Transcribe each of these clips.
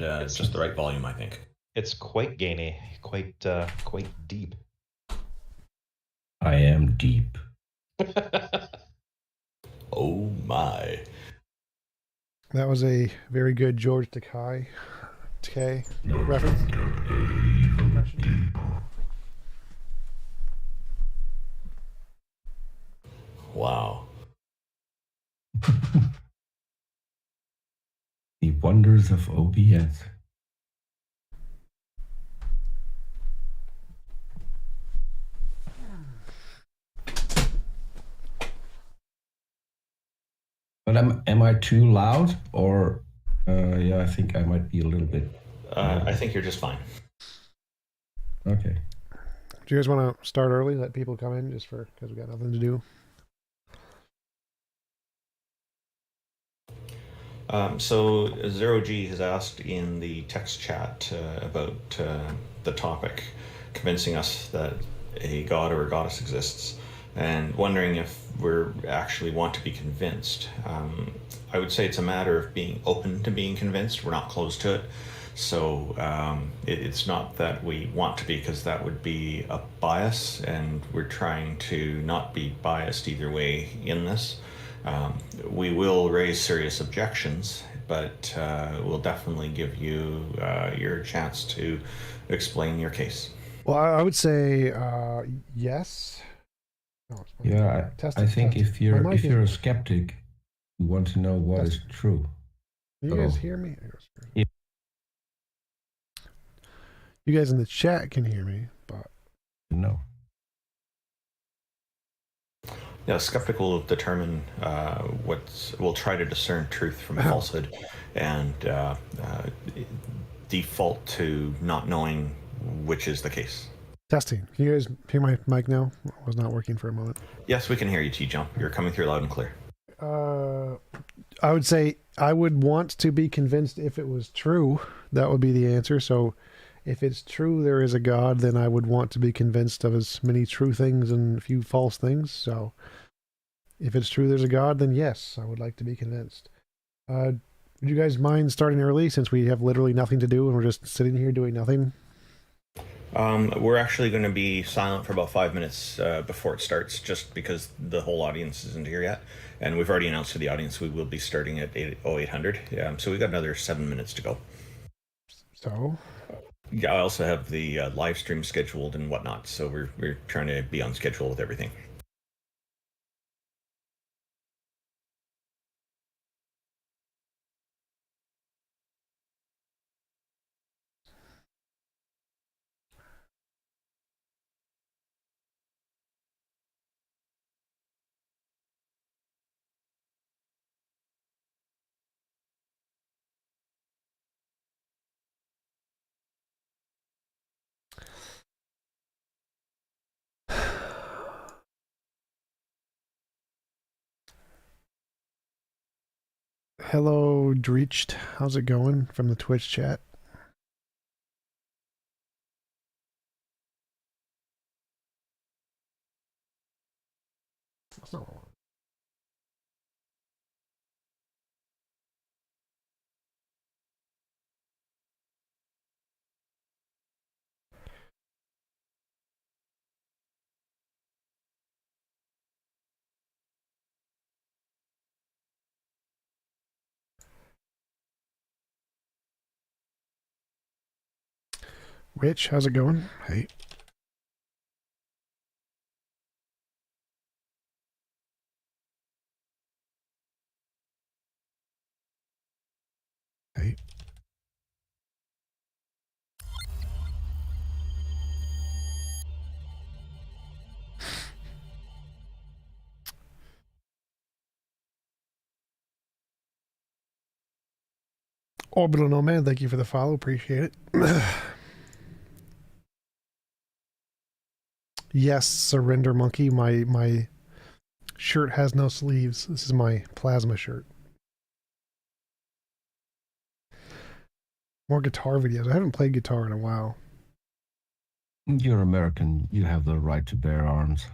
and just the right volume, I think. It's quite gainy, quite deep. I am deep. Oh my. That was a very good George Takei reference. Wow. The wonders of OBS. But am I too loud, or yeah, I think I might be a little bit. I think you're just fine. Okay. Do you guys want to start early? Let people come in just because we got nothing to do. So Zero G has asked in the text chat about the topic, convincing us that a god or a goddess exists, and wondering if we actually want to be convinced. I would say it's a matter of being open to being convinced. We're not closed to it. So it's not that we want to be, because that would be a bias, and we're trying to not be biased either way in this. We will raise serious objections, but we'll definitely give you your chance to explain your case. Well, I would say yes. Oh, yeah, I think if you're a skeptic, you want to know what is true. Can you guys hear me? Yeah. You guys in the chat can hear me, but no. Yeah, skeptic will determine we'll try to discern truth from falsehood, and default to not knowing which is the case. Testing. Can you guys hear my mic now? It was not working for a moment. Yes, we can hear you, TJump. You're coming through loud and clear. I would say I would want to be convinced if it was true. That would be the answer. So if it's true there is a God, then I would want to be convinced of as many true things and a few false things. So if it's true there's a God, then yes, I would like to be convinced. Would you guys mind starting early, since we have literally nothing to do and we're just sitting here doing nothing? We're actually going to be silent for about 5 minutes before it starts, just because the whole audience isn't here yet. And we've already announced to the audience we will be starting at 0800. So we've got another 7 minutes to go. So? Yeah, I also have the live stream scheduled and whatnot, so we're trying to be on schedule with everything. Hello, Dreeched. How's it going from the Twitch chat? That's not what I want. Rich, how's it going? Hey. Hey. Orbital Nomad, thank you for the follow. Appreciate it. Yes, Surrender Monkey. My shirt has no sleeves. This is my plasma shirt. More guitar videos. I haven't played guitar in a while. You're American. You have the right to bear arms.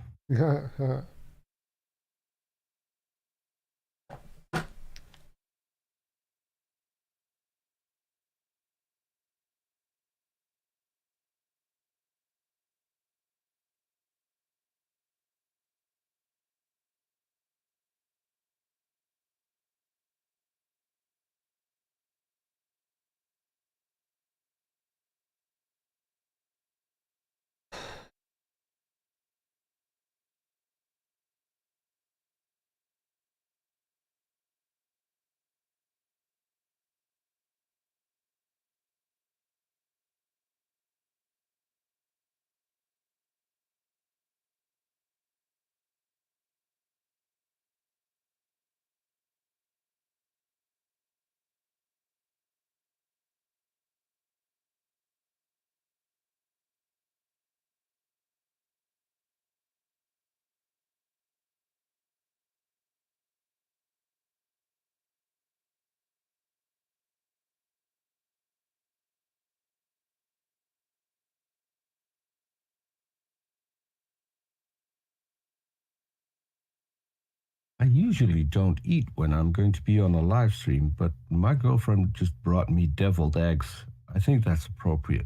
I usually don't eat when I'm going to be on a live stream, but my girlfriend just brought me deviled eggs. I think that's appropriate.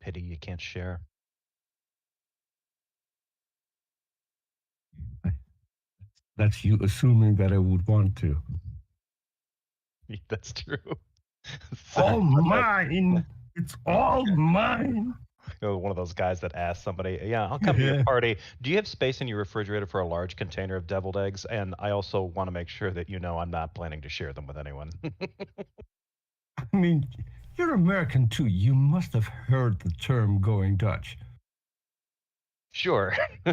Pity you can't share. That's you assuming that I would want to. That's true. All mine. It's all mine. One of those guys that asks somebody, yeah, I'll come to your party. Do you have space in your refrigerator for a large container of deviled eggs? And I also want to make sure that you know I'm not planning to share them with anyone. I mean, you're American too. You must have heard the term going Dutch. Sure. I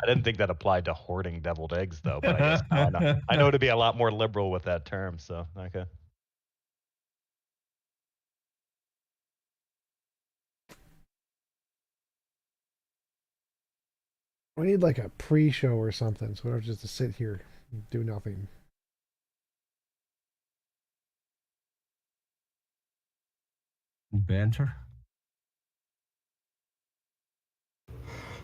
didn't think that applied to hoarding deviled eggs, though. But I guess now I know to be a lot more liberal with that term. So, okay. We need like a pre-show or something, so we don't just to sit here and do nothing. Banter?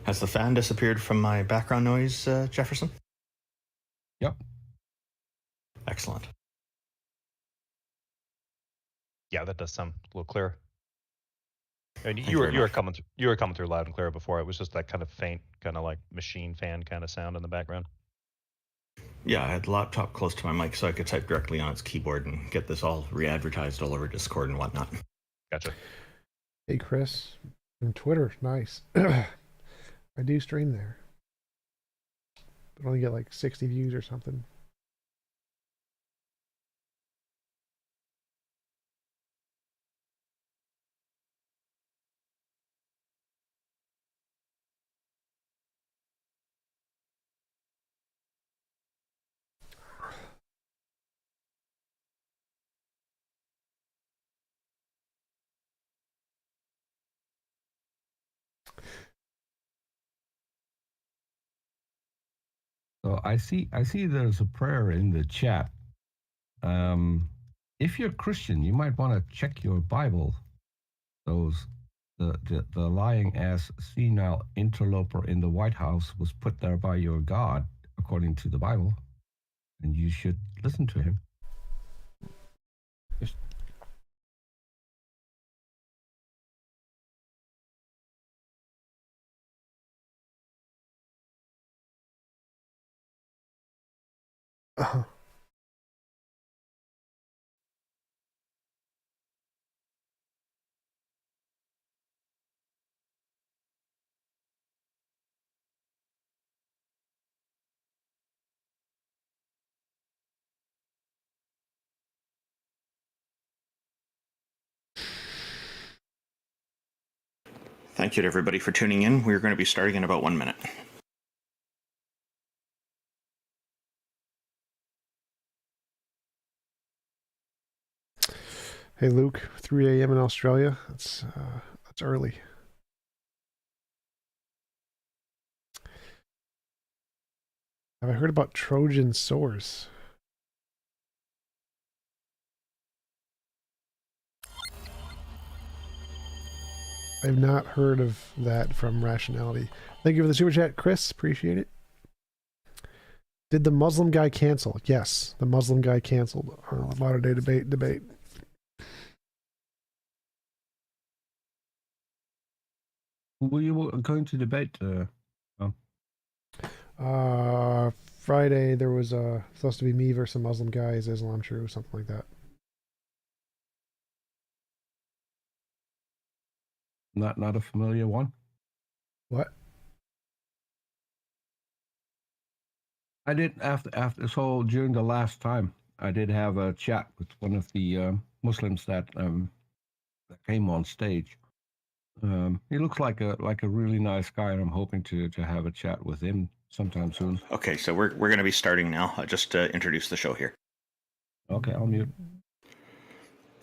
Has the fan disappeared from my background noise, Jefferson? Yep. Excellent. Yeah, that does sound a little clearer. And you were coming through loud and clear before. It was just that kind of faint, kind of like machine fan kind of sound in the background. Yeah, I had the laptop close to my mic so I could type directly on its keyboard and get this all re-advertised all over Discord and whatnot. Gotcha. Hey, Chris. And Twitter, nice. I do stream there. But only get like 60 views or something. So I see there's a prayer in the chat. If you're Christian, you might want to check your Bible. The lying ass senile interloper in the White House was put there by your God, according to the Bible, and you should listen to him. Just Thank you to everybody for tuning in. We're going to be starting in about 1 minute. Hey, Luke, 3 a.m. in Australia. That's early. Have I heard about Trojan sores? I've not heard of that from Rationality. Thank you for the super chat, Chris. Appreciate it. Did the Muslim guy cancel? Yes, the Muslim guy canceled. Modern day debate. were you going to debate? Friday there was supposed to be me versus some Muslim guys, Islam true, something like that. Not a familiar one. What? I did after so during the last time I did have a chat with one of the Muslims that came on stage. He looks like a really nice guy, and I'm hoping to have a chat with him sometime soon. Okay, so we're going to be starting now. I'll just introduce the show here. Okay, I'll mute.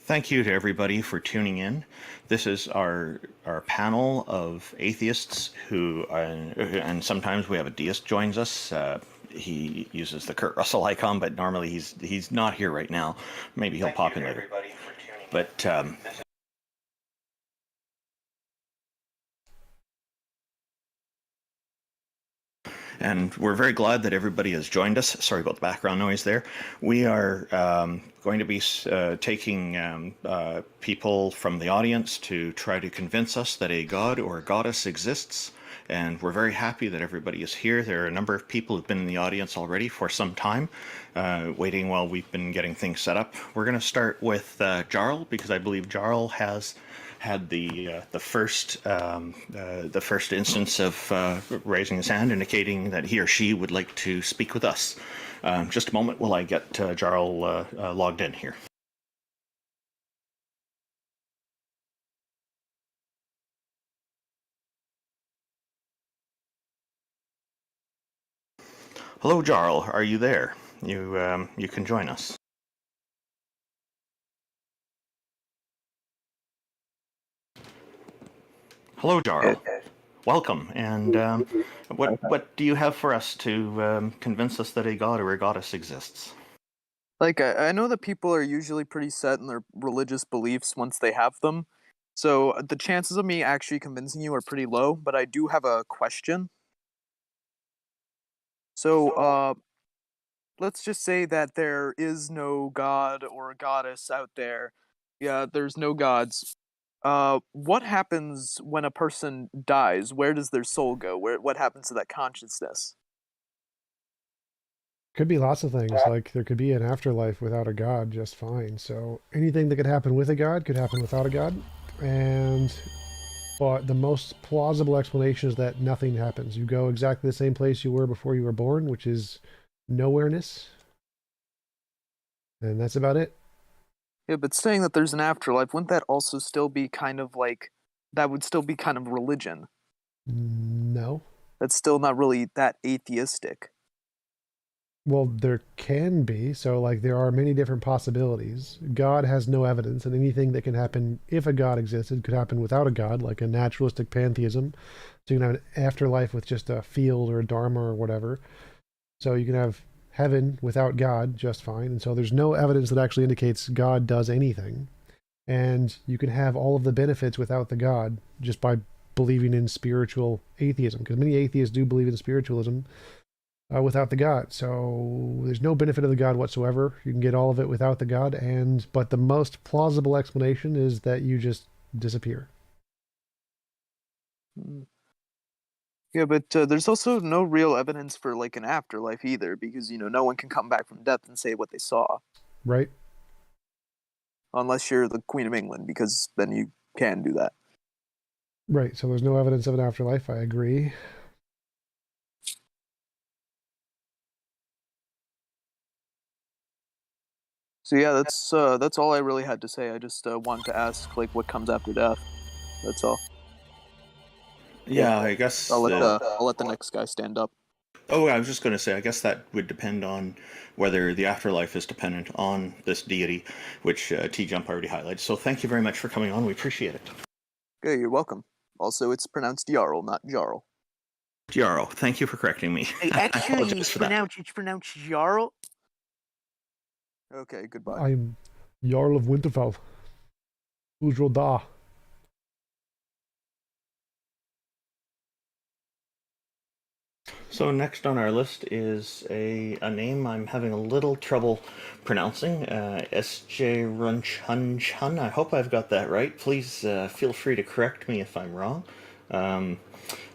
Thank you to everybody for tuning in. This is our panel of atheists who, and sometimes we have a deist joins us. He uses the Kurt Russell icon, but normally he's not here right now. Maybe he'll pop in later. But And we're very glad that everybody has joined us. Sorry about the background noise there. We are going to be taking people from the audience to try to convince us that a god or a goddess exists. And we're very happy that everybody is here. There are a number of people who've been in the audience already for some time, waiting while we've been getting things set up. We're going to start with Jarl, because I believe Jarl has had the first instance of raising his hand, indicating that he or she would like to speak with us. Just a moment while I get Jarl logged in here. Hello, Jarl. Are you there? You can join us. Hello, Jarl. Welcome. And what do you have for us to convince us that a god or a goddess exists? Like, I know that people are usually pretty set in their religious beliefs once they have them, so the chances of me actually convincing you are pretty low, but I do have a question. So, let's just say that there is no god or goddess out there. Yeah, there's no gods. What happens when a person dies? Where does their soul go? What happens to that consciousness? Could be lots of things. Like there could be an afterlife without a god just fine. So anything that could happen with a god could happen without a god. But the most plausible explanation is that nothing happens. You go exactly the same place you were before you were born, which is nowhereness. And that's about it. Yeah, but saying that there's an afterlife, wouldn't that also still be kind of like, that would still be kind of religion? No. That's still not really that atheistic. Well, there can be. So, like, there are many different possibilities. God has no evidence, and anything that can happen if a God existed could happen without a God, like a naturalistic pantheism. So you can have an afterlife with just a field or a dharma or whatever. So you can have heaven without God just fine. And so there's no evidence that actually indicates God does anything. And you can have all of the benefits without the God just by believing in spiritual atheism, because many atheists do believe in spiritualism. Without the God. So there's no benefit of the God whatsoever. You can get all of it without the God, but the most plausible explanation is that you just disappear. Yeah, but there's also no real evidence for like an afterlife either, because no one can come back from death and say what they saw. Right. Unless you're the Queen of England, because then you can do that. Right. So there's no evidence of an afterlife. I agree. So yeah, that's all I really had to say. I just wanted to ask like what comes after death. That's all. Yeah, I guess I'll let the next guy stand up. Oh, I was just going to say, I guess that would depend on whether the afterlife is dependent on this deity, which TJump already highlighted. So thank you very much for coming on. We appreciate it. Okay, you're welcome. Also, it's pronounced Jarl, not Jarl. Jarl, thank you for correcting me. Hey, actually, it's pronounced Jarl. Okay, goodbye. I'm Jarl of Winterfell. Uzro Da. So next on our list is a name I'm having a little trouble pronouncing, S.J. Runchun. I hope I've got that right. Please feel free to correct me if I'm wrong.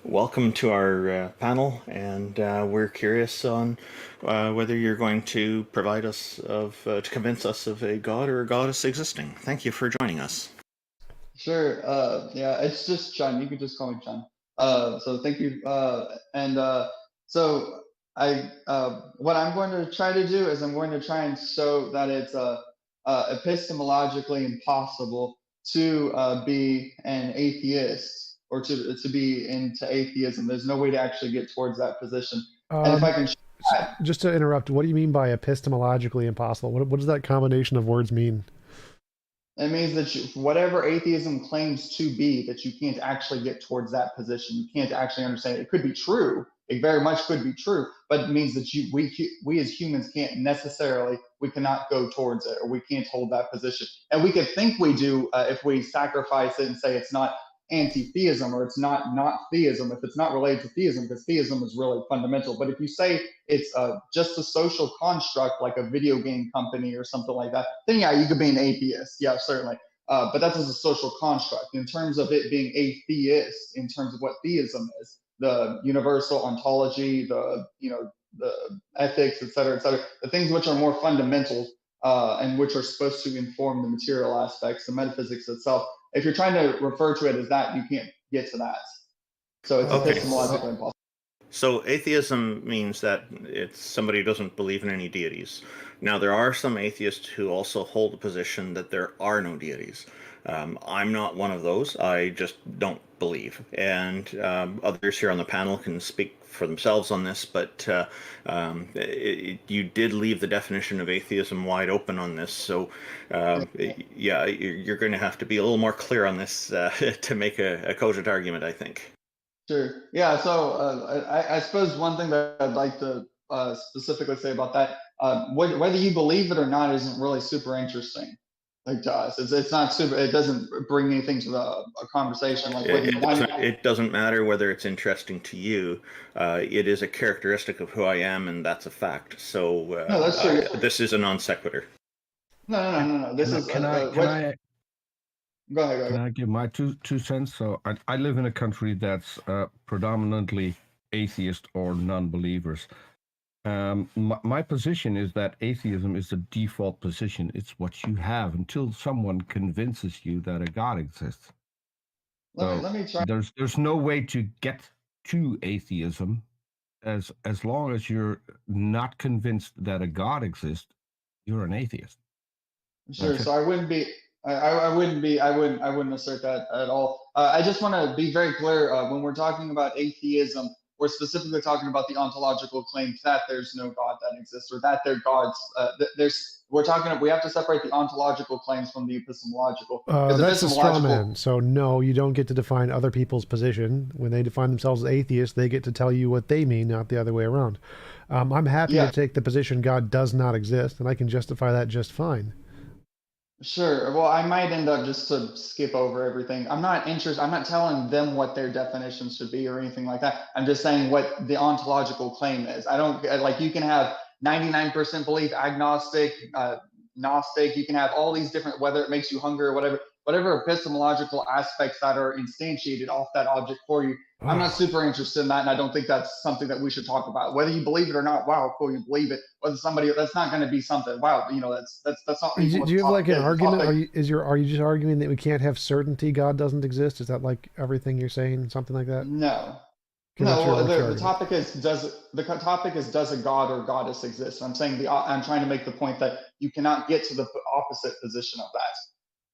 Welcome to our panel, and we're curious on whether you're going to provide us to convince us of a god or a goddess existing. Thank you for joining us. Sure. Yeah, it's just Chun. You can just call me Chun. So thank you. So what I'm going to try to do is I'm going to try and show that it's epistemologically impossible to be an atheist or to be into atheism. There's no way to actually get towards that position. And if I can just to interrupt, what do you mean by epistemologically impossible? What does that combination of words mean? It means that whatever atheism claims to be, that you can't actually get towards that position. You can't actually understand it. It could be true. It very much could be true, but it means that we as humans can't necessarily, we cannot go towards it, or we can't hold that position. And we could think we do if we sacrifice it and say it's not anti-theism, or it's not theism if it's not related to theism, because theism is really fundamental. But if you say it's just a social construct like a video game company or something like that, then yeah, you could be an atheist. Yeah, certainly. But that's as a social construct. In terms of it being atheist, in terms of what theism is, the universal ontology, the ethics, et cetera, the things which are more fundamental and which are supposed to inform the material aspects, the metaphysics itself. If you're trying to refer to it as that, you can't get to that. So it's Okay. epistemologically impossible. So atheism means that it's somebody who doesn't believe in any deities. Now, there are some atheists who also hold the position that there are no deities. I'm not one of those. I just don't believe. And others here on the panel can speak for themselves on this, but you did leave the definition of atheism wide open on this. So, yeah, you're going to have to be a little more clear on this to make a cogent argument, I think. Sure. Yeah. So I suppose one thing that I'd like to specifically say about that, whether you believe it or not, isn't really super interesting. Like to us, it's not super. It doesn't bring anything to a conversation. Like whether it doesn't matter whether it's interesting to you. It is a characteristic of who I am, and that's a fact. So no, that's true. This is a non sequitur. No. This is. Can I? Go ahead. Can I give my two cents? So I live in a country that's predominantly atheist or non-believers. My position is that atheism is the default position. It's what you have until someone convinces you that a God exists. Let me try. There's no way to get to atheism as long as you're not convinced that a God exists. You're an atheist. Sure. So I wouldn't assert that at all. I just want to be very clear. When we're talking about atheism, we're specifically talking about the ontological claims that there's no God that exists, or that they're gods. We have to separate the ontological claims from the epistemological. That's a straw man. So no, you don't get to define other people's position. When they define themselves as atheists, they get to tell you what they mean, not the other way around. I'm happy to take the position God does not exist, and I can justify that just fine. Sure. Well, I might end up, just to skip over everything, I'm not interested. I'm not telling them what their definitions should be or anything like that. I'm just saying what the ontological claim is. I don't like, you can have 99% belief, agnostic, Gnostic. You can have all these different, whether it makes you hungry or whatever epistemological aspects that are instantiated off that object for you. I'm not super interested in that, and I don't think that's something that we should talk about. Whether you believe it or not, wow, cool, you believe it. Whether somebody, that's not going to be something. Wow, that's not. Do you have like an argument? Are you just arguing that we can't have certainty God doesn't exist? Is that like everything you're saying? Something like that? No. No, the topic is does a god or goddess exist? I'm saying I'm trying to make the point that you cannot get to the opposite position of that.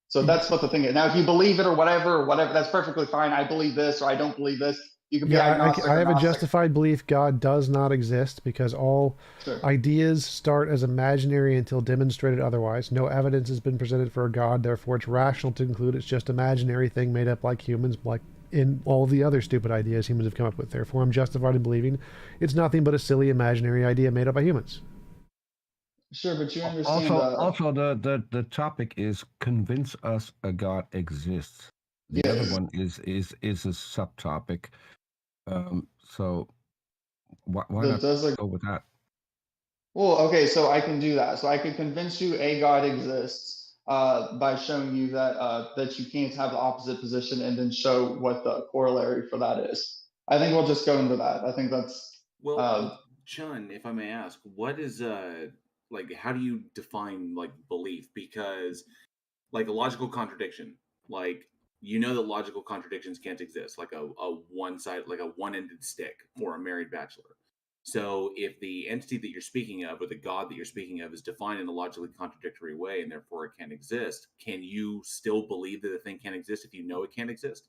So that's what the thing is. Now, if you believe it or whatever, that's perfectly fine. I believe this or I don't believe this. You can be agnostic. I have a justified belief God does not exist because all ideas start as imaginary until demonstrated otherwise. No evidence has been presented for a God. Therefore, it's rational to conclude it's just imaginary thing made up like humans, like in all the other stupid ideas humans have come up with. Therefore, I'm justified in believing it's nothing but a silly imaginary idea made up by humans. Sure, but you understand. Also, the topic is convince us a God exists. The other one is a subtopic. So why not go with that? Well, okay, so I can do that. So I can convince you a God exists by showing you that you can't have the opposite position, and then show what the corollary for that is. I think we'll just go into that. I think that's Chun, if I may ask, what is like, how do you define like belief? Because like a logical contradiction, like, that logical contradictions can't exist, like a one-sided, like a one-ended stick or a married bachelor. So if the entity that you're speaking of, or the God that you're speaking of, is defined in a logically contradictory way, and therefore it can't exist, can you still believe that the thing can't exist if you know it can't exist?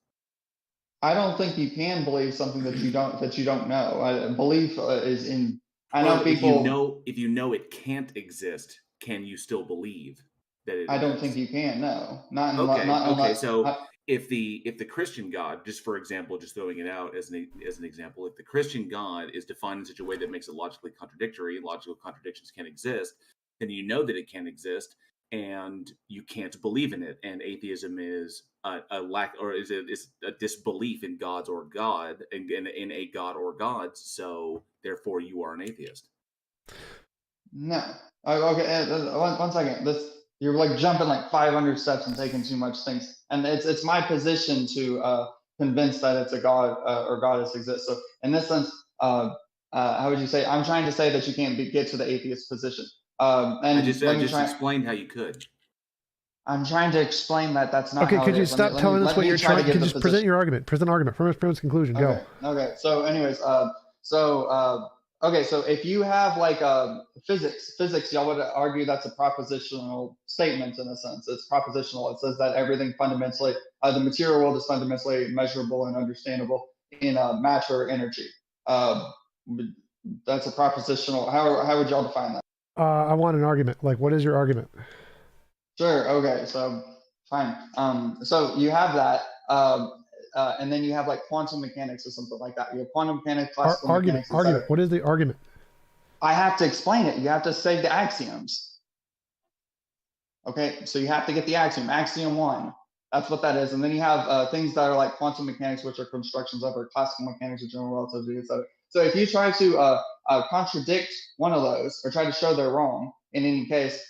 I don't think you can believe something that you don't know. Belief is in. I know people. If you know it can't exist, can you still believe that it? I don't think you can. No, not okay. Unless, so if the Christian God, just for example, just throwing it out as an example, if the Christian God is defined in such a way that makes it logically contradictory, logical contradictions can't exist, then you know that it can't exist. and you can't believe in it, and atheism is a lack, or is a disbelief in gods or God, in a god or gods. So therefore, you are an atheist. No. Okay. One second. You're like jumping like 500 steps and taking too much things. And it's my position to convince that it's a god or goddess exists. So in this sense, how would you say? I'm trying to say that you can't get to the atheist position. And I just explained how you could. I'm trying to explain that that's not. Okay, how could it you is. stop telling us what you're trying to? Could you just present position. your argument? Present argument from its conclusion. Go. Okay. So, anyways, okay. So if you have like physics, y'all would argue that's a propositional statement in a sense. It's propositional. It says that everything fundamentally, the material world is fundamentally measurable and understandable in matter or energy. That's a propositional. How would y'all define that? I want an argument. Like, what is your argument? Sure. Okay. So fine. So you have that, and then you have like quantum mechanics or something like that. You have quantum mechanics, classical argument. mechanics. Argument. What is the argument? I have to explain it. You have to say the axioms. Okay. So you have to get the axiom. Axiom 1. That's what that is. And then you have things that are like quantum mechanics, which are constructions of, or classical mechanics, or general relativity, etc. So if you try to contradict one of those or try to show they're wrong in any case,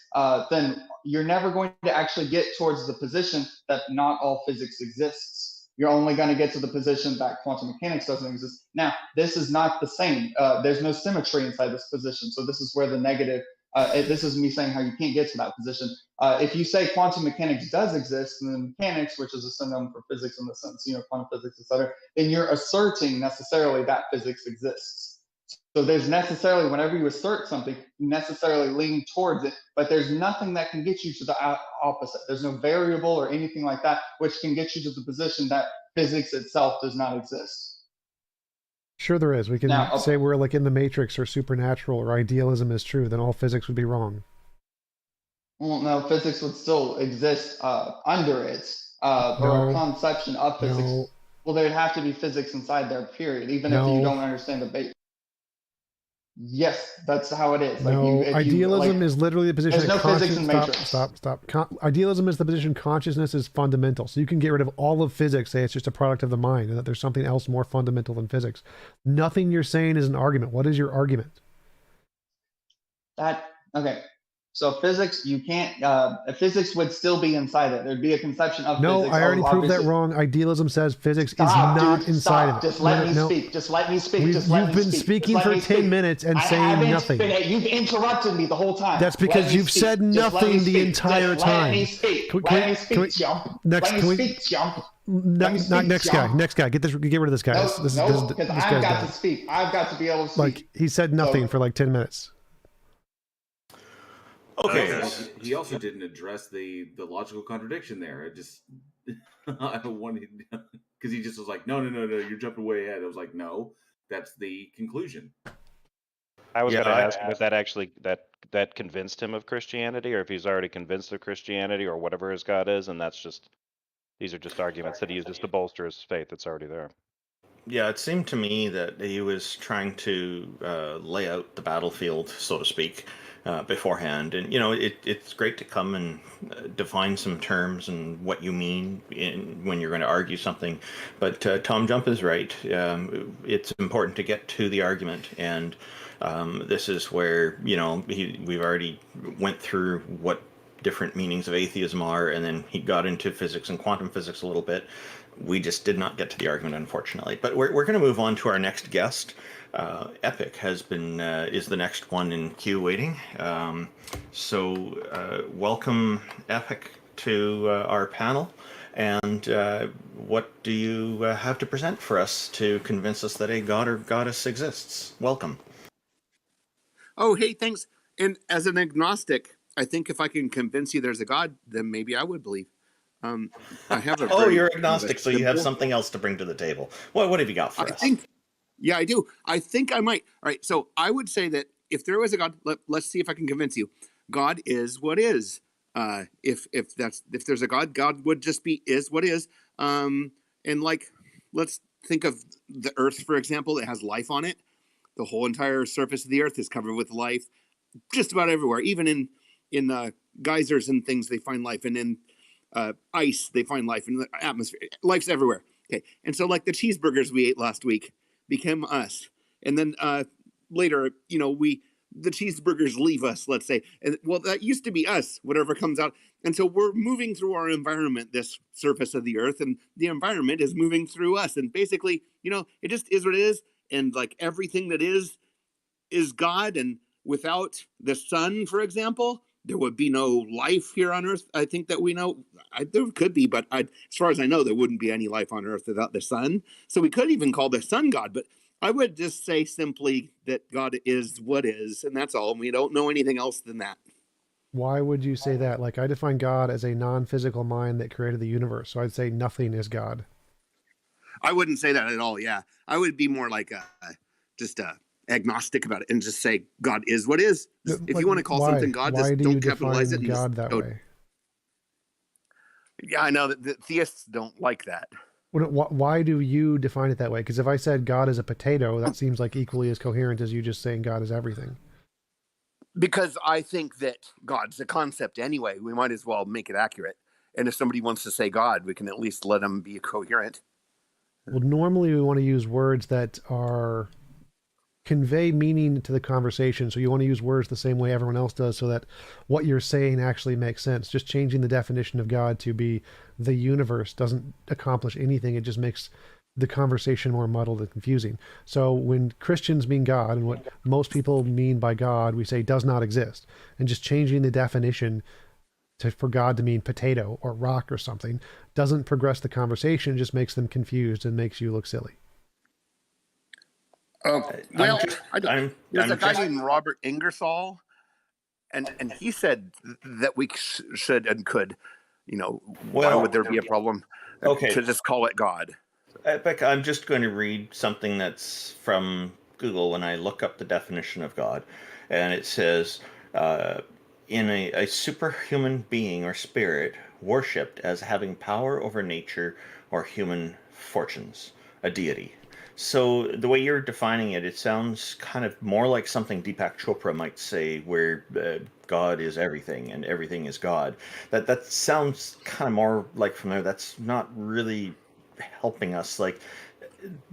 then you're never going to actually get towards the position that not all physics exists. You're only going to get to the position that quantum mechanics doesn't exist. Now, this is not the same. There's no symmetry inside this position. So this is where the negative, this is me saying how you can't get to that position. If you say quantum mechanics does exist, and then mechanics, which is a synonym for physics in the sense, quantum physics, etc., then you're asserting necessarily that physics exists. So there's necessarily, whenever you assert something, you necessarily lean towards it, but there's nothing that can get you to the opposite. There's no variable or anything like that which can get you to the position that physics itself does not exist. Sure there is. We can say we're like in the Matrix or supernatural or idealism is true, then all physics would be wrong. Well, no, physics would still exist under it, or a conception of physics. No. Well, there'd have to be physics inside there, period, even if you don't understand the base. Yes, that's how it is. Idealism is literally the position. There's no physics in Matrix. Stop. Idealism is the position consciousness is fundamental. So you can get rid of all of physics, say it's just a product of the mind, and that there's something else more fundamental than physics. Nothing you're saying is an argument. What is your argument? Okay. So physics, you can't. Physics would still be inside it. There'd be a conception of physics. No, I already proved that wrong. Idealism says physics is not inside of it. Just let me speak. Just let me speak. You've been speaking for 10 minutes and saying nothing. You've interrupted me the whole time. That's because you've said nothing the entire time. Let me speak. Let me speak, Jump. Next, let me speak, Jump. Next guy. Get rid of this guy. No, because I've got to speak. I've got to be able to speak. Like, he said nothing for like 10 minutes. Okay. He also didn't address the logical contradiction there. I wanted, because he just was like, no, you're jumping way ahead. I was like, no, that's the conclusion. I was going to ask if that actually that convinced him of Christianity, or if he's already convinced of Christianity or whatever his God is, and these are just arguments that he uses to bolster his faith that's already there. Yeah, it seemed to me that he was trying to lay out the battlefield, so to speak, beforehand. And, it's great to come and define some terms and what you mean when you're going to argue something. But TJump is right. It's important to get to the argument. And this is where, we've already went through what different meanings of atheism are, and then he got into physics and quantum physics a little bit. We just did not get to the argument, unfortunately. But we're going to move on to our next guest. Epic is the next one in queue waiting. So welcome, Epic, to our panel. And what do you have to present for us to convince us that a god or goddess exists? Welcome. Oh, hey, thanks. And as an agnostic, I think if I can convince you there's a God, then maybe I would believe. I have a you're agnostic, so you have something else to bring to the table. What have you got for us? Yeah, I do. I think I might. All right, so I would say that if there was a God, let's see if I can convince you. God is what is. If there's a God, God would just be is what is. And let's think of the Earth, for example. It has life on it. The whole entire surface of the Earth is covered with life, just about everywhere. Even in geysers and things they find life, and in ice they find life, in the atmosphere. Life's everywhere. Okay, and so like the cheeseburgers we ate last week became us, and then later, the cheeseburgers leave us, let's say, and well, that used to be us, whatever comes out. And so we're moving through our environment, this surface of the earth, and the environment is moving through us. And basically, it just is what it is. And like everything that is God. And without the sun, for example, there would be no life here on earth. I think that we know there could be, but as far as I know, there wouldn't be any life on earth without the sun. So we could even call the sun God, but I would just say simply that God is what is, and that's all. We don't know anything else than that. Why would you say that? Like, I define God as a non-physical mind that created the universe. So I'd say nothing is God. I wouldn't say that at all. Yeah, I would be more like just agnostic about it and just say God is what is. If you want to call something God, just don't capitalize it. God that way. Yeah, I know that the theists don't like that. Why do you define it that way? Because if I said God is a potato, that seems like equally as coherent as you just saying God is everything. Because I think that God's a concept anyway. We might as well make it accurate. And if somebody wants to say God, we can at least let them be coherent. Well, normally we want to use words that convey meaning to the conversation. So you want to use words the same way everyone else does so that what you're saying actually makes sense. Just changing the definition of God to be the universe doesn't accomplish anything. It just makes the conversation more muddled and confusing. So when Christians mean God, and what most people mean by God, we say does not exist. And just changing the definition for God to mean potato or rock or something doesn't progress the conversation, just makes them confused and makes you look silly. Well, there's a guy named Robert Ingersoll, and he said that we should and could, why would there be a problem to just call it God? Becca, I'm just going to read something that's from Google when I look up the definition of God, and it says, in a superhuman being or spirit worshipped as having power over nature or human fortunes, a deity. So the way you're defining it, it sounds kind of more like something Deepak Chopra might say, where God is everything and everything is God. That sounds kind of more like from there. That's not really helping us. Like,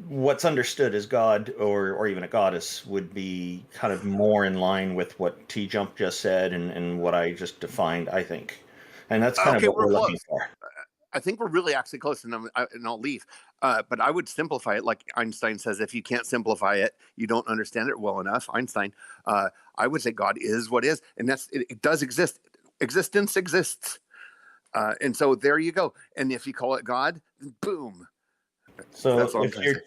what's understood as God or even a goddess would be kind of more in line with what TJump just said and what I just defined, I think. And that's kind of what we're looking for. I think we're really actually close, and I'll leave. But I would simplify it like Einstein says, if you can't simplify it, you don't understand it well enough. Einstein, I would say God is what is, and it does exist. Existence exists. And so there you go. And if you call it God, boom. So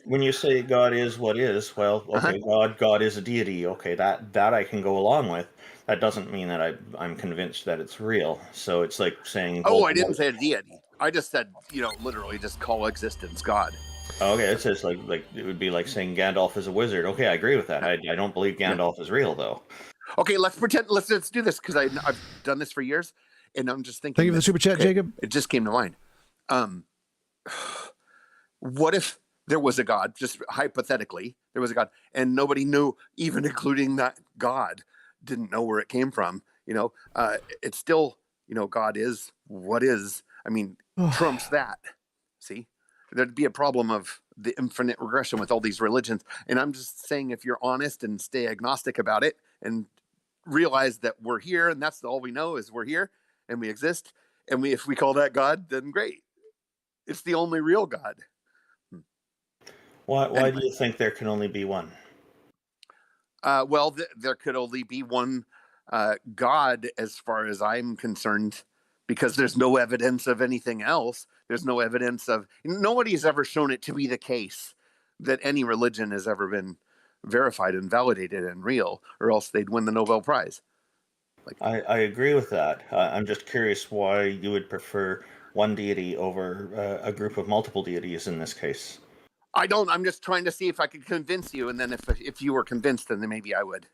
when you say God is what is, well, okay, God is a deity. Okay, that I can go along with. That doesn't mean that I'm convinced that it's real. So it's like saying... I didn't say a deity. I just said, literally just call existence God. Okay, it's just like it would be like saying Gandalf is a wizard. Okay, I agree with that. I don't believe Gandalf is real, though. Okay, let's do this, because I've done this for years, and I'm just thinking... Thank you for the super chat, Jacob. It just came to mind. What if there was a God, just hypothetically, there was a God, and nobody knew, even including that God, didn't know where it came from? It's still, God is what is. I mean, trumps that. See, there'd be a problem of the infinite regression with all these religions. And I'm just saying, if you're honest and stay agnostic about it and realize that we're here, and that's all we know is we're here and we exist. And if we call that God, then great. It's the only real God. Why do you think there can only be one? Well, there could only be one God, as far as I'm concerned, because there's no evidence of anything else. There's no evidence of... Nobody's ever shown it to be the case that any religion has ever been verified and validated and real, or else they'd win the Nobel Prize. I agree with that. I'm just curious why you would prefer one deity over a group of multiple deities in this case. I don't. I'm just trying to see if I could convince you, and then if you were convinced, then maybe I would,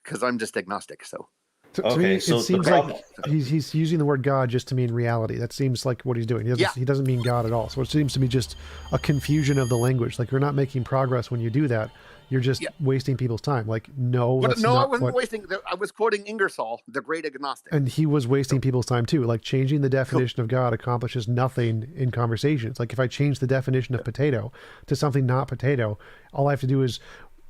because I'm just agnostic. So. To me, it seems like he's using the word God just to mean reality. That seems like what he's doing. He doesn't mean God at all. So it seems to be just a confusion of the language. Like, you're not making progress when you do that. You're just wasting people's time. Like, no, But that's no, I not wasn't what. wasting. I was quoting Ingersoll, the great agnostic. And he was wasting people's time too. Like, changing the definition of God accomplishes nothing in conversations. Like, if I change the definition of potato to something not potato, all I have to do is,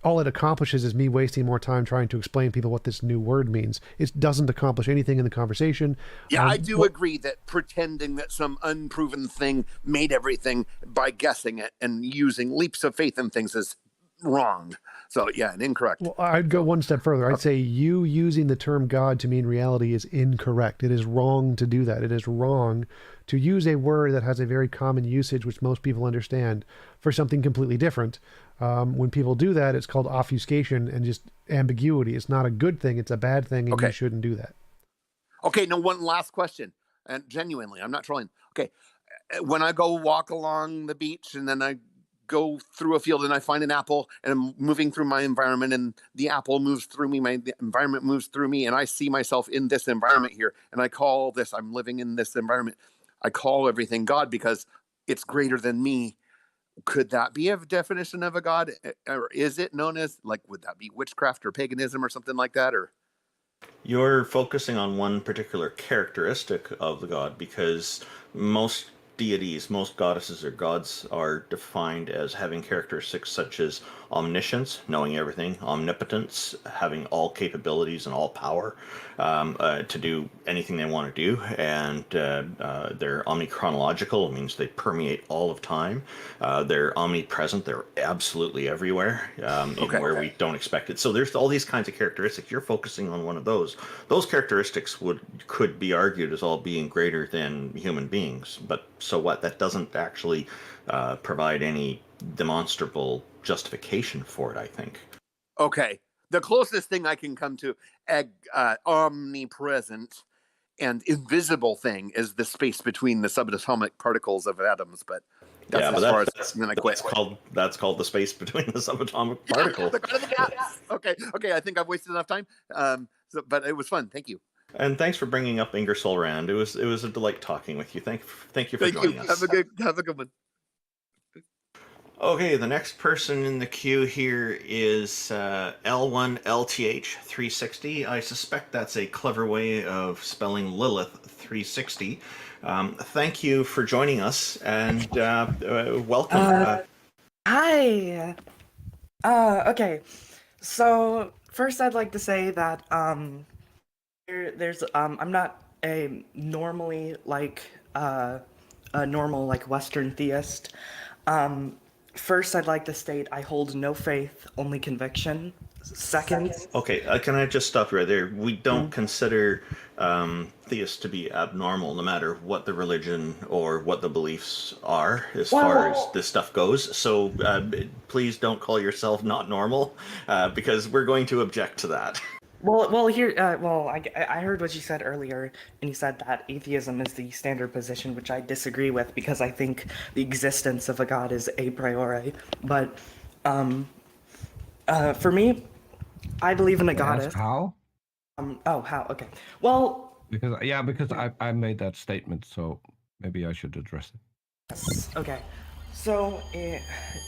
all it accomplishes is me wasting more time trying to explain to people what this new word means. It doesn't accomplish anything in the conversation. Yeah, I do agree that pretending that some unproven thing made everything by guessing it and using leaps of faith in things is wrong. So yeah, and incorrect. Well, I'd go one step further. I'd say you using the term God to mean reality is incorrect. It is wrong to do that. It is wrong to use a word that has a very common usage, which most people understand, for something completely different. When people do that, it's called obfuscation and just ambiguity. It's not a good thing. It's a bad thing, and you shouldn't do that. Okay, now one last question, and genuinely, I'm not trolling. Okay, when I go walk along the beach and then I go through a field and I find an apple and I'm moving through my environment and the apple moves through me, the environment moves through me, and I see myself in this environment here, and I call this, I'm living in this environment, I call everything God because it's greater than me. Could that be a definition of a God? Or is it known as, like, would that be witchcraft or paganism or something like that? Or You're focusing on one particular characteristic of the god, because most deities, most goddesses or gods are defined as having characteristics such as omniscience, knowing everything, omnipotence, having all capabilities and all power to do anything they want to do, and they're omnichronological. It means they permeate all of time. They're omnipresent. They're absolutely everywhere, even where we don't expect it. So there's all these kinds of characteristics. You're focusing on one of those. Those characteristics could be argued as all being greater than human beings, but so what? That doesn't actually provide any demonstrable justification for it, I think. Okay. The closest thing I can come to omnipresent and invisible thing is the space between the subatomic particles of atoms, but that's as far as then I quit. That's called the space between the subatomic particles. Okay, I think I've wasted enough time. But it was fun. Thank you. And thanks for bringing up Ingersoll Rand. It was a delight talking with you. Thank you for joining us. Have a good one. Okay, the next person in the queue here is L1LTH360. I suspect that's a clever way of spelling Lilith 360. Thank you for joining us, and welcome. Hi. Okay. So first, I'd like to say that I'm not a normally a normal Western theist. First, I'd like to state I hold no faith, only conviction. Second... Okay, can I just stop you right there? We don't consider theists to be abnormal, no matter what the religion or what the beliefs are, as far as this stuff goes. So please don't call yourself not normal, because we're going to object to that. Well, here, I heard what you said earlier, and you said that atheism is the standard position, which I disagree with, because I think the existence of a god is a priori. But, for me, I believe in a goddess. How? How? Okay. Well... Because I made that statement, so maybe I should address it. Yes. Okay. So,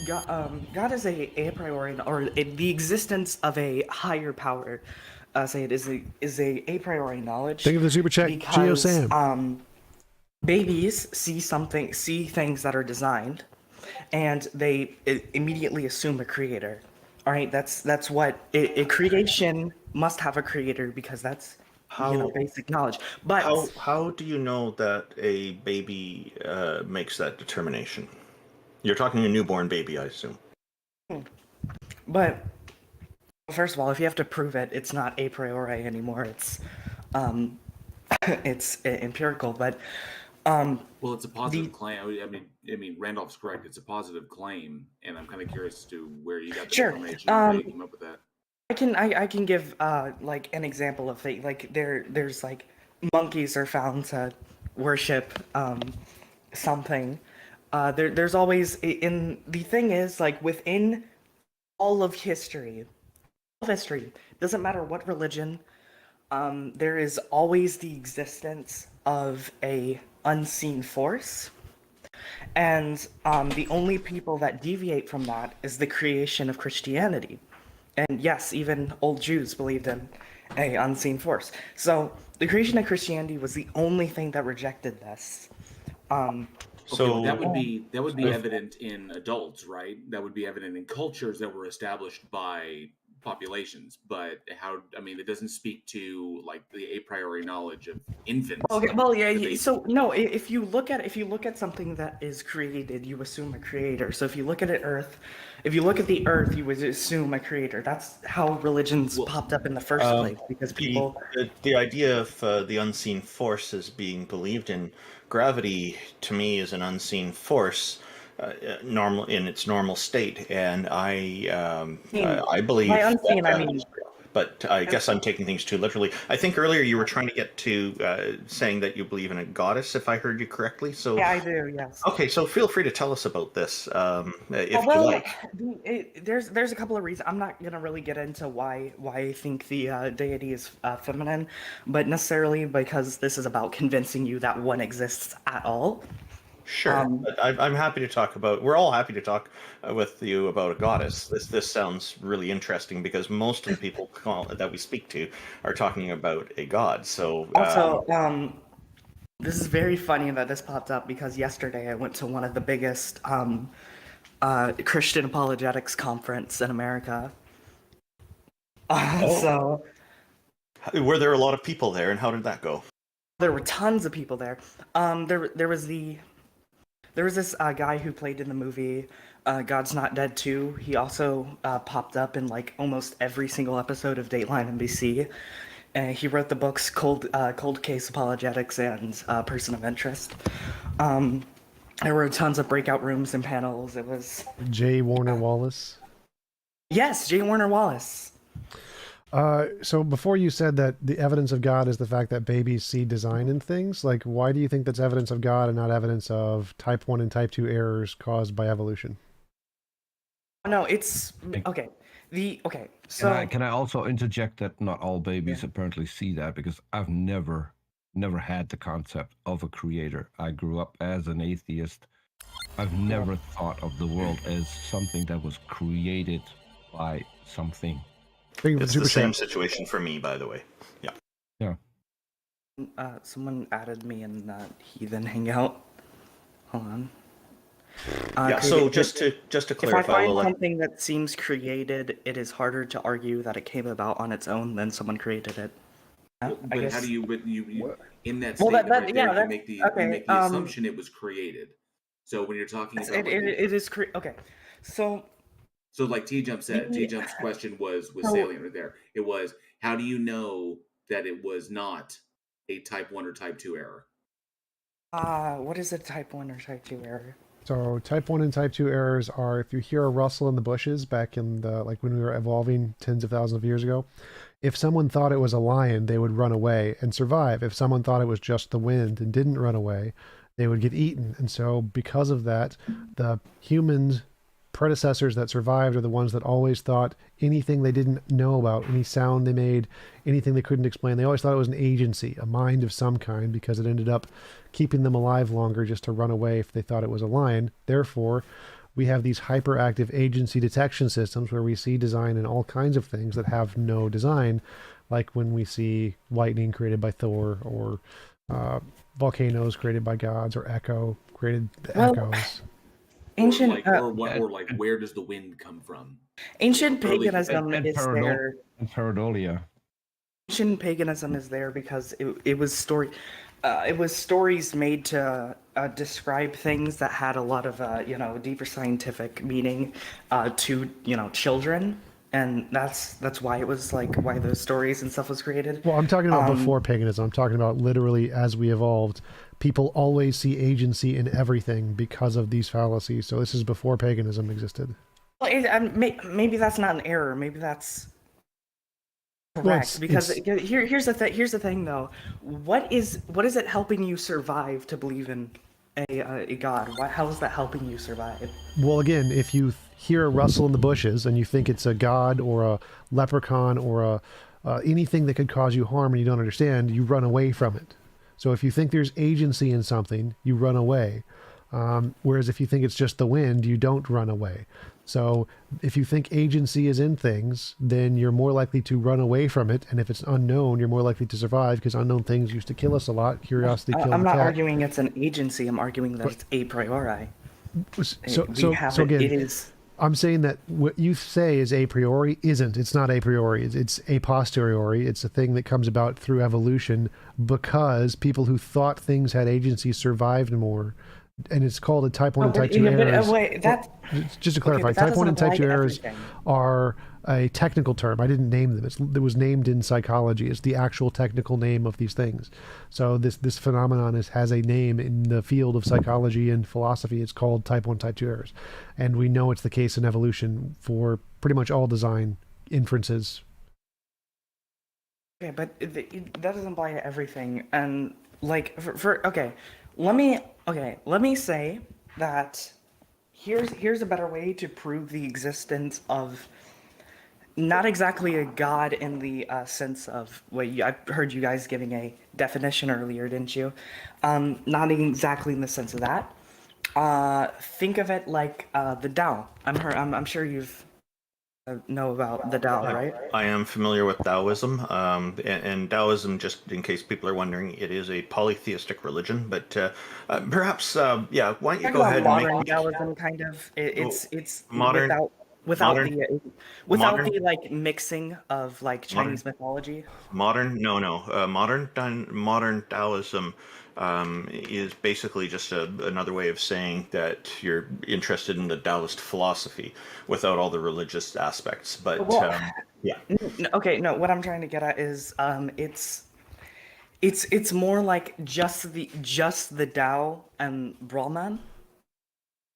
God is a priori, or the existence of a higher power. Say it is a priori knowledge. Think of the super chat, Geo Sam. Babies see things that are designed, and they immediately assume a creator. All right, that's what a creation must have a creator, because that's basic knowledge. But how do you know that a baby makes that determination? You're talking a newborn baby, I assume. But first of all, if you have to prove it, it's not a priori anymore. It's it's empirical. But well, it's a positive claim. I mean, Randolph's correct. It's a positive claim, and I'm kind of curious as to where you got the information. How you came up with that. I can give an example of things. There's monkeys are found to worship something. There's always the thing is within all of history, doesn't matter what religion, there is always the existence of a unseen force, and the only people that deviate from that is the creation of Christianity. and yes, even old Jews believed in a unseen force. So the creation of Christianity was the only thing that rejected this. Okay, So well, that would be evident in adults, right? That would be evident in cultures that were established by populations. But it doesn't speak to like the a priori knowledge of infants. Okay, well, yeah. that they- So no, if you look at something that is created, you assume a creator. So if you look at the Earth, you would assume a creator. That's how religions popped up in the first place, because people. The idea of the unseen force is being believed in. Gravity, to me, is an unseen force, normal in its normal state, and I believe By unseen, that I mean. is real. But I guess I'm taking things too literally. I think earlier you were trying to get to saying that you believe in a goddess, if I heard you correctly. So Yeah, I do. Yes. okay, so feel free to tell us about this, if you like. There's a couple of reasons. I'm not gonna really get into why I think the deity is feminine, but necessarily because this is about convincing you that one exists at all. Sure, but I'm happy to talk about. We're all happy to talk with you about a goddess. This sounds really interesting because most of the people that we speak to are talking about a god. So Also, this is very funny that this popped up because yesterday I went to one of the biggest Christian apologetics conference in America. So were there a lot of people there, and how did that go? there were tons of people there. There was this guy who played in the movie God's Not Dead 2. He also popped up in like almost every single episode of Dateline NBC. He wrote the books Cold Case Apologetics and Person of Interest. There were tons of breakout rooms and panels. It was J. Warner Wallace. Yes, J. Warner Wallace. So before you said that the evidence of God is the fact that babies see design in things, like why do you think that's evidence of God and not evidence of type 1 and type 2 errors caused by evolution? No, it's okay. So Can I also interject that not all babies apparently see that, because I've never had the concept of a creator. I grew up as an atheist. I've never thought of the world as something that was created by something. It's the same situation for me, by the way. Yeah. someone added me in that Heathen Hangout. Hold on. Yeah. So just to clarify, if I find something that seems created, it is harder to argue that it came about on its own than someone created it. But how do you in that statement you make the assumption it was created? So when you're talking about it is okay. So like TJump said, TJump's question was salient right there. It was, how do you know that it was not a type 1 or type 2 error? What is a type 1 or type 2 error? So type 1 and type 2 errors are if you hear a rustle in the bushes back in the, like when we were evolving tens of thousands of years ago, if someone thought it was a lion, they would run away and survive. If someone thought it was just the wind and didn't run away, they would get eaten. And so because of that, the humans predecessors that survived are the ones that always thought anything they didn't know about, any sound they made, anything they couldn't explain, they always thought it was an agency, a mind of some kind, because it ended up keeping them alive longer just to run away if they thought it was a lion. Therefore, we have these hyperactive agency detection systems where we see design in all kinds of things that have no design, like when we see lightning created by Thor, or volcanoes created by gods, or echoes. Ancient, or like where does the wind come from? Ancient paganism is there. And pareidolia. Ancient paganism is there because it was stories made to describe things that had a lot of deeper scientific meaning to children, and that's why it was like why those stories and stuff was created. Well, I'm talking about before paganism. I'm talking about literally as we evolved. People always see agency in everything because of these fallacies. So this is before paganism existed. Well, maybe that's not an error. Maybe that's correct. Here's the thing, though. What is it helping you survive to believe in a god? How is that helping you survive? Well, again, if you hear a rustle in the bushes and you think it's a god or a leprechaun or anything that could cause you harm and you don't understand, you run away from it. So if you think there's agency in something, you run away. Whereas if you think it's just the wind, you don't run away. So if you think agency is in things, then you're more likely to run away from it. And if it's unknown, you're more likely to survive because unknown things used to kill us a lot. Curiosity killed I'm the not cat. arguing it's an agency. I'm arguing that it's a priori. So again, it is. I'm saying that what you say is a priori isn't. It's not a priori. It's a posteriori. It's a thing that comes about through evolution because people who thought things had agency survived more. And it's called a type 1 and type 2 errors. Just to clarify, type 1 and type 2 errors are a technical term. I didn't name them. It was named in psychology. It's the actual technical name of these things. So this phenomenon has a name in the field of psychology and philosophy. It's called type 1, type 2 errors. And we know it's the case in evolution for pretty much all design inferences. Okay, but that doesn't apply to everything. And like let me say that here's a better way to prove the existence of not exactly a god in the sense of I heard you guys giving a definition earlier, didn't you? Not exactly in the sense of that. Think of it like the Tao. I'm sure you've know about the Tao, right? I am familiar with Taoism, and Taoism, just in case people are wondering, it is a polytheistic religion. But perhaps, why don't you go ahead and modern make Taoism, kind of. It's modern without modern- the like mixing of like Chinese mythology. Modern Taoism is basically just another way of saying that you're interested in the Taoist philosophy without all the religious aspects. But Okay, no, what I'm trying to get at is it's more like just the Tao and Brahman,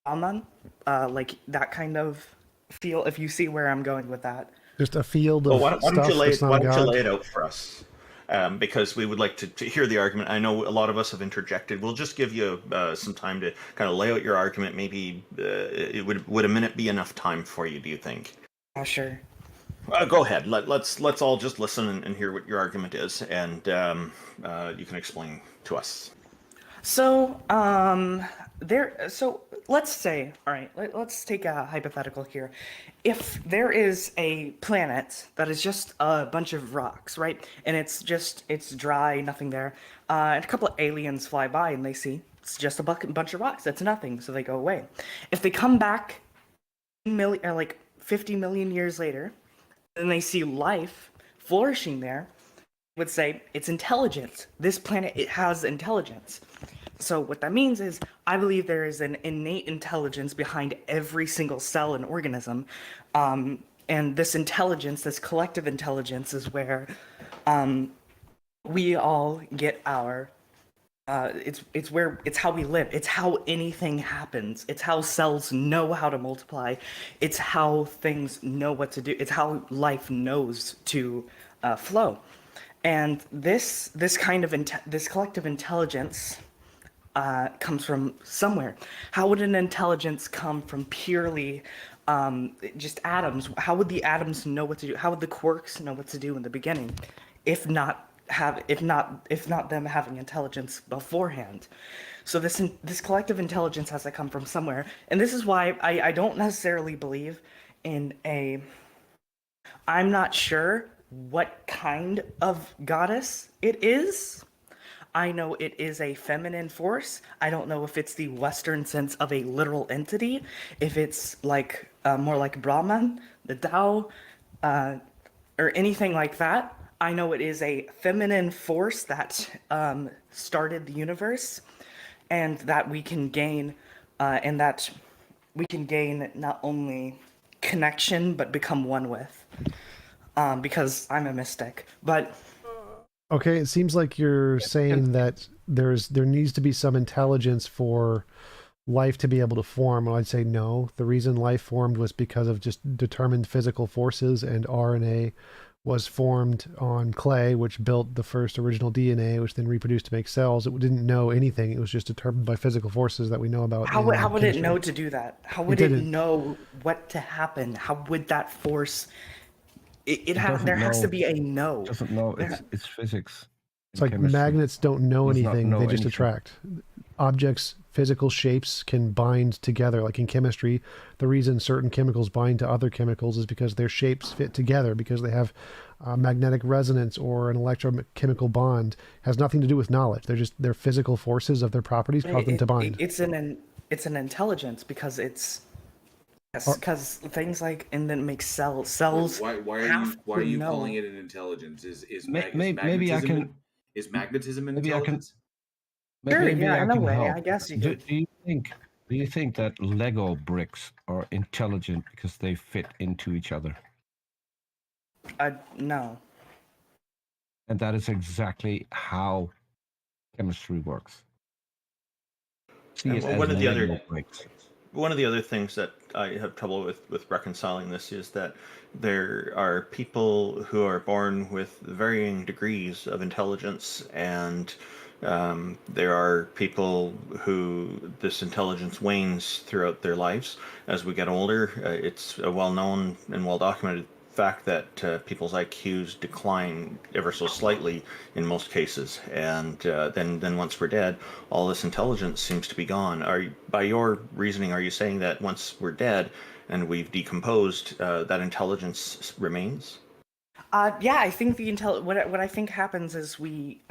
like that kind of feel. If you see where I'm going with that. Just a field of why don't you lay God. it out for us? Because we would like to hear the argument. I know a lot of us have interjected. We'll just give you some time to kind of lay out your argument. Maybe would a minute be enough time for you, do you think? Sure. Go ahead. Let's all just listen and hear what your argument is, and you can explain to us. So, so let's say, all right, let's take a hypothetical here. If there is a planet that is just a bunch of rocks, right, and it's dry, nothing there, and a couple of aliens fly by and they see it's just a bunch of rocks, that's nothing, so they go away. If they come back 50 million years later, and they see life flourishing there, would say it's intelligence. This planet, it has intelligence. So what that means is I believe there is an innate intelligence behind every single cell and organism. And this intelligence, this collective intelligence, is where we all get our it's how we live. It's how anything happens. It's how cells know how to multiply. It's how things know what to do. It's how life knows to flow. And this kind of this collective intelligence comes from somewhere. How would an intelligence come from purely just atoms? How would the atoms know what to do? How would the quarks know what to do in the beginning, if not them having intelligence beforehand? So this collective intelligence has to come from somewhere, and this is why I don't necessarily believe in a. I'm not sure what kind of goddess it is. I know it is a feminine force. I don't know if it's the Western sense of a literal entity, if it's like more like Brahman, the Tao, or anything like that. I know it is a feminine force that started the universe, and that we can gain, not only connection but become one with. Because I'm a mystic, but. Okay, it seems like you're saying that there needs to be some intelligence for life to be able to form. Well, I'd say no. The reason life formed was because of just determined physical forces, and RNA was formed on clay, which built the first original DNA, which then reproduced to make cells. It didn't know anything. It was just determined by physical forces that we know about. How would it know to do that? How would it know what to happen? How would that force... There has to be a no. It doesn't know. It's physics. It's like chemistry. magnets don't know Does not anything. know They just anything. attract. objects, physical shapes can bind together. Like in chemistry, the reason certain chemicals bind to other chemicals is because their shapes fit together, because they have magnetic resonance or an electrochemical bond. It has nothing to do with knowledge. They're physical forces of their properties cause them to bind. It's an intelligence because it's because things like, and then it makes cells. Why are you calling it an intelligence? Is magnetism intelligence? Sure, Maybe yeah, I in a can way, help. I guess you Do could. you think that Lego bricks are intelligent because they fit into each other? No. And that is exactly how chemistry works. See it as one of the Lego other bricks. one of the other things that I have trouble with reconciling this is that there are people who are born with varying degrees of intelligence, and there are people who this intelligence wanes throughout their lives as we get older. It's a well-known and well-documented fact that people's IQs decline ever so slightly in most cases, and then once we're dead, all this intelligence seems to be gone. By your reasoning, are you saying that once we're dead and we've decomposed, that intelligence remains? Yeah, I think what I think happens is we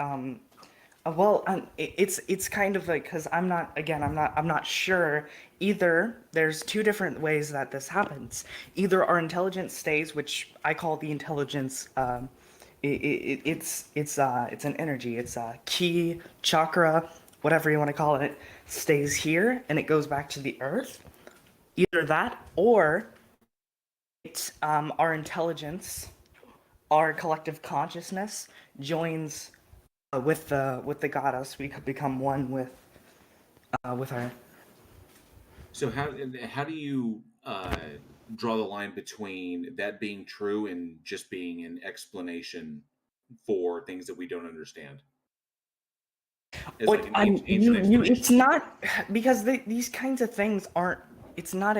it's kind of like, because I'm not sure either. There's two different ways that this happens. Either our intelligence stays, which I call the intelligence. It's an energy. It's a ki, chakra, whatever you want to call it, stays here and it goes back to the earth. Either that, or it's our intelligence, our collective consciousness joins with the goddess. We could become one with her. So how do you draw the line between that being true and just being an explanation for things that we don't understand? It's not, because these kinds of things aren't. It's not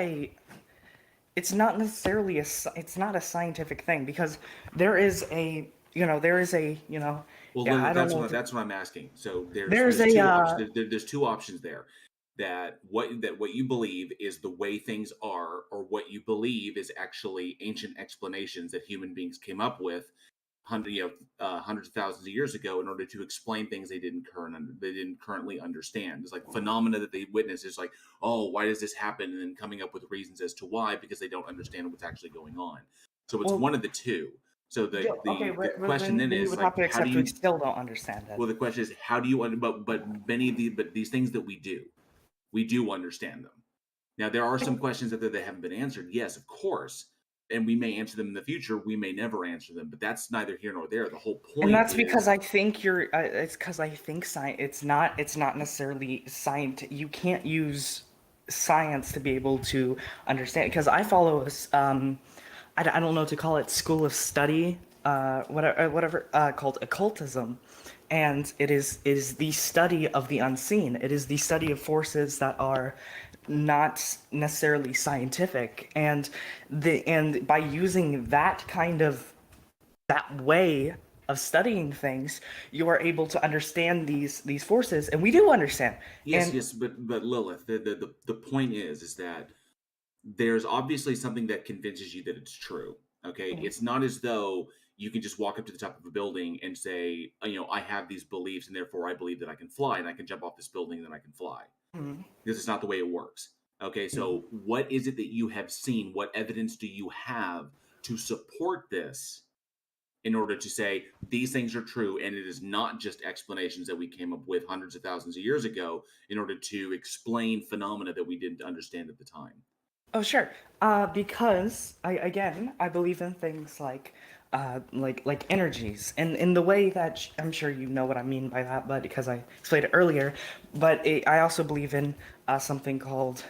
necessarily it's not a scientific thing, because there is a Well, yeah, that's what I'm asking. So There's two a, options. There's two options there. That what you believe is the way things are, or what you believe is actually ancient explanations that human beings came up with hundreds of thousands of years ago in order to explain things they didn't currently understand. It's like phenomena that they witness. It's like, oh, why does this happen? And then coming up with reasons as to why, because they don't understand what's actually going on. So it's one of the two. So the question then is, like, how do you? We still don't understand it. Well, the question is, how do you? But these things that we do understand them. Now, there are some questions that they haven't been answered. Yes, of course, and we may answer them in the future. We may never answer them, but that's neither here nor there. The whole point. And that's because I think it's because I think science. It's not necessarily science. You can't use science to be able to understand. Because I follow this. I don't know what to call it. School of study. Whatever called occultism. And it is the study of the unseen. It is the study of forces that are not necessarily scientific, and by using that way of studying things, you are able to understand these forces, and we do understand. Yes, but Lilith, the point is that there's obviously something that convinces you that it's true. Okay, it's not as though you can just walk up to the top of a building and say, I have these beliefs, and therefore I believe that I can fly, and I can jump off this building, and then I can fly. This is not the way it works. Okay, so what is it that you have seen? What evidence do you have to support this in order to say these things are true, and it is not just explanations that we came up with hundreds of thousands of years ago in order to explain phenomena that we didn't understand at the time? Oh, sure. Because I believe in things like energies, and in the way that I'm sure you know what I mean by that, but because I explained it earlier. But I also believe in something called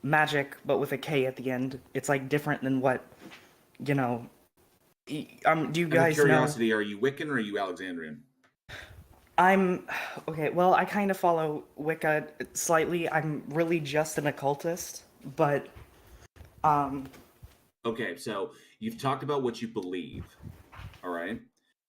magic, but with a K at the end. It's like different than what do you guys know? Curiosity, are you Wiccan or are you Alexandrian? I'm okay. Well, I kind of follow Wicca slightly. I'm really just an occultist, but Okay, so you've talked about what you believe, all right?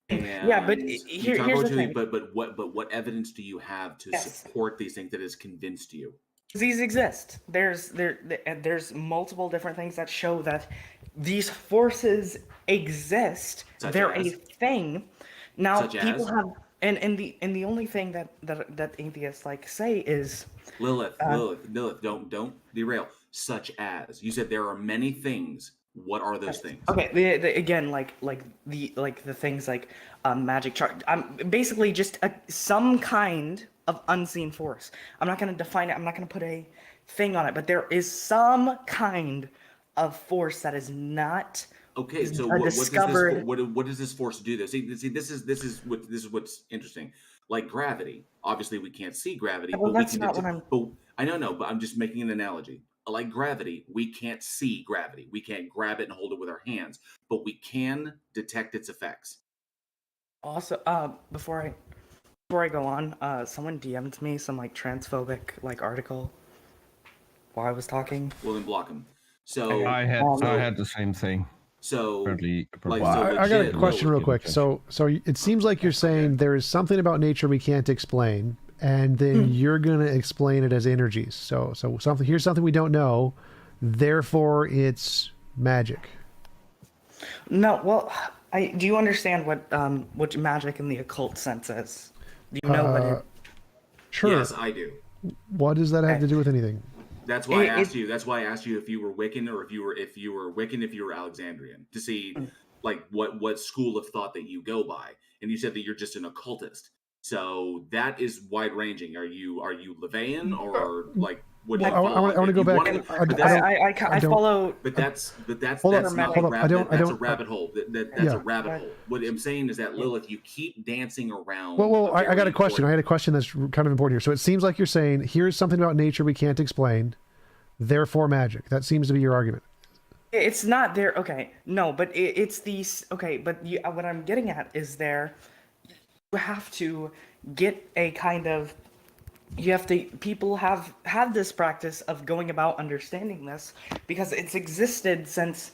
And but you talk here's about the thing. but what evidence do you have to Yes. support these things that has convinced you? These exist. There's multiple different things that show that these forces exist. Such They're as? a thing. Now Such people as? have and the only thing that atheists like say is Lilith, don't derail. Such as, you said there are many things. What are those things? okay. Again, like the things like magic chart. Basically just some kind of unseen force. I'm not going to define it. I'm not going to put a thing on it, but there is some kind of force that is not Okay, so discovered. What does this force do though? See, this is what's interesting. Like gravity, obviously we can't see gravity, Well, but we that's can. not what I'm. But I know, but I'm just making an analogy. Like gravity, we can't see gravity. We can't grab it and hold it with our hands, but we can detect its effects. Also, before I go on, someone DM'd me some like transphobic like article while I was talking. Well, then block them. So I had the same thing. So, Apparently, like, Well, so I got a legit, question real quick. attention. So it seems like you're saying there is something about nature we can't explain, and then you're going to explain it as energies. So here's something we don't know, therefore it's magic. No, well, do you understand what magic in the occult sense is? Do you know what it? Sure. Yes, I do. What does that have to do with anything? That's why I asked you. That's why I asked you if you were Wiccan or if you were Wiccan, if you were Alexandrian, to see like what school of thought that you go by. And you said that you're just an occultist. So that is wide ranging. Are you Levian or like what? Well, I want to go back. I follow. But that's Hold that's up, not hold up. a rabbit. That's a don't. rabbit hole. That's a rabbit hole. What I'm saying is that Lilith, you keep dancing around. Well, I got a question. I very had a question that's kind of important here. So it seems like you're saying here's something about nature we can't explain, therefore magic. That seems to be your argument. It's not there. Okay, no, but it's these. Okay, but what I'm getting at is you have to get a kind of. You have to. People have had this practice of going about understanding this because it's existed since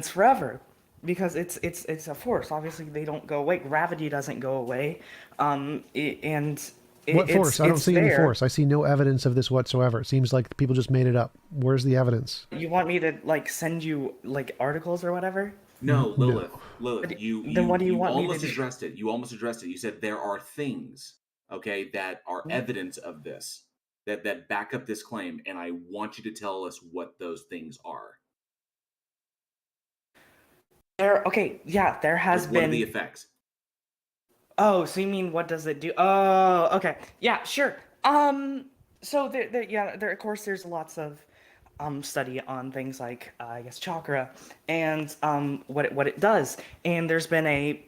forever. Because it's a force. Obviously, they don't go away. Gravity doesn't go away. What force? I don't see any force. I see no evidence of this whatsoever. It seems like people just made it up. Where's the evidence? You want me to like send you like articles or whatever? No, Lilith. But You then what do you want me to almost do? addressed it. You almost addressed it. You said there are things, okay, that are evidence of this, that back up this claim, and I want you to tell us what those things are. There has What been. are the effects? Oh, so you mean what does it do? Oh, okay. Yeah, sure. So there of course there's lots of study on things like I guess chakra and what it does. And there's been a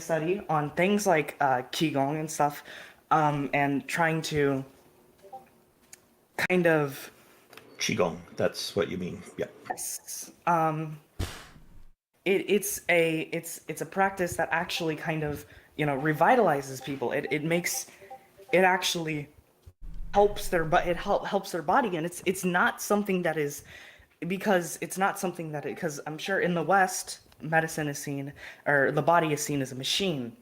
study on things like qigong and stuff and trying to kind of Qigong, that's what you mean. Yeah. it's a practice that actually kind of revitalizes people. It actually helps helps their body, and it's not something that is because I'm sure in the West medicine is seen or the body is seen as a machine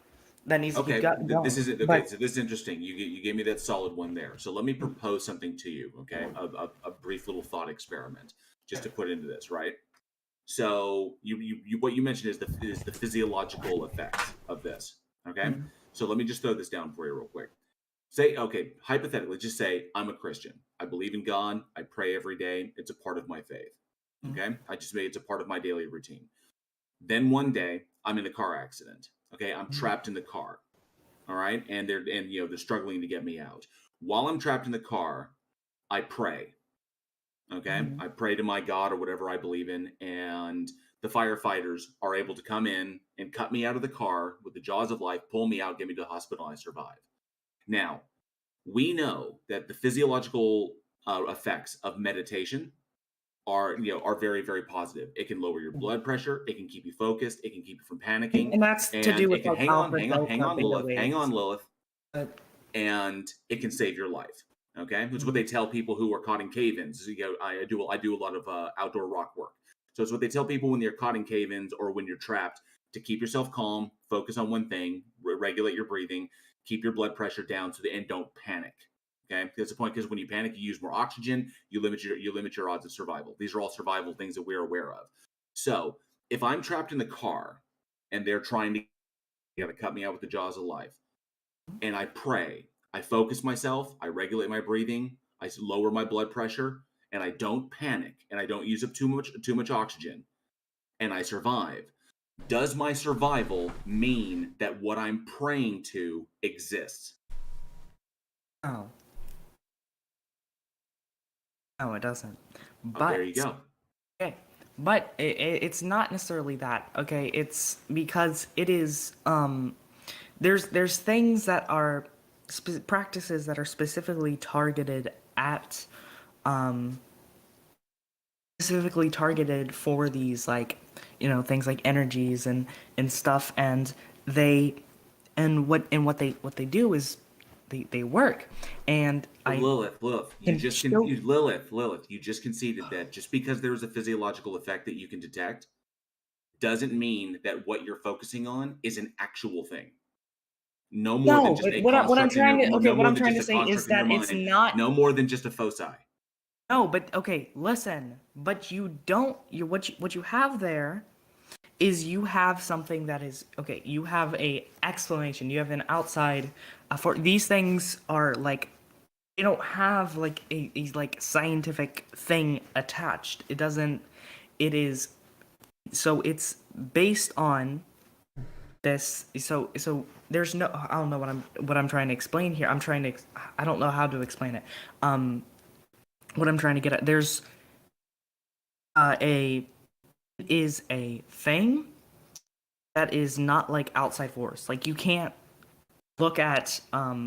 that needs to be gotten going. This is okay. So this is interesting. You gave me that solid one there. So let me propose something to you. Okay, a brief little thought experiment just to put into this, right? So you what you mentioned is the physiological effects of this. Okay, so let me just throw this down for you real quick. Say, okay, hypothetically, just say I'm a Christian. I believe in God. I pray every day. It's a part of my faith. Okay, I just made it's a part of my daily routine. Then one day I'm in a car accident. Okay, I'm trapped in the car. All right, and they're struggling to get me out. While I'm trapped in the car, I pray. Okay, I pray to my God or whatever I believe in, and the firefighters are able to come in and cut me out of the car with the jaws of life, pull me out, get me to the hospital, and I survive. Now, we know that the physiological effects of meditation are very, very positive. It can lower your blood pressure. It can keep you focused. It can keep you from panicking. And that's to do with hang on, Lilith. And it can save your life. Okay, it's what they tell people who are caught in cave-ins. I do a lot of outdoor rock work. So it's what they tell people when they're caught in cave-ins or when you're trapped to keep yourself calm, focus on one thing, regulate your breathing, keep your blood pressure down, and don't panic. Okay, that's the point. Because when you panic, you use more oxygen. You limit your odds of survival. These are all survival things that we're aware of. So if I'm trapped in the car and they're trying to cut me out with the jaws of life, and I pray, I focus myself, I regulate my breathing, I lower my blood pressure, and I don't panic, and I don't use up too much oxygen, and I survive. Does my survival mean that what I'm praying to exists? Oh. No, it doesn't. Oh, there you go. Okay, but it's not necessarily that. Okay, it's because it is. There's things that are practices that are specifically targeted at, specifically targeted for these, like, things like energies and stuff, and what they do is they work. And Lilith, you just conceded that just because there is a physiological effect that you can detect doesn't mean that what you're focusing on is an actual thing. No more than just a construct. What I'm trying to say is that it's not. No more than just a foci. No, but okay, listen. But you don't. What you have there is you have something that is okay. You have a explanation. You have an outside. For these things are like, they don't have like a like scientific thing attached. It doesn't. It is. So it's based on this. So there's no. I don't know what I'm trying to explain here. I don't know how to explain it. What I'm trying to get at, there's a thing that is not like outside force. Like, you can't look at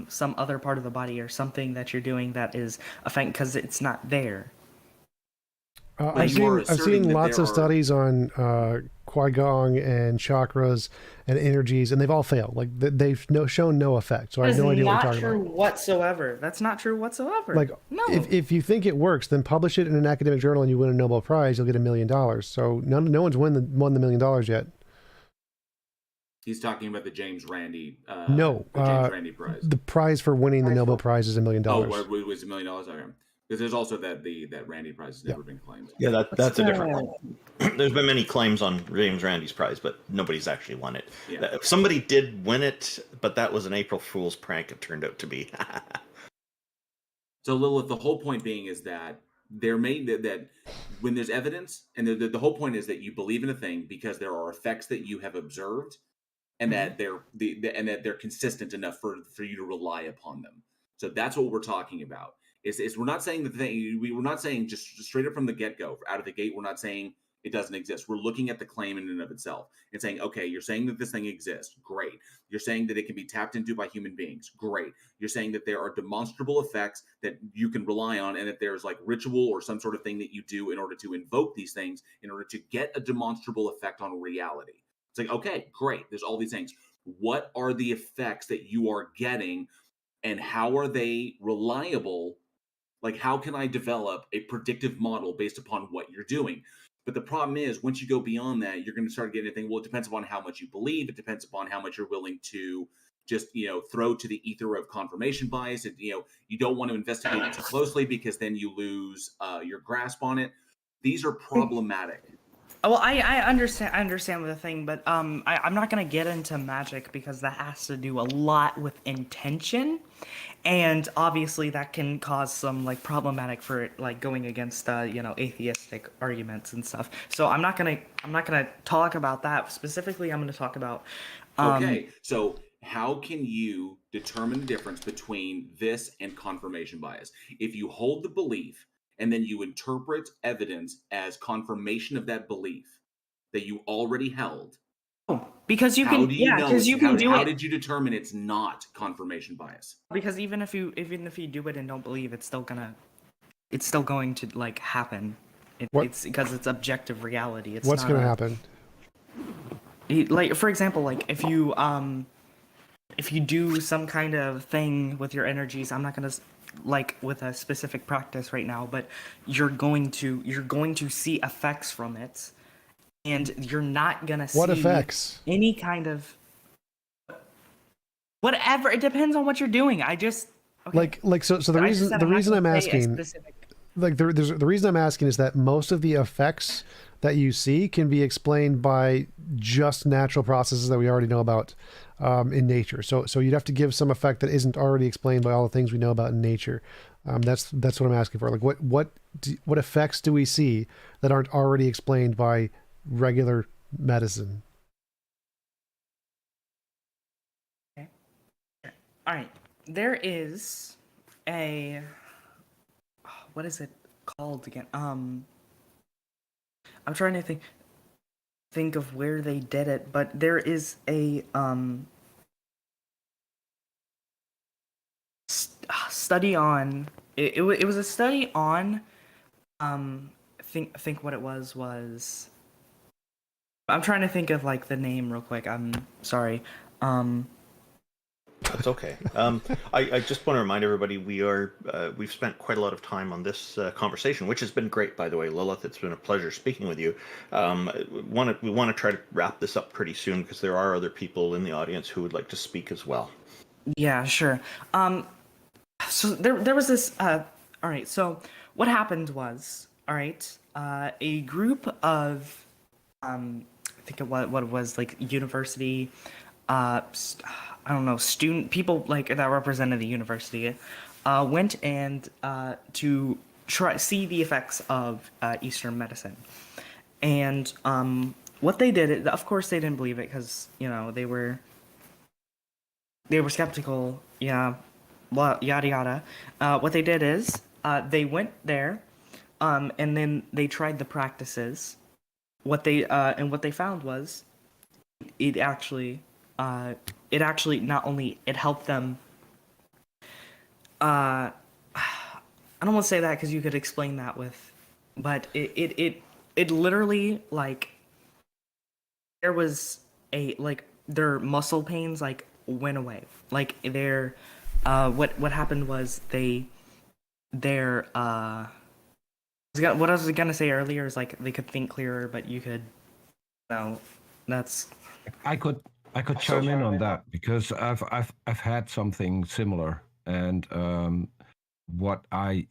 some other part of the body or something that you're doing that is affecting, because it's not there. I've seen lots of studies on Qui-Gon and chakras and energies, and they've all failed. Like, they've shown no effect. So I have no idea what you're talking about. That's not true whatsoever. That's not true whatsoever. Like, no. If you think it works, then publish it in an academic journal and you win a Nobel Prize, you'll get $1 million. So no one's won the $1 million yet. He's talking about the James Randi. No, the James Randi Prize. The prize for winning the Nobel Prize is $1 million. Oh, it was $1 million? Okay. Because there's also that Randi Prize has never been claimed. Yeah, that's a different one. There's been many claims on James Randi's prize, but nobody's actually won it. Yeah. Somebody did win it, but that was an April Fool's prank, it turned out to be. So, Lilith, the whole point being is that that when there's evidence, and the whole point is that you believe in a thing because there are effects that you have observed, and that they're consistent enough for you to rely upon them. So that's what we're talking about. Is we're not saying we're not saying just straight up from the get-go, out of the gate, we're not saying it doesn't exist. We're looking at the claim in and of itself and saying, okay, you're saying that this thing exists. Great. You're saying that it can be tapped into by human beings. Great. You're saying that there are demonstrable effects that you can rely on, and that there's like ritual or some sort of thing that you do in order to invoke these things in order to get a demonstrable effect on reality. It's like, okay, great. There's all these things. What are the effects that you are getting, and how are they reliable? Like, how can I develop a predictive model based upon what you're doing? But the problem is, once you go beyond that, you're going to start getting anything. Well, it depends upon how much you believe. It depends upon how much you're willing to just, throw to the ether of confirmation bias. You don't want to investigate it too closely, because then you lose your grasp on it. These are problematic. Well, I understand the thing, but I'm not gonna get into magic, because that has to do a lot with intention, and obviously that can cause some like problematic for it, like going against atheistic arguments and stuff. So I'm not gonna talk about that specifically. I'm gonna talk about. Okay, so how can you determine the difference between this and confirmation bias? If you hold the belief, and then you interpret evidence as confirmation of that belief that you already held. Because you can, because you can do it. How did you determine it's not confirmation bias? Because even if you do it and don't believe, it's still going to like happen. It's because it's objective reality. It's what's going to happen? Like, for example, like if you do some kind of thing with your energies, I'm not gonna like with a specific practice right now, but you're going to see effects from it, and you're not gonna see what effects? Any kind of Whatever. It depends on what you're doing. I just okay. So the I just reason said the I'm not reason gonna I'm say a asking, specific. like the reason I'm asking is that most of the effects that you see can be explained by just natural processes that we already know about in nature. So you'd have to give some effect that isn't already explained by all the things we know about in nature. That's what I'm asking for. Like what effects do we see that aren't already explained by regular medicine? Okay. All right. There is a what is it called again? I'm trying to think of where they did it, but there is a study on it was a study on think what it was I'm trying to think of like the name real quick. I'm sorry. That's okay. I just want to remind everybody we've spent quite a lot of time on this conversation, which has been great, by the way, Lilith. It's been a pleasure speaking with you. We want to try to wrap this up pretty soon because there are other people in the audience who would like to speak as well. Yeah, sure. So there was this. All right. So what happened was, all right, a group of I think what it was like university, I don't know, student people like that represented the university, went and to try see the effects of Eastern medicine, and what they did, of course, they didn't believe it because they were skeptical. Yeah, yada yada. What they did is they went there, and then they tried the practices. What they found was it actually not only it helped them. I don't want to say that because you could explain that with, but it literally like there was their muscle pains like went away. Like their what happened was what I was gonna say earlier is like they could think clearer, but you could that's I could chime in on that because I've had something similar, and what I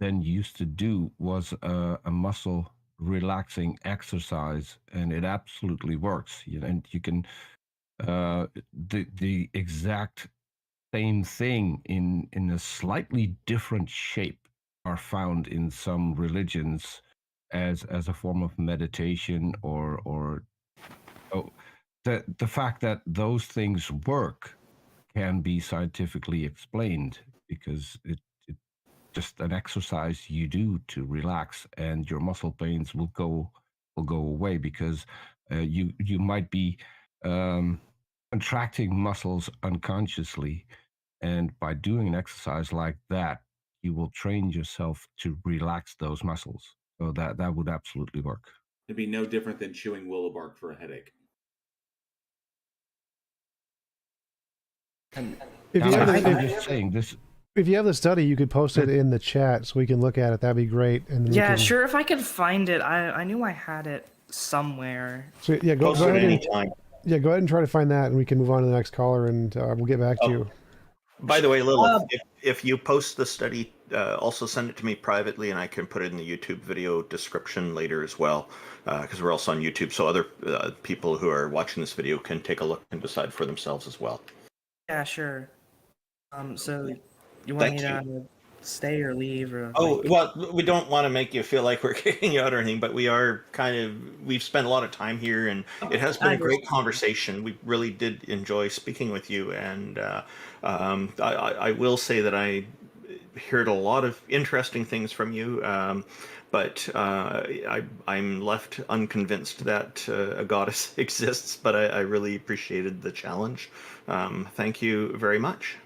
then used to do was a muscle relaxing exercise, and it absolutely works. And you can the exact same thing in a slightly different shape are found in some religions as a form of meditation or oh, the fact that those things work can be scientifically explained because it's just an exercise you do to relax, and your muscle pains will go away because you might be contracting muscles unconsciously, and by doing an exercise like that, you will train yourself to relax those muscles. So that would absolutely work. It'd be no different than chewing willow bark for a headache. If you I'm just saying this. If you have the study, you could post it in the chat so we can look at it. That'd be great. And then yeah, sure. If I could find it, I knew I had it somewhere. So yeah, go ahead anytime. Yeah, go ahead and try to find that, and we can move on to the next caller, and we'll get back to you. By the way, Lilith, if you post the study, also send it to me privately, and I can put it in the YouTube video description later as well, because we're also on YouTube, so other people who are watching this video can take a look and decide for themselves as well. Yeah, sure. So you want me to stay or leave? Or well, we don't want to make you feel like we're kicking you out or anything, but we've spent a lot of time here, and it has been a great conversation. We really did enjoy speaking with you, and I will say that I heard a lot of interesting things from you, but I'm left unconvinced that a goddess exists, but I really appreciated the challenge. Thank you very much.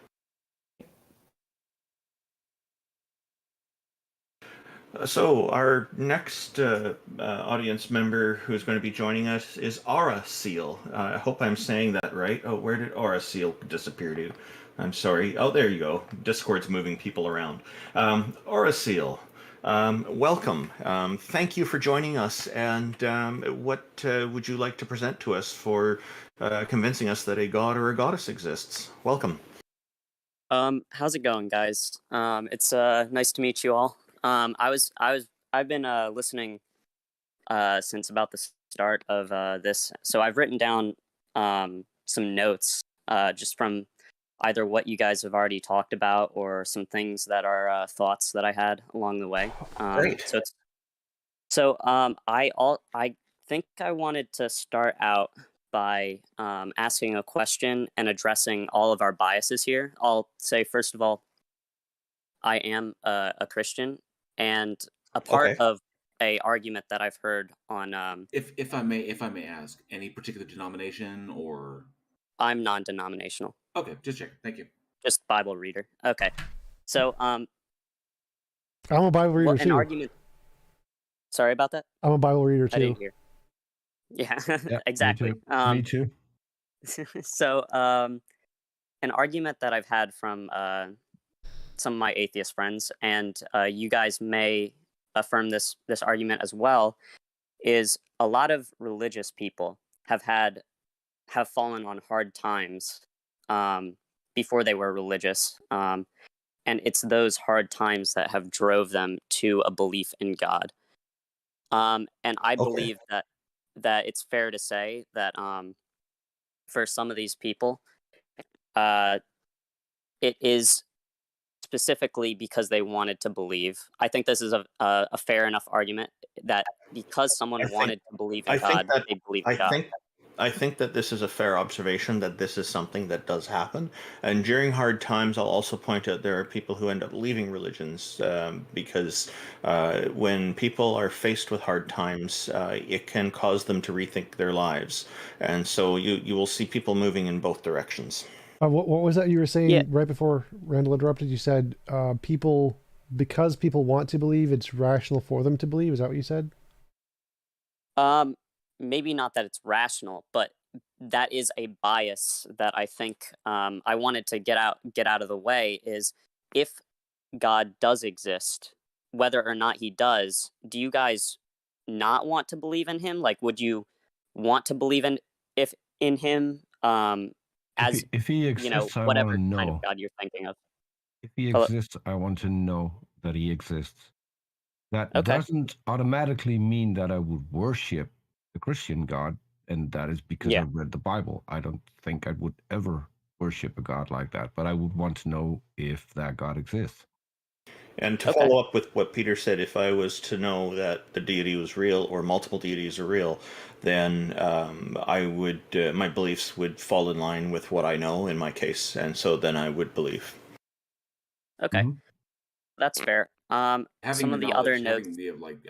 So our next audience member who's going to be joining us is Aura Seal. I hope I'm saying that right. Oh, where did Aura Seal disappear to? I'm sorry. Oh, there you go. Discord's moving people around. Aura Seal, Welcome. Thank you for joining us. And what would you like to present to us for convincing us that a god or a goddess exists? Welcome. How's it going, guys? It's nice to meet you all. I've been listening since about the start of this, so I've written down some notes just from either what you guys have already talked about or some things that are thoughts that I had along the way. Great. I think I wanted to start out by asking a question and addressing all of our biases here. I'll say, first of all, I am a Christian, and a part of a argument that I've heard on If I may ask, any particular denomination or? I'm non-denominational. Okay, just check. Thank you. Just Bible reader. Okay, so I'm a Bible reader an too. argument. Sorry about that. I'm a Bible reader too. I didn't hear. Yeah, Yeah, exactly. Me too. So, an argument that I've had from some of my atheist friends, and you guys may affirm this argument as well, is a lot of religious people have fallen on hard times before they were religious, and it's those hard times that have drove them to a belief in God. And I believe that it's fair to say that for some of these people, it is specifically because they wanted to believe. I think this is a fair enough argument that because someone wanted to believe in God, they believe in God. I think that this is a fair observation, that this is something that does happen. And during hard times, I'll also point out there are people who end up leaving religions because when people are faced with hard times, it can cause them to rethink their lives. And so you will see people moving in both directions. What was that you were saying right before Randall interrupted? You said because people want to believe, it's rational for them to believe. Is that what you said? Maybe not that it's rational, but that is a bias that I think I wanted to get out of the way. Is if God does exist, whether or not he does, do you guys not want to believe in him? Like, would you want to believe in him? As if he exists, whatever I want to kind know. of God you're thinking of. If he exists, I want to know that he exists. That doesn't automatically mean that I would worship the Christian God, and that is because I've read the Bible. I don't think I would ever worship a God like that, but I would want to know if that God exists. And to follow up with what Peter said, if I was to know that the deity was real or multiple deities are real, then I would my beliefs would fall in line with what I know in my case, and so then I would believe. Okay, that's fair. Having some of the other notes,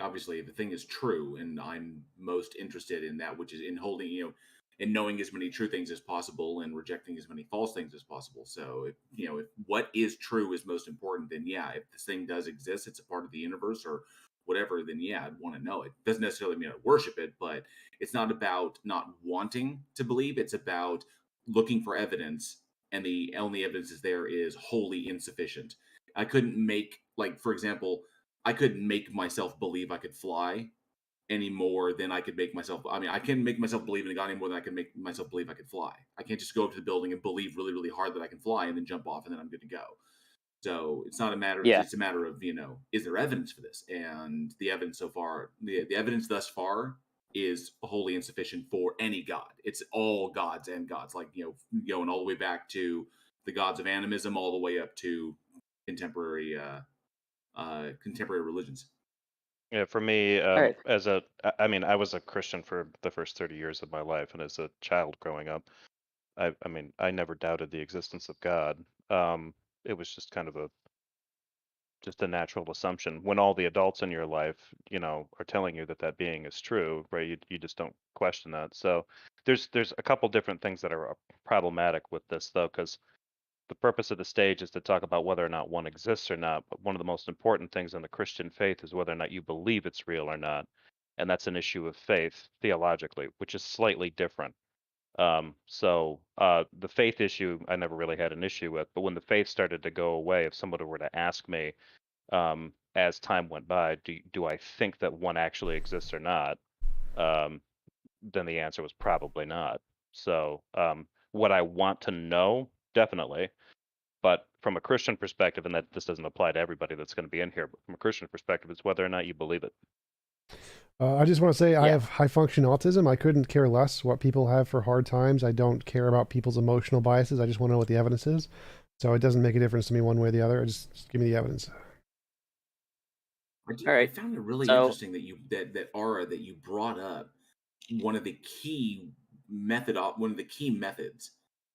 obviously the thing is true, and I'm most interested in that, which is in holding, in knowing as many true things as possible and rejecting as many false things as possible. So if what is true is most important, then if this thing does exist, it's a part of the universe or whatever, then I'd want to know it. Doesn't necessarily mean I worship it, but it's not about not wanting to believe. It's about looking for evidence, and the only evidence is there is wholly insufficient. I couldn't make, for example, I couldn't make myself believe I could fly any more than I could make myself. I mean, I can't make myself believe in a God any more than I can make myself believe I could fly. I can't just go up to the building and believe really, really hard that I can fly and then jump off and then I'm good to go. So it's not a matter. It's a matter of is there evidence for this? And the evidence so far, the evidence thus far is wholly insufficient for any God. It's all gods and gods, going all the way back to the gods of animism, all the way up to contemporary religions. Yeah, for me, I was a Christian for the first 30 years of my life, and as a child growing up, I never doubted the existence of God. It was just kind of a natural assumption. When all the adults in your life, are telling you that being is true, right? You just don't question that. So there's a couple different things that are problematic with this, though, because the purpose of the stage is to talk about whether or not one exists or not. But one of the most important things in the Christian faith is whether or not you believe it's real or not. And that's an issue of faith theologically, which is slightly different. So the faith issue, I never really had an issue with. But when the faith started to go away, if somebody were to ask me, as time went by, do I think that one actually exists or not? Then the answer was probably not. So what I want to know, definitely. But from a Christian perspective, and that this doesn't apply to everybody that's going to be in here, but from a Christian perspective, it's whether or not you believe it. I just want to say I have high function autism. I couldn't care less what people have for hard times. I don't care about people's emotional biases. I just want to know what the evidence is. So it doesn't make a difference to me one way or the other. Just give me the evidence. I found it really interesting that you Ara, that you brought up one of the key methods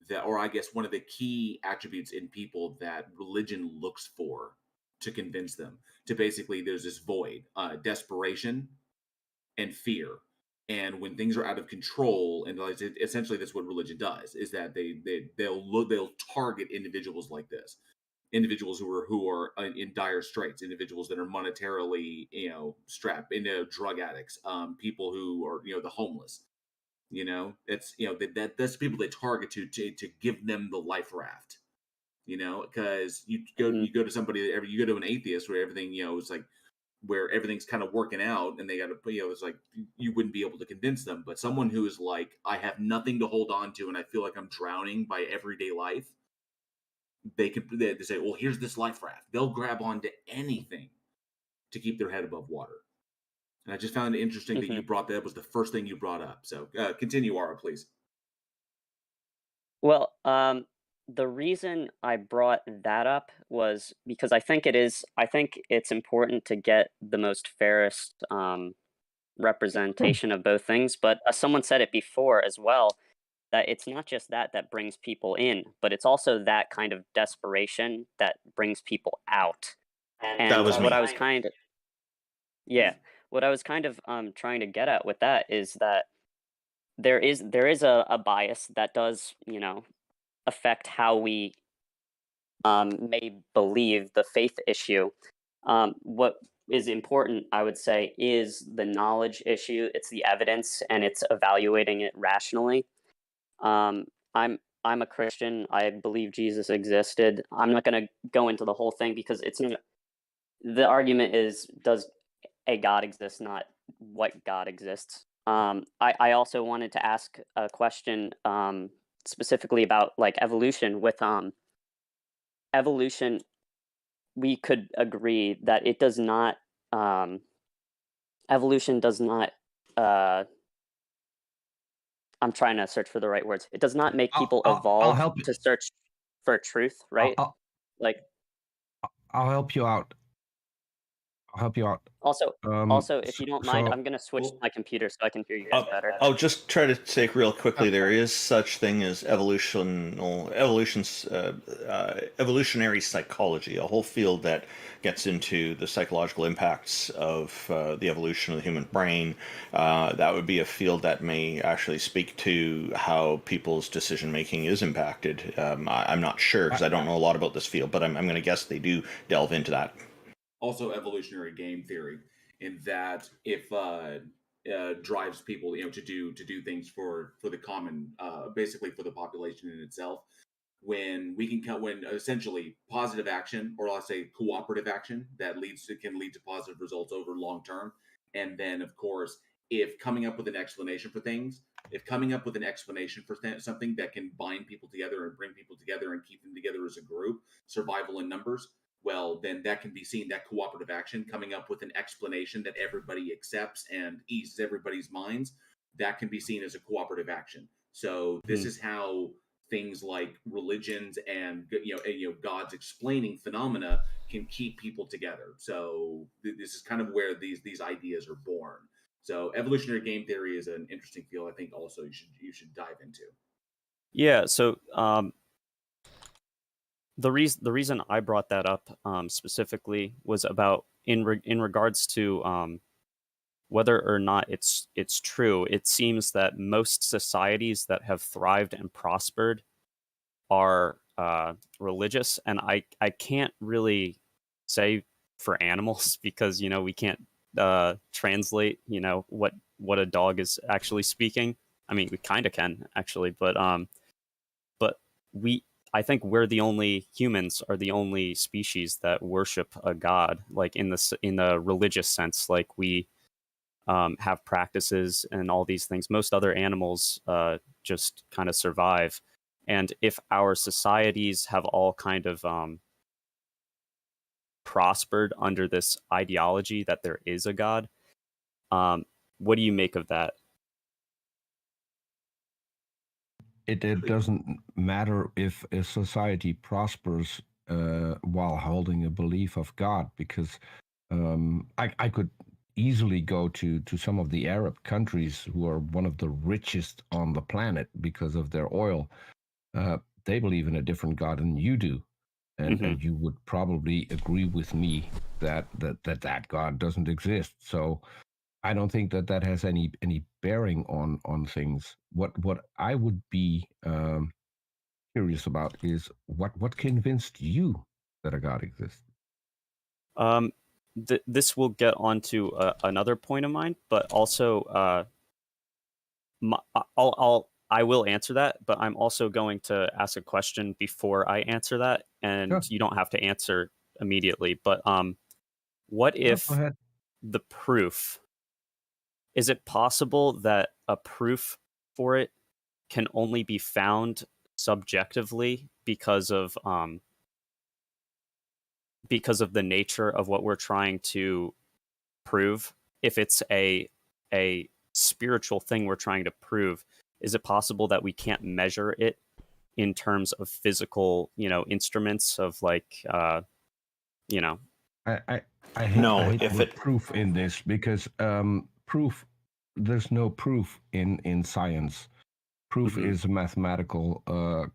that, or I guess one of the key attributes in people that religion looks for to convince them to basically, there's this void, desperation and fear. And when things are out of control, and essentially that's what religion does, is that they'll target individuals like this, individuals who are in dire straits, individuals that are monetarily, strapped, into drug addicts, people who are, the homeless. It's, that's people they target to give them the life raft. Because you go to somebody, you go to an atheist where everything, it's like, where everything's kind of working out, and they got to, it's like you wouldn't be able to convince them. But someone who is like, I have nothing to hold on to, and I feel like I'm drowning by everyday life, they say, well, here's this life raft. They'll grab onto anything to keep their head above water. And I just found it interesting that you brought that was the first thing you brought up. So continue, Ara, please. Well, the reason I brought that up was because I think it's important to get the most fairest representation of both things. But someone said it before as well, that it's not just that brings people in, but it's also that kind of desperation that brings people out. And That was what me. I was kind of, what I was kind of trying to get at with that is that there is a bias that does, affect how we may believe the faith issue. What is important, I would say, is the knowledge issue. It's the evidence, and it's evaluating it rationally. I'm a Christian. I believe Jesus existed. I'm not going to go into the whole thing because it's not. The argument is, does a God exist, not what God exists. I also wanted to ask a question specifically about like evolution. With evolution, we could agree that it does not. Evolution does not. I'm trying to search for the right words. It does not make people evolve to search for truth, right? I'll help you out. Also, if you don't mind, I'm going to switch to my computer so I can hear you guys better. I'll just try to take real quickly. There is such thing as evolutionary psychology, a whole field that gets into the psychological impacts of the evolution of the human brain. That would be a field that may actually speak to how people's decision making is impacted. I'm not sure because I don't know a lot about this field, but I'm going to guess they do delve into that. Also, evolutionary game theory, in that if drives people, to do things for the common, basically for the population in itself. When essentially positive action, or let's say cooperative action, that can lead to positive results over long term. And then, of course, if coming up with an explanation for something that can bind people together and bring people together and keep them together as a group, survival in numbers, well, then that can be seen, that cooperative action, coming up with an explanation that everybody accepts and eases everybody's minds, that can be seen as a cooperative action. So this is how things like religions and God's explaining phenomena can keep people together. So this is kind of where these ideas are born. So evolutionary game theory is an interesting field. I think also you should dive into. Yeah. So the reason I brought that up specifically was about in regards to whether or not it's true. It seems that most societies that have thrived and prospered are religious, and I can't really say for animals because we can't translate what a dog is actually speaking. I mean, we kind of can actually, but I think we're the only humans are the only species that worship a god, like in the religious sense. Like we have practices and all these things. Most other animals just kind of survive. And if our societies have all kind of prospered under this ideology that there is a god, what do you make of that? It doesn't matter if a society prospers while holding a belief of God, because I could easily go to some of the Arab countries who are one of the richest on the planet because of their oil. They believe in a different God than you do. And you would probably agree with me that God doesn't exist. So I don't think that has any bearing on things. What I would be curious about is what convinced you that a God exists. This will get onto another point of mine, but also I will answer that, but I'm also going to ask a question before I answer that, and Sure. you don't have to answer immediately. But what if Go ahead. the proof? Is it possible that a proof for it can only be found subjectively because of the nature of what we're trying to prove? If it's a spiritual thing we're trying to prove, is it possible that we can't measure it in terms of physical, instruments of like, I hate if the it proof in this, because proof, there's no proof in science. Proof is a mathematical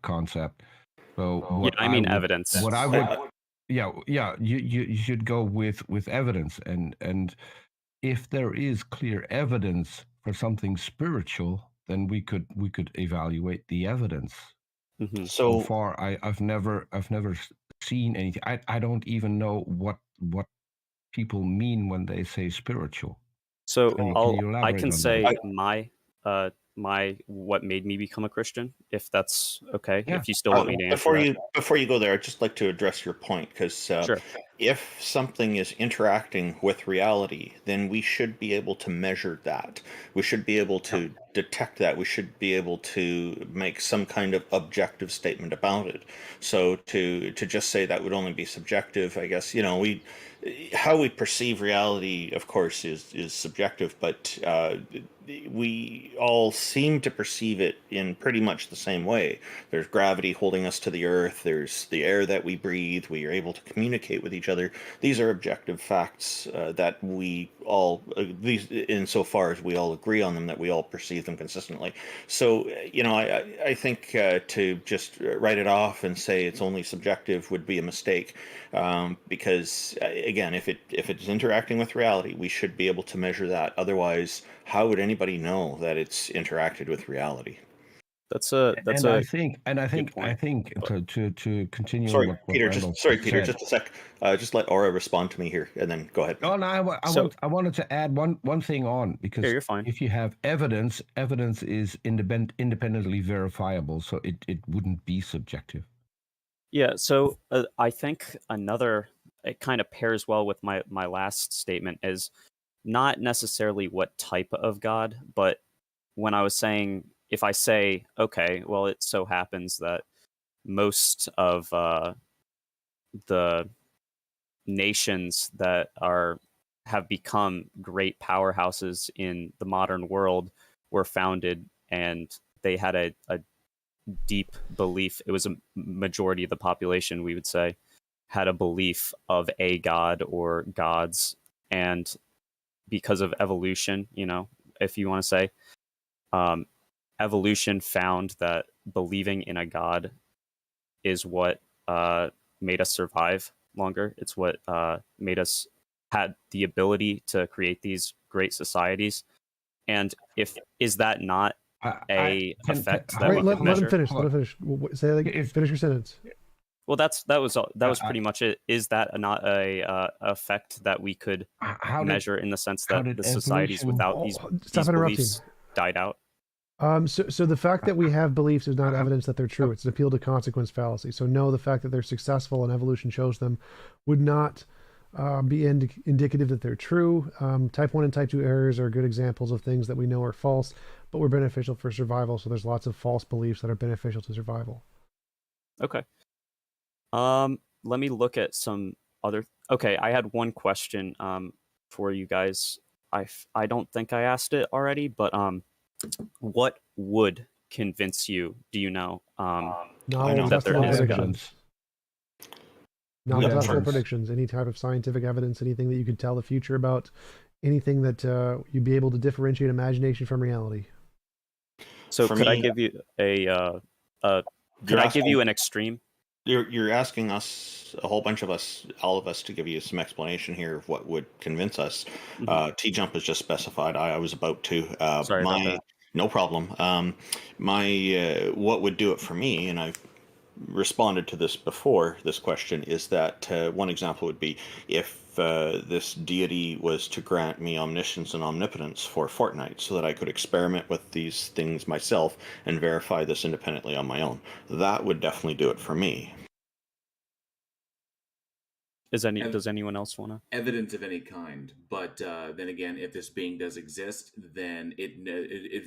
concept. So I mean evidence. What I would, you should go with evidence, and if there is clear evidence for something spiritual, then we could evaluate the evidence. So far, I've never seen anything. I don't even know what people mean when they say spiritual. So Can you I elaborate can on say that? my what made me become a Christian, if that's okay. Yeah. If you still want me to answer before you go there, I'd just like to address your point, because Sure. if something is interacting with reality, then we should be able to measure that. We should be able to detect that. We should be able to make some kind of objective statement about it. So to just say that would only be subjective, I guess, how we perceive reality, of course, is subjective, but we all seem to perceive it in pretty much the same way. There's gravity holding us to the earth. There's the air that we breathe. We are able to communicate with each other. These are objective facts that we all, insofar as we all agree on them, that we all perceive them consistently. So, I think to just write it off and say it's only subjective would be a mistake, because again, if it's interacting with reality, we should be able to measure that. Otherwise, how would anybody know that it's interacted with reality? I think to continue. Sorry, what Peter. Randall Peter. said. Just a sec. Just let Aura respond to me here, and then go ahead. Oh no, I wanted to add one thing on, because you're fine. If you have evidence is independently verifiable, so it wouldn't be subjective. Yeah, so I think it kind of pairs well with my last statement, is not necessarily what type of God, but when I was saying, if I say, okay, well, it so happens that most of the nations that have become great powerhouses in the modern world were founded, and they had a deep belief. It was a majority of the population, we would say, had a belief of a god or gods, and because of evolution, if you want to say, evolution found that believing in a god is what made us survive longer. It's what made us had the ability to create these great societies. And is that not effect that we let can measure? him finish. Let him finish. Say that again. Finish your sentence. Well, that was pretty much it. Is that not a effect that we could measure in the sense that the societies without these stop interrupting. beliefs died out? So the fact that we have beliefs is not evidence that they're true. It's an appeal to consequence fallacy. So no, the fact that they're successful and evolution shows them would not be indicative that they're true. Type 1 and type 2 errors are good examples of things that we know are false, but were beneficial for survival. So there's lots of false beliefs that are beneficial to survival. Okay. Let me look at some other. Okay, I had one question for you guys. I don't think I asked it already, but what would convince you? Do you know? That there is predictions. Not Good testable evidence. predictions. Any type of scientific evidence, anything that you could tell the future about, anything that you'd be able to differentiate imagination from reality. So For could I me- give you a Could I I give ask- you an extreme? You're asking us, a whole bunch of us, all of us, to give you some explanation here of what would convince us. TJump has just specified. I was about to. Sorry about that. No problem. What would do it for me, and I've responded to this before, this question, is that one example would be if this deity was to grant me omniscience and omnipotence for a fortnight so that I could experiment with these things myself and verify this independently on my own. That would definitely do it for me. Does anyone else want to? Evidence of any kind, but then again, if this being does exist, then if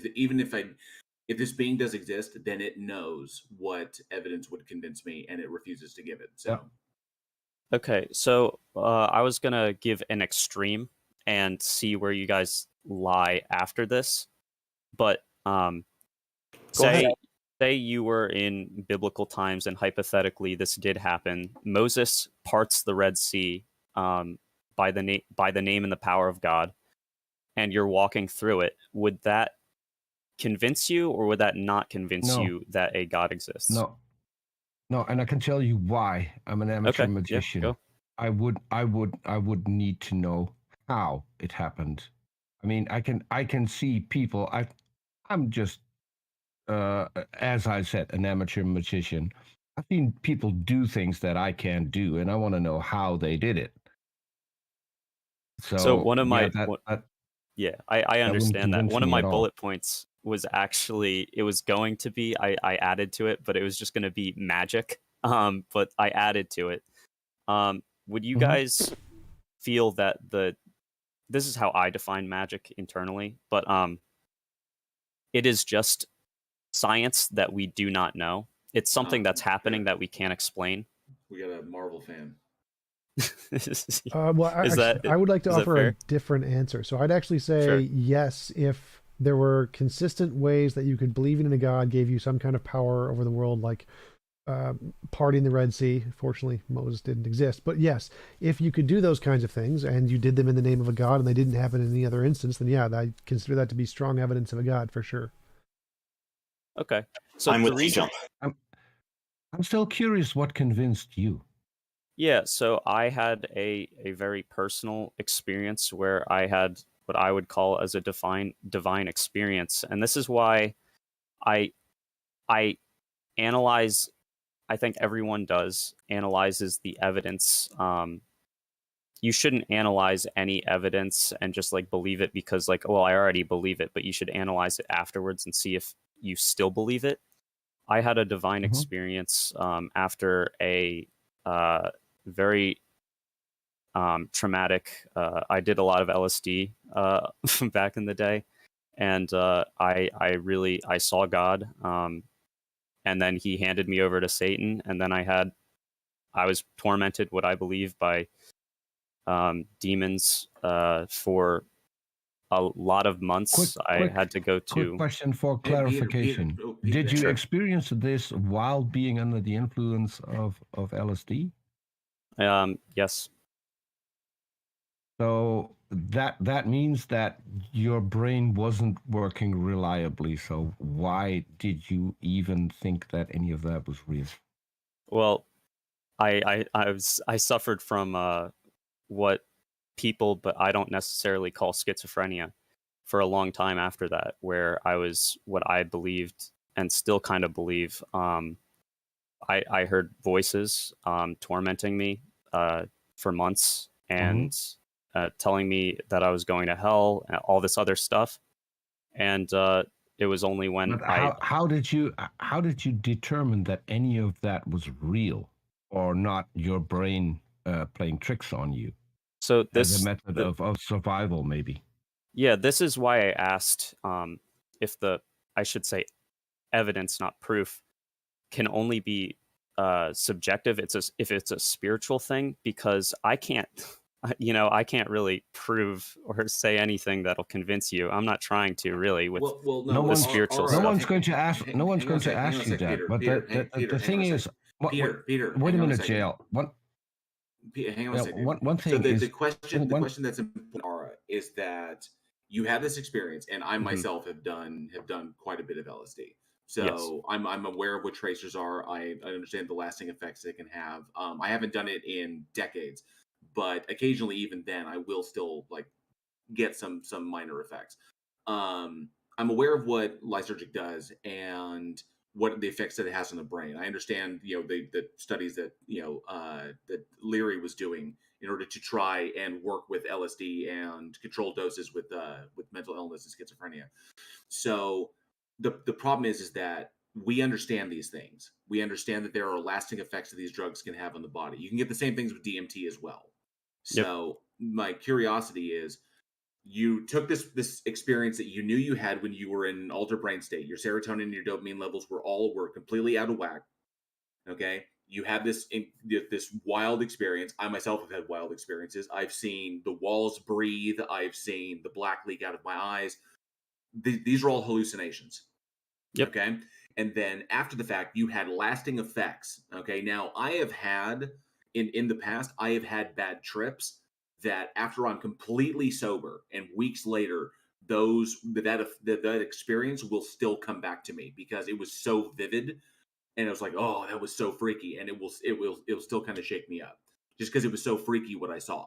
this being does exist, then it knows what evidence would convince me, and it refuses to give it. So, Okay, so I was gonna give an extreme and see where you guys lie after this, but say you were in biblical times and hypothetically this did happen. Moses parts the Red Sea by the name and the power of God, and you're walking through it. Would that convince you, or would that not convince you that a God exists? No, and I can tell you why. I'm an amateur magician. Go. I would need to know how it happened. I mean, I can see people. I'm just as I said, an amateur magician. I've seen people do things that I can't do, and I want to know how they did it. So one of my I wouldn't understand that. convince One of me my at all. bullet points was actually, it was going to be, I added to it, but it was just going to be magic. But I added to it. Would you guys feel that this is how I define magic internally, but it is just science that we do not know. It's something that's happening that we can't explain. we got a Marvel fan. I would like to offer a different answer. So I'd actually say yes, if there were consistent ways that you could believe in a God gave you some kind of power over the world, like parting the Red Sea. Fortunately, Moses didn't exist. But yes, if you could do those kinds of things and you did them in the name of a God and they didn't happen in any other instance, then yeah, I consider that to be strong evidence of a God for sure. Okay. So I'm with TJump. I'm still curious what convinced you. Yeah, so I had a very personal experience where I had what I would call as a divine experience. And this is why I analyze, I think everyone analyzes the evidence. You shouldn't analyze any evidence and just like believe it because like, well, I already believe it, but you should analyze it afterwards and see if you still believe it. I had a divine experience after a very traumatic. I did a lot of LSD back in the day, and I saw God, and then he handed me over to Satan, and then I was tormented, what I believe, by demons for a lot of months. I had to go to. Quick question for clarification. Did you experience this while being under the influence of LSD? Yes. So that means that your brain wasn't working reliably. So why did you even think that any of that was real? Well, I suffered from what people, but I don't necessarily call schizophrenia, for a long time after that, where I was what I believed and still kind of believe. I heard voices tormenting me for months and telling me that I was going to hell, and all this other stuff. And It was only when But how did you determine that any of that was real or not your brain playing tricks on you so as a method of survival, maybe? Yeah, this is why I asked if I should say evidence, not proof, can only be subjective. If it's a spiritual thing, because I can't, I can't really prove or say anything that'll convince you. I'm not trying to really with the spiritual stuff. No one's going to ask. No one's going to ask you that. But the thing is, Peter, wait a hang on minute, second. Jail. Hang on a second. One thing so is the question that's important, Ara, is that you have this experience, and I myself have done quite a bit of LSD. So yes. I'm aware of what tracers are. I understand the lasting effects they can have. I haven't done it in decades, but occasionally, even then, I will still like get some minor effects. I'm aware of what lysergic does and what the effects that it has on the brain. I understand, the studies that that Leary was doing in order to try and work with LSD and control doses with mental illness and schizophrenia. So the problem is that we understand these things. We understand that there are lasting effects that these drugs can have on the body. You can get the same things with DMT as well. So my curiosity is, you took this experience that you knew you had when you were in an altered brain state. Your serotonin and your dopamine levels were completely out of whack. Okay, you had this wild experience. I myself have had wild experiences. I've seen the walls breathe. I've seen the black leak out of my eyes. These are all hallucinations. Yep. Okay, and then after the fact, you had lasting effects. Okay, now I have had in the past, I have had bad trips that after I'm completely sober and weeks later, that experience will still come back to me because it was so vivid, and it was like, oh, that was so freaky, and it will still kind of shake me up just because it was so freaky what I saw.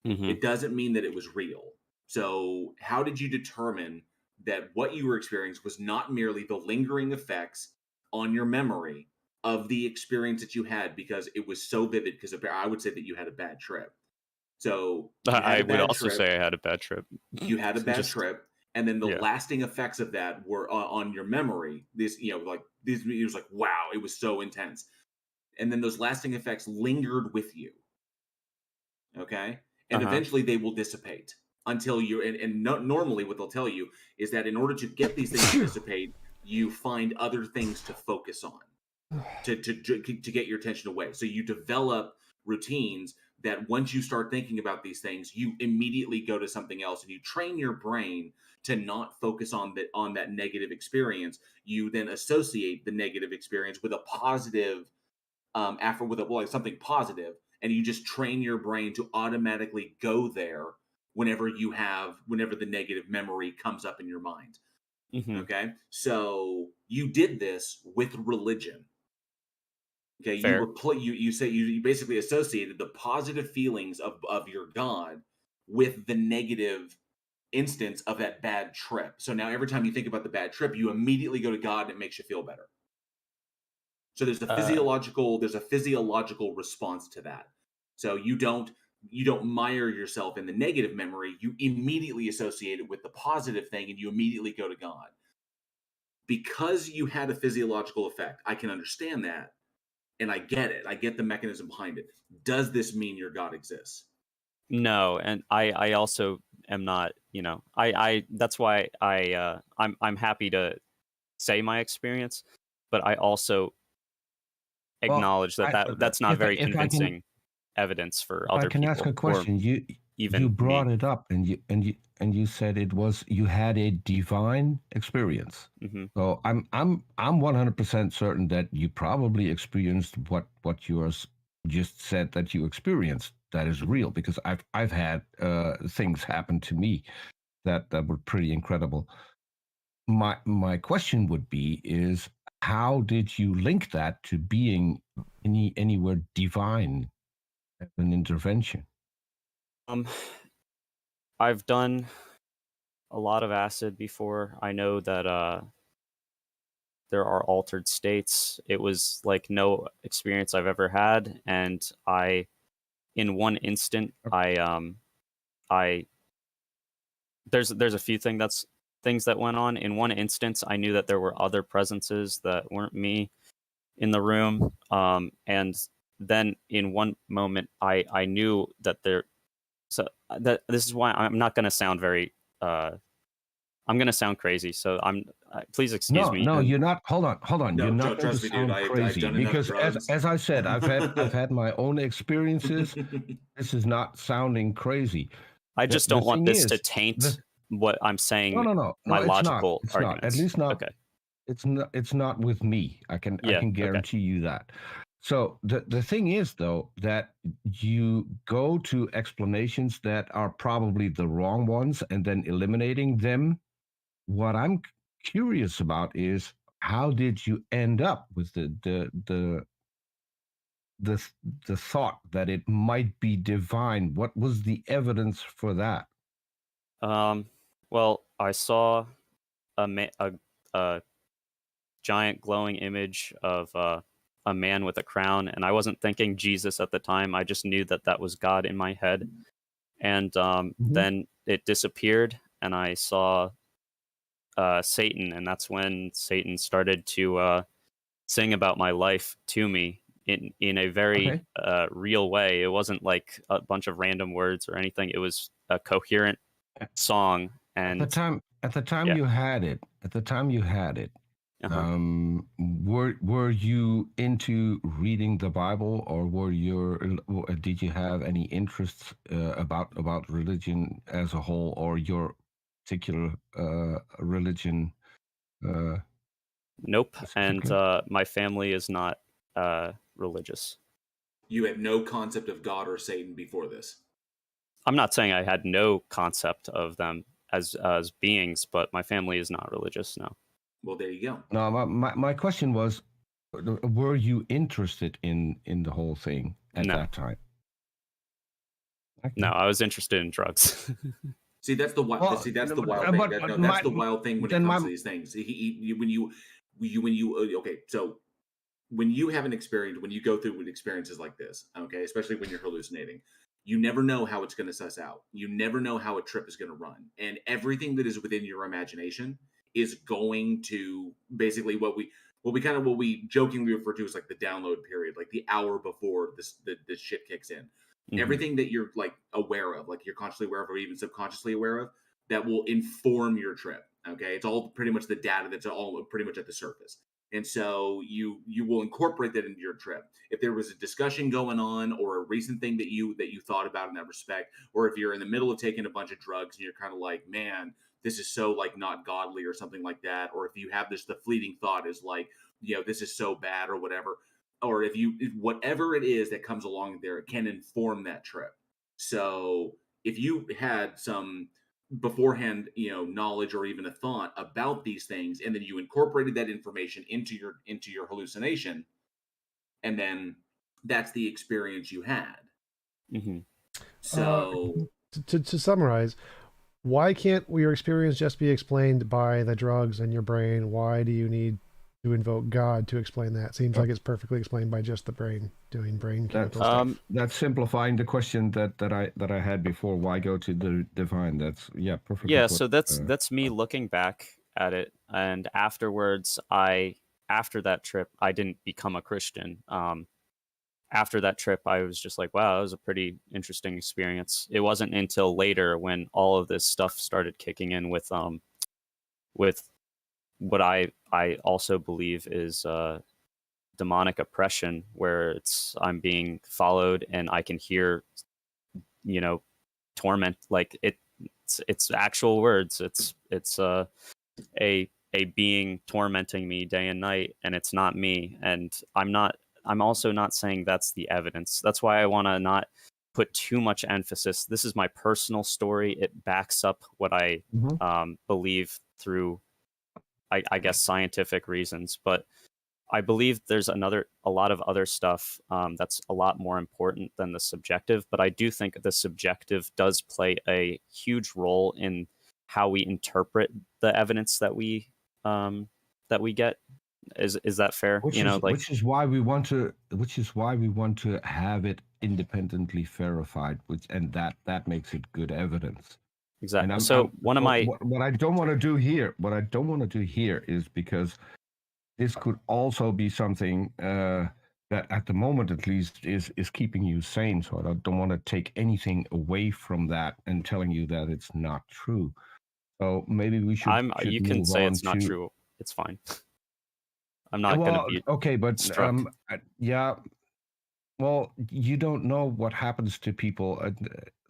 It doesn't mean that it was real. So how did you determine that what you were experiencing was not merely the lingering effects on your memory of the experience that you had because it was so vivid? Because I would say that you had a bad trip. So I would also say I had a bad trip. You had a bad trip, and then the lasting effects of that were on your memory. It was like, wow, it was so intense, and then those lasting effects lingered with you. Okay, and eventually they will dissipate until normally what they'll tell you is that in order to get these things to dissipate, you find other things to focus on to get your attention away. So you develop routines that once you start thinking about these things, you immediately go to something else, and you train your brain to not focus on that negative experience. You then associate the negative experience with a positive, something positive, and you just train your brain to automatically go there whenever the negative memory comes up in your mind. Okay, so you did this with religion. Okay, Fair. you basically associated the positive feelings of your God with the negative instance of that bad trip. So now every time you think about the bad trip, you immediately go to God and it makes you feel better. So there's a physiological response to that. So you don't mire yourself in the negative memory. You immediately associate it with the positive thing, and you immediately go to God. Because you had a physiological effect, I can understand that. And I get it. I get the mechanism behind it. Does this mean your God exists? No, and I also am not. I that's why I'm happy to say my experience, but I also acknowledge that's not very convincing evidence for other people. I can ask a question. You brought it up, and you said you had a divine experience. So I'm 100% certain that you probably experienced what you just said that you experienced. That is real, because I've had things happen to me that were pretty incredible. My question would be is, how did you link that to being anywhere divine as an intervention? I've done a lot of acid before. I know that there are altered states. It was like no experience I've ever had, and in one instant, there's a few things things that went on. In one instance, I knew that there were other presences that weren't me in the room. And then in one moment, I knew that so that this is why I'm not going to sound very, I'm going to sound crazy. So please excuse me. No, you're not. Hold on. No, you're not going to trust me, dude. sound I've crazy done enough because, drugs. as I said, I've had my own experiences. This is not sounding crazy. I just don't want this to taint what I'm saying. No, my it's logical not. arguments. At least not. Okay. It's not with me. I can guarantee you that. So the thing is, though, that you go to explanations that are probably the wrong ones and then eliminating them. What I'm curious about is, how did you end up with the thought that it might be divine? What was the evidence for that? Well, I saw a giant glowing image of a man with a crown, and I wasn't thinking Jesus at the time. I just knew that was God in my head. And then it disappeared, and I saw Satan, and that's when Satan started to sing about my life to me in a very real way. It wasn't like a bunch of random words or anything. It was a coherent song. And at the time you had it, were you into reading the Bible, or did you have any interests about religion as a whole, or your particular religion? Nope. And my family is not religious. You had no concept of God or Satan before this? I'm not saying I had no concept of them as beings, but my family is not religious, no. Well, there you go. No, my question was, were you interested in the whole thing at that time? Okay. No, I was interested in drugs. See, that's the wild. That's the wild thing. That's the wild thing when it comes to these things. So when you have an experience, when you go through experiences like this, okay, especially when you're hallucinating, you never know how it's going to suss out. You never know how a trip is going to run, and everything that is within your imagination is going to basically what we jokingly refer to as like the download period, like the hour before the shit kicks in. Mm-hmm. Everything that you're like aware of, like you're consciously aware of or even subconsciously aware of, that will inform your trip. Okay, it's all pretty much the data that's all pretty much at the surface. And so you will incorporate that into your trip. If there was a discussion going on or a recent thing that you thought about in that respect, or if you're in the middle of taking a bunch of drugs and you're kind of like, man, this is so like not godly or something like that, or if you have the fleeting thought is like, this is so bad or whatever, or if whatever it is that comes along there, it can inform that trip. So if you had some beforehand, knowledge or even a thought about these things, and then you incorporated that information into your hallucination, and then that's the experience you had. Mm-hmm. So to summarize, why can't your experience just be explained by the drugs in your brain? Why do you need to invoke God to explain that? Seems like it's perfectly explained by just the brain doing brain chemical stuff. That's simplifying the question that I had before. Why go to the divine? That's perfect. Yeah, so that's me looking back at it, and afterwards, after that trip, I didn't become a Christian. After that trip, I was just like, wow, that was a pretty interesting experience. It wasn't until later when all of this stuff started kicking in with what I also believe is demonic oppression, where I'm being followed and I can hear, torment, like it's actual words. It's a being tormenting me day and night, and it's not me. And I'm also not saying that's the evidence. That's why I want to not put too much emphasis. This is my personal story. It backs up what I believe through, I guess, scientific reasons. But I believe there's a lot of other stuff that's a lot more important than the subjective. But I do think the subjective does play a huge role in how we interpret the evidence that we get. Is that fair? Which is why we want to have it independently verified, and that makes it good evidence. Exactly. And So one of my what I don't want to do here, is because this could also be something that at the moment at least is keeping you sane. So I don't want to take anything away from that and telling you that it's not true. So maybe we should you can move say on it's not to, true. It's fine. I'm not going to be okay, but struck. yeah. Well, you don't know what happens to people.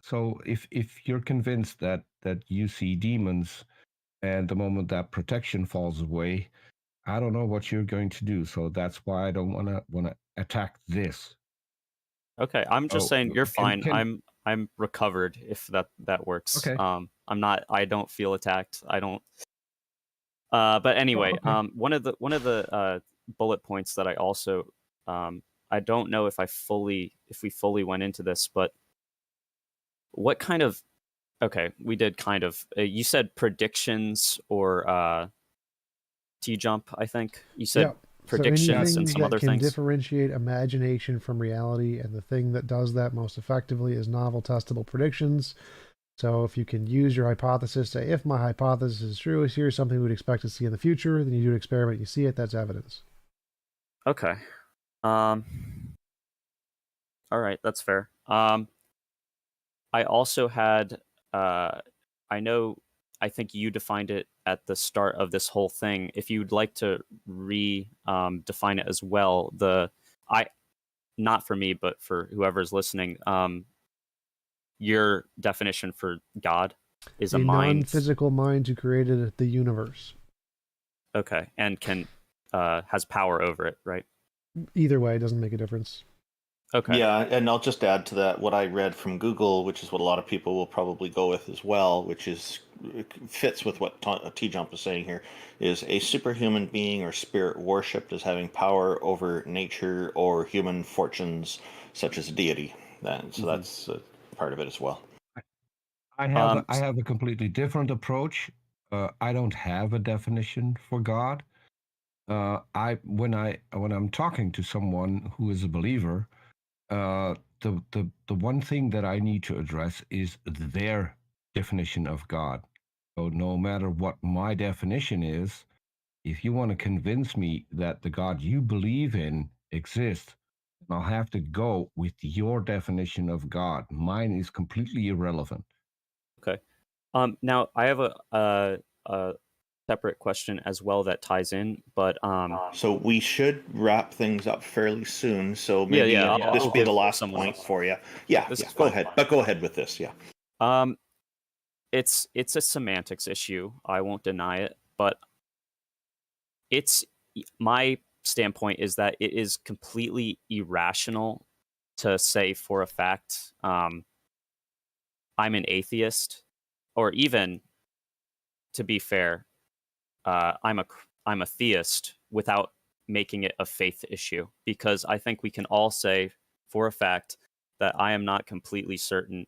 So if you're convinced that you see demons, and the moment that protection falls away, I don't know what you're going to do. So that's why I don't want to attack this. Okay, I'm just saying you're fine. can- I'm recovered if that works. Okay. I don't feel attacked. I don't. But anyway, okay. one of the bullet points that I also I don't know if we fully went into this, but what kind of we did kind of. You said predictions or TJump, I think you said. Yeah. Predictions so and some that other can things. differentiate imagination from reality, and the thing that does that most effectively is novel testable predictions. So if you can use your hypothesis, say, if my hypothesis is true, here's something we would expect to see in the future, then you do an experiment, you see it, that's evidence. Okay. All right, that's fair. I also had I think you defined it at the start of this whole thing. If you'd like to define it as well, not for me, but for whoever's listening, your definition for God is a mind, non-physical mind who created the universe. Okay, and has power over it, right? Either way, it doesn't make a difference. Okay. Yeah, and I'll just add to that what I read from Google, which is what a lot of people will probably go with as well, which fits with what TJump is saying here, is a superhuman being or spirit worshipped as having power over nature or human fortunes, such as a deity. That's part of it as well. I have a completely different approach. I don't have a definition for God. When I'm talking to someone who is a believer, the one thing that I need to address is their definition of God. So no matter what my definition is, if you want to convince me that the God you believe in exists, I'll have to go with your definition of God. Mine is completely irrelevant. Okay. Now I have a separate question as well that ties in, but so we should wrap things up fairly soon. So maybe this will be the last point for you. Yeah, go ahead. But go ahead with this. Yeah. It's a semantics issue. I won't deny it, but my standpoint is that it is completely irrational to say for a fact I'm an atheist, or even, to be fair, I'm a theist without making it a faith issue, because I think we can all say for a fact that I am not completely certain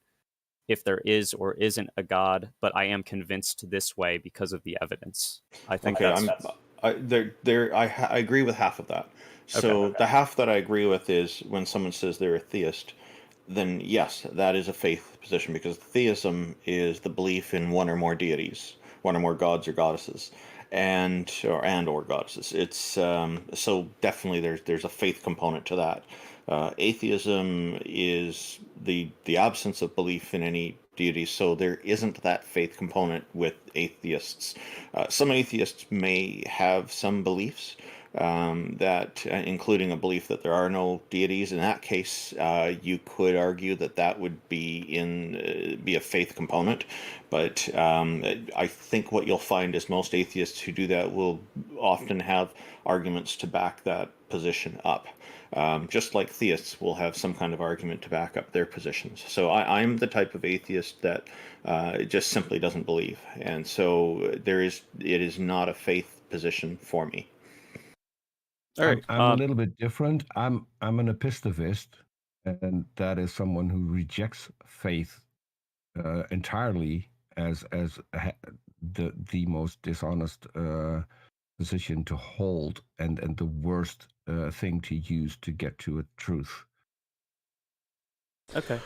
if there is or isn't a God, but I am convinced this way because of the evidence. I think I agree with half of that. So the half that I agree with is when someone says they're a theist, then yes, that is a faith position, because theism is the belief in one or more deities, one or more gods or goddesses, or goddesses. It's so definitely there's a faith component to that. Atheism is the absence of belief in any deity, so there isn't that faith component with atheists. Some atheists may have some beliefs, that including a belief that there are no deities. In that case, you could argue that would be a faith component. But I think what you'll find is most atheists who do that will often have arguments to back that position up. Just like theists will have some kind of argument to back up their positions. So I'm the type of atheist that just simply doesn't believe, and so it is not a faith position for me. All right. I'm a little bit different. I'm an epistivist, and that is someone who rejects faith entirely as the most dishonest position to hold, and the worst thing to use to get to a truth. Okay.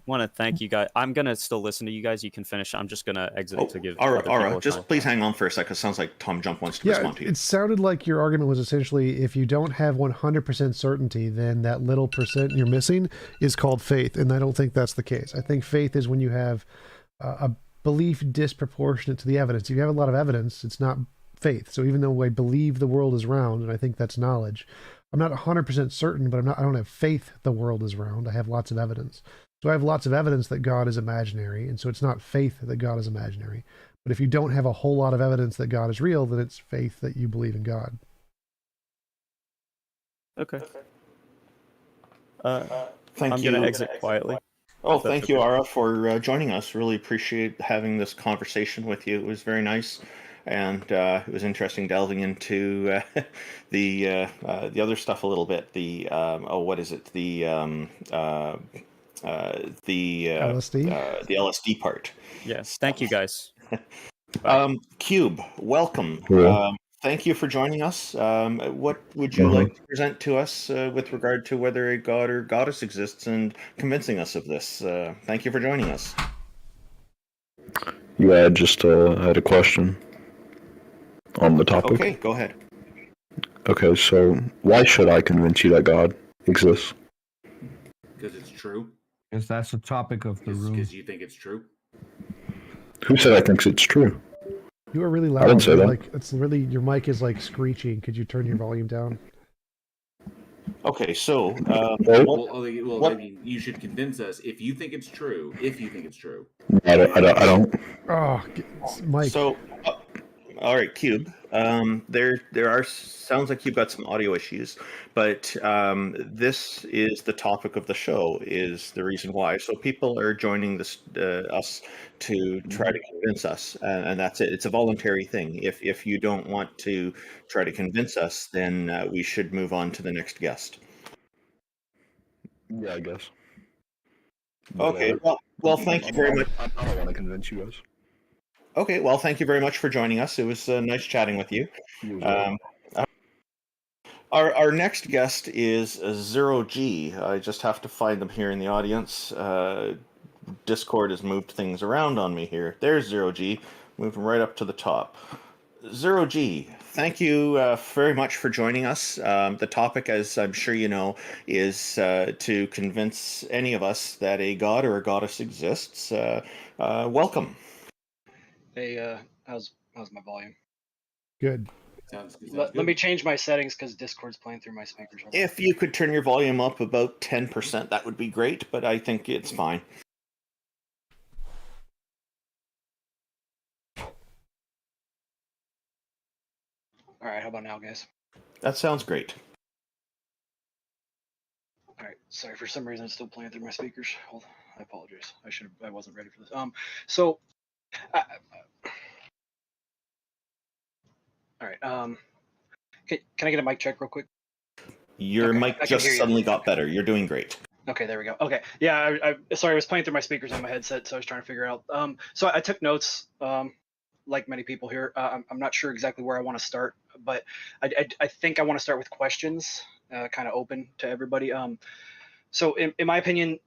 want to thank you guys. I'm gonna still listen to you guys. You can finish. I'm just gonna exit to give Aura, other people a just time. please hang on for a second. It sounds like TJump wants to Yeah, respond to you. it sounded like your argument was essentially if you don't have 100% certainty, then that little percent you're missing is called faith. And I don't think that's the case. I think faith is when you have a belief disproportionate to the evidence. If you have a lot of evidence, it's not faith. So even though I believe the world is round, and I think that's knowledge, I'm not 100% certain, but I don't have faith the world is round. I have lots of evidence. So I have lots of evidence that God is imaginary, and so it's not faith that God is imaginary. But if you don't have a whole lot of evidence that God is real, then it's faith that you believe in God. Okay. Thank I'm you. gonna exit quietly. Oh, if that's thank you, okay. Aura, for joining us. Really appreciate having this conversation with you. It was very nice, and it was interesting delving into the other stuff a little bit. The what is it? The LSD. The LSD part. Yes. Thank you guys. Cube, welcome. Hello. Thank you for joining us. What would you like to present to us with regard to whether a god or goddess exists and convincing us of this? Thank you for joining us. Yeah, I just had a question on the topic. Okay, go ahead. Okay, so why should I convince you that God exists? Because it's true. Because that's the topic of the room. Because you think it's true. Who said I think it's true? You are really I loud. didn't say that. Like it's really your mic is like screeching. Could you turn your volume down? Okay, so I mean, you should convince us if you think it's true. If you think it's true. I don't. Oh, Mike. So, all right, Cube. There are sounds like you've got some audio issues, but this is the topic of the show. Is the reason why. So people are joining this us to try to convince us, and that's it. It's a voluntary thing. If you don't want to try to convince us, then we should move on to the next guest. Yeah, I guess. Okay. Well, thank you very much. I don't want to convince you guys. Okay, well, thank you very much for joining us. It was nice chatting with you. Our next guest is Zero G. I just have to find them here in the audience. Discord has moved things around on me here. There's Zero G. Move him right up to the top. Zero G, thank you very much for joining us. The topic, as I'm sure you know, is to convince any of us that a god or a goddess exists. Welcome. Hey, how's my volume? Good. Sounds good. Let me change my settings because Discord's playing through my speakers. If you could turn your volume up about 10%, that would be great, but I think it's fine. All right, how about now, guys? That sounds great. All right, sorry, for some reason it's still playing through my speakers. Hold on, I apologize. I wasn't ready for this. So, all right. Can I get a mic check real quick? Your mic just suddenly got better. You're doing great. Okay, there we go. Okay, yeah. Sorry, I was playing through my speakers on my headset, so I was trying to figure out. So I took notes. Like many people here, I'm not sure exactly where I want to start, but I think I want to start with questions, kind of open to everybody. So in my opinion,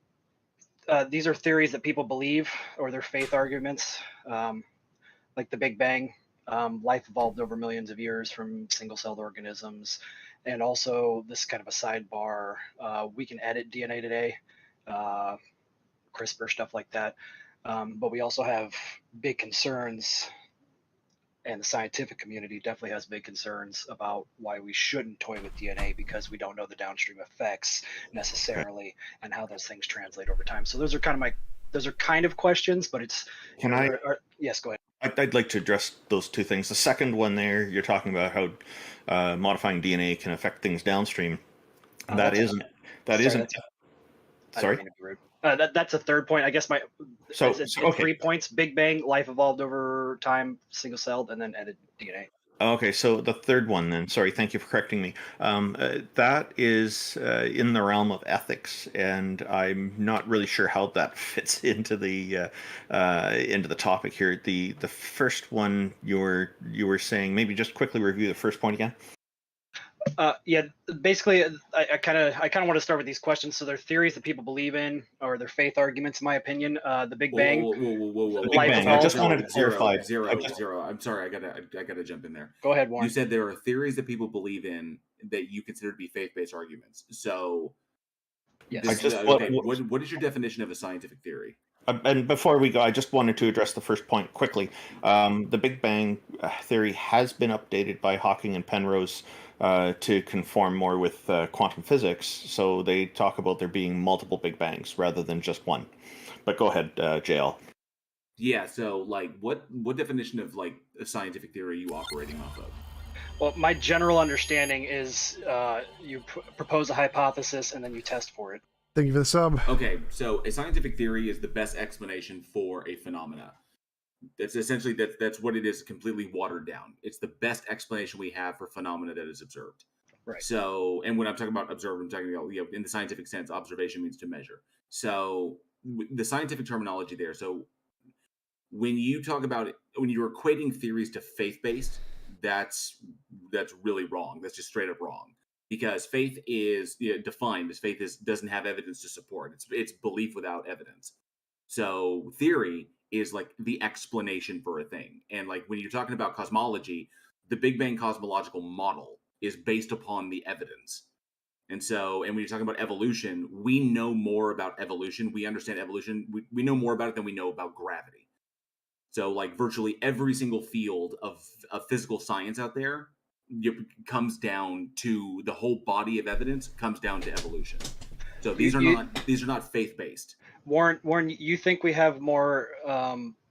these are theories that people believe, or they're faith arguments, like the Big Bang. Life evolved over millions of years from single-celled organisms, and also this kind of a sidebar. We can edit DNA today, CRISPR, stuff like that, but we also have big concerns. And the scientific community definitely has big concerns about why we shouldn't toy with DNA because we don't know the downstream effects necessarily and how those things translate over time. So those are kind of questions, but it's. Yes, go ahead. I'd like to address those two things. The second one there, you're talking about how modifying DNA can affect things downstream. That isn't. Sorry. That's a third point. I guess it's 3 points. Big Bang, life evolved over time, single-celled, and then edited DNA. Okay, so the third one then. Sorry, thank you for correcting me. That is in the realm of ethics, and I'm not really sure how that fits into the topic here. The first one you were saying, maybe just quickly review the first point again. Yeah, basically, I kind of want to start with these questions. So they're theories that people believe in, or they're faith arguments, in my opinion. The Big Bang, The Big life Bang. of I all. just wanted to clarify. Zero. I'm sorry, I gotta jump in there. Go ahead, Warren. You said there are theories that people believe in that you consider to be faith-based arguments. So, Yes. what is your definition of a scientific theory? And before we go, I just wanted to address the first point quickly. The Big Bang theory has been updated by Hawking and Penrose to conform more with quantum physics. So they talk about there being multiple Big Bangs rather than just one. But go ahead, JL. Yeah. So, like, what definition of like a scientific theory are you operating off of? Well, my general understanding is you propose a hypothesis and then you test for it. Thank you for the sub. Okay, so a scientific theory is the best explanation for a phenomena. That's essentially that's what it is, completely watered down. It's the best explanation we have for phenomena that is observed. Right. So, and when I'm talking about observed, I'm talking about, in the scientific sense, observation means to measure. So, the scientific terminology there. So, when you talk about it, when you're equating theories to faith-based, that's really wrong. That's just straight up wrong. Because faith is defined as doesn't have evidence to support. It's belief without evidence. So theory is like the explanation for a thing. And like when you're talking about cosmology, the Big Bang cosmological model is based upon the evidence. And when you're talking about evolution, we know more about evolution. We understand evolution. We know more about it than we know about gravity. So like virtually every single field of physical science out there comes down to the whole body of evidence comes down to evolution. So these are not faith-based. Warren, you think we have more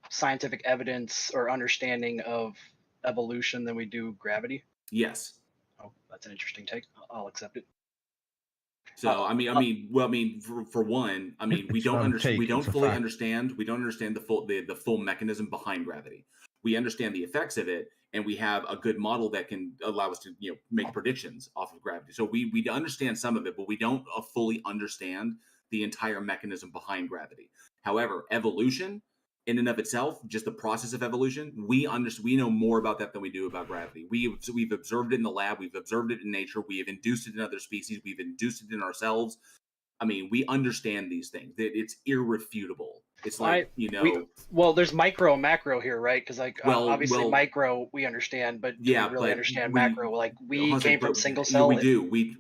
scientific evidence or understanding of evolution than we do gravity? Yes. Oh, that's an interesting take. I'll accept it. So for one, we don't fully understand the full mechanism behind gravity. We understand the effects of it, and we have a good model that can allow us to make predictions off of gravity. So we understand some of it, but we don't fully understand the entire mechanism behind gravity. However, evolution in and of itself, just the process of evolution, we know more about that than we do about gravity. We've observed it in the lab, we've observed it in nature, we have induced it in other species, we've induced it in ourselves. We understand these things. It's irrefutable. It's like, there's micro and macro here, right? Because obviously micro we understand, but do we really understand macro? Like we came from single cell. We do. We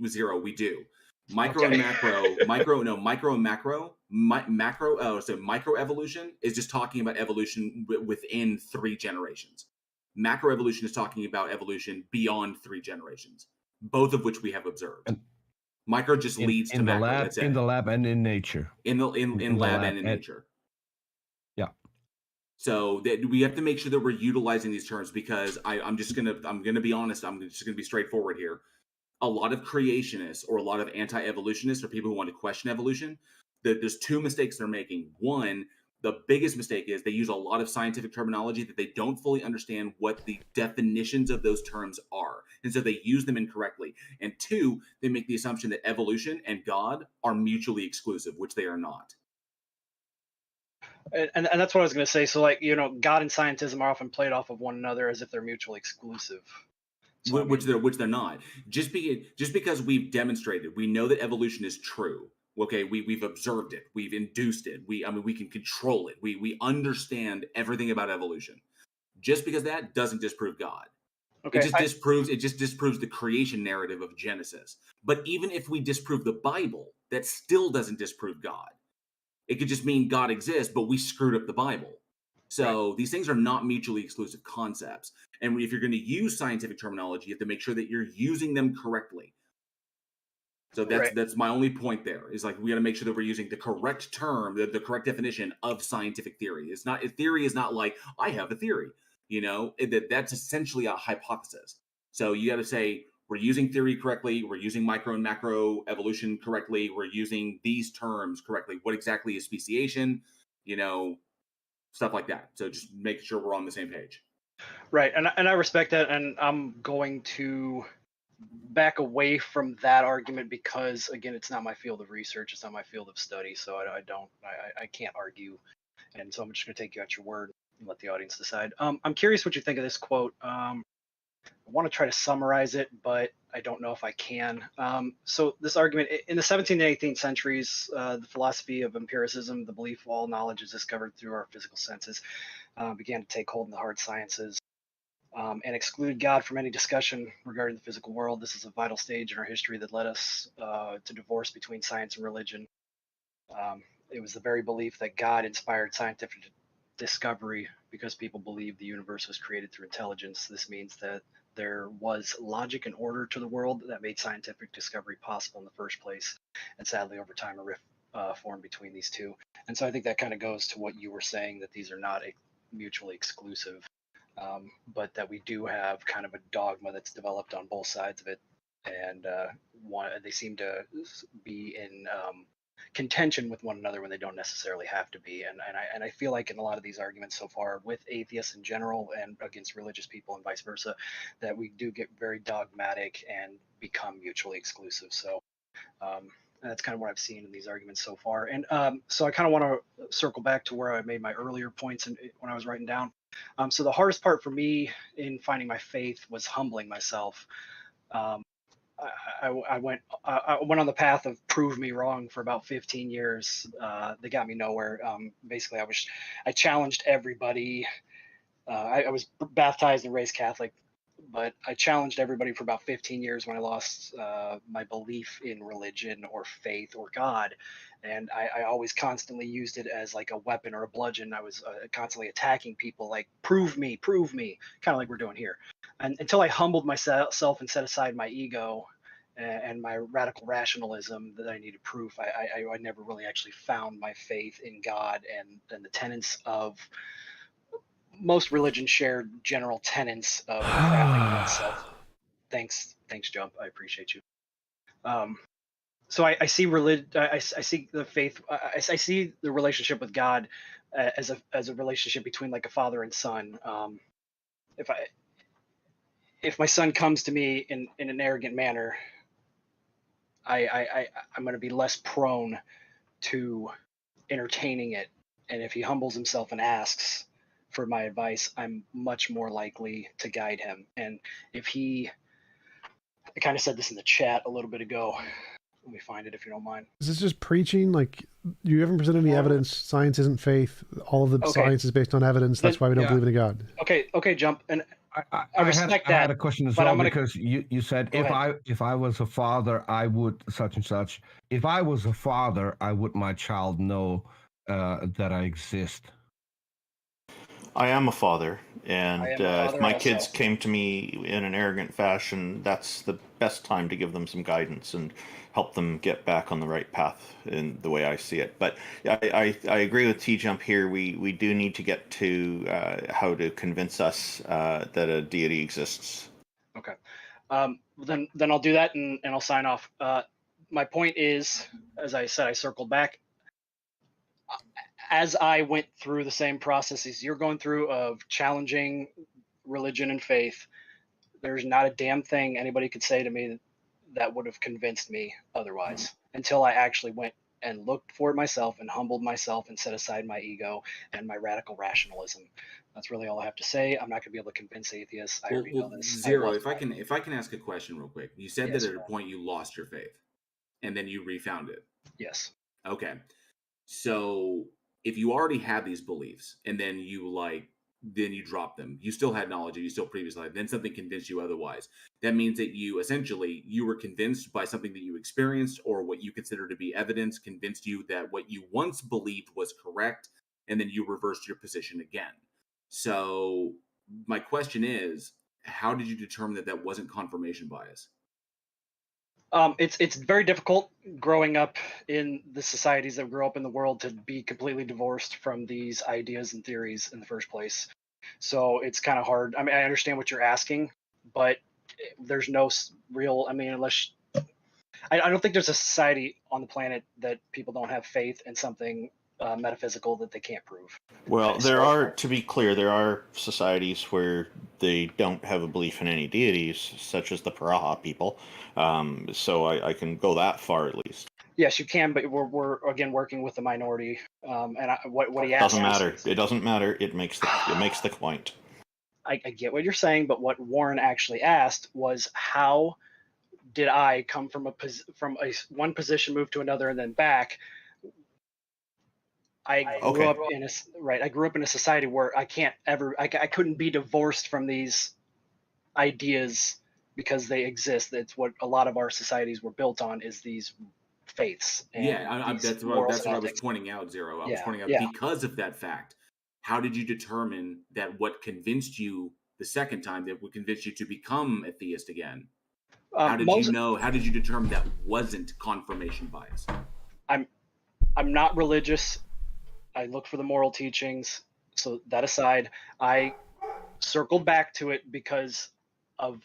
do. Micro and macro, micro and macro. So microevolution is just talking about evolution within 3 generations. Macroevolution is talking about evolution beyond 3 generations, both of which we have observed. Micro just leads to macro. That's it. In the lab and in nature. In lab and in nature. Yeah. So that we have to make sure that we're utilizing these terms, because I'm gonna be honest. I'm just gonna be straightforward here. A lot of creationists or a lot of anti-evolutionists or people who want to question evolution, there's 2 mistakes they're making. One, the biggest mistake is they use a lot of scientific terminology that they don't fully understand what the definitions of those terms are. And so they use them incorrectly. And 2, they make the assumption that evolution and God are mutually exclusive, which they are not. And that's what I was going to say. So God and scientism are often played off of one another as if they're mutually exclusive. So, which they're not. Just because we've demonstrated, we know that evolution is true. Okay, we've observed it, we've induced it. We can control it. We understand everything about evolution. Just because that doesn't disprove God. Okay, it just disproves the creation narrative of Genesis. But even if we disprove the Bible, that still doesn't disprove God. It could just mean God exists, but we screwed up the Bible. So these things are not mutually exclusive concepts. And if you're going to use scientific terminology, you have to make sure that you're using them correctly. So that's my only point there, is like we got to make sure that we're using the correct term, the correct definition of scientific theory. Theory is not like I have a theory, that's essentially a hypothesis. So you got to say we're using theory correctly, we're using micro and macro evolution correctly, we're using these terms correctly. What exactly is speciation? Stuff like that. So just making sure we're on the same page. Right, and I respect that, and I'm going to back away from that argument because, again, it's not my field of research, it's not my field of study, so I can't argue, and so I'm just going to take you at your word and let the audience decide. I'm curious what you think of this quote. I want to try to summarize it, but I don't know if I can. So this argument in the 17th and 18th centuries, the philosophy of empiricism, the belief all knowledge is discovered through our physical senses, began to take hold in the hard sciences. And excluded God from any discussion regarding the physical world. This is a vital stage in our history that led us to divorce between science and religion. It was the very belief that God inspired scientific discovery because people believed the universe was created through intelligence. This means that there was logic and order to the world that made scientific discovery possible in the first place. And sadly, over time, a rift formed between these two. And so I think that kind of goes to what you were saying, that these are not mutually exclusive. But that we do have kind of a dogma that's developed on both sides of it, and they seem to be in contention with one another when they don't necessarily have to be. And I feel like in a lot of these arguments so far with atheists in general and against religious people and vice versa, that we do get very dogmatic and become mutually exclusive. So that's kind of what I've seen in these arguments so far. And so I kind of want to circle back to where I made my earlier points when I was writing down. So the hardest part for me in finding my faith was humbling myself. I went on the path of prove me wrong for about 15 years. They got me nowhere. Basically, I challenged everybody. I was baptized and raised Catholic, but I challenged everybody for about 15 years when I lost my belief in religion or faith or God. And I always constantly used it as like a weapon or a bludgeon. I was constantly attacking people like, prove me, kind of like we're doing here. And until I humbled myself and set aside my ego and my radical rationalism that I needed proof, I never really actually found my faith in God and the tenets of most religions share general tenets of crafting oneself. Thanks, Jump. I appreciate you. So I see I see the faith. I see the relationship with God as a relationship between like a father and son. If my son comes to me in an arrogant manner, I'm going to be less prone to entertaining it. And if he humbles himself and asks for my advice, I'm much more likely to guide him. And if I kind of said this in the chat a little bit ago. Let me find it if you don't mind. Is this just preaching? Like, you haven't presented any evidence. Science isn't faith. All of the science is based on evidence. That's why we don't believe in a God. Okay, Jump. And I respect that. I had a question as well, because you said if I was a father, I would such and such. If I was a father, I would my child know that I exist. I am a father, and if my also. kids came to me in an arrogant fashion, that's the best time to give them some guidance and help them get back on the right path in the way I see it. But I agree with TJump here. We do need to get to how to convince us that a deity exists. Okay. Then I'll do that and I'll sign off. My point is, as I said, I circled back. As I went through the same processes you're going through of challenging religion and faith, there's not a damn thing anybody could say to me that would have convinced me otherwise, until I actually went and looked for it myself and humbled myself and set aside my ego and my radical rationalism. That's really all I have to say. I'm not going to be able to convince atheists. I already know this. Zero, if I can ask a question real quick. You said Yes, that at a point you lost your faith and then you refound it. Yes. Okay. So if you already had these beliefs and then you drop them, you still had knowledge and you still previously had, then something convinced you otherwise. That means that you were convinced by something that you experienced or what you consider to be evidence convinced you that what you once believed was correct, and then you reversed your position again. So my question is, how did you determine that wasn't confirmation bias? It's very difficult growing up in the societies that grew up in the world to be completely divorced from these ideas and theories in the first place. So it's kind of hard. I mean, I understand what you're asking, but there's no real. I mean, unless I don't think there's a society on the planet that people don't have faith in something metaphysical that they can't prove. Well, to be clear, there are societies where they don't have a belief in any deities, such as the Paraha people. So I can go that far at least. Yes, you can, but we're again working with the minority. And what he asked doesn't matter. It doesn't matter. It makes the point. I get what you're saying, but what Warren actually asked was how did I come from one position, move to another, and then back? I grew up in I grew up in a society where I couldn't be divorced from these ideas because they exist. That's what a lot of our societies were built on, is these faiths. And that's what I was pointing out, Zero. I was pointing out because of that fact. How did you determine that what convinced you the second time that would convince you to become a theist again? How did you know? How did you determine that wasn't confirmation bias? I'm not religious. I look for the moral teachings. So that aside, I circled back to it because of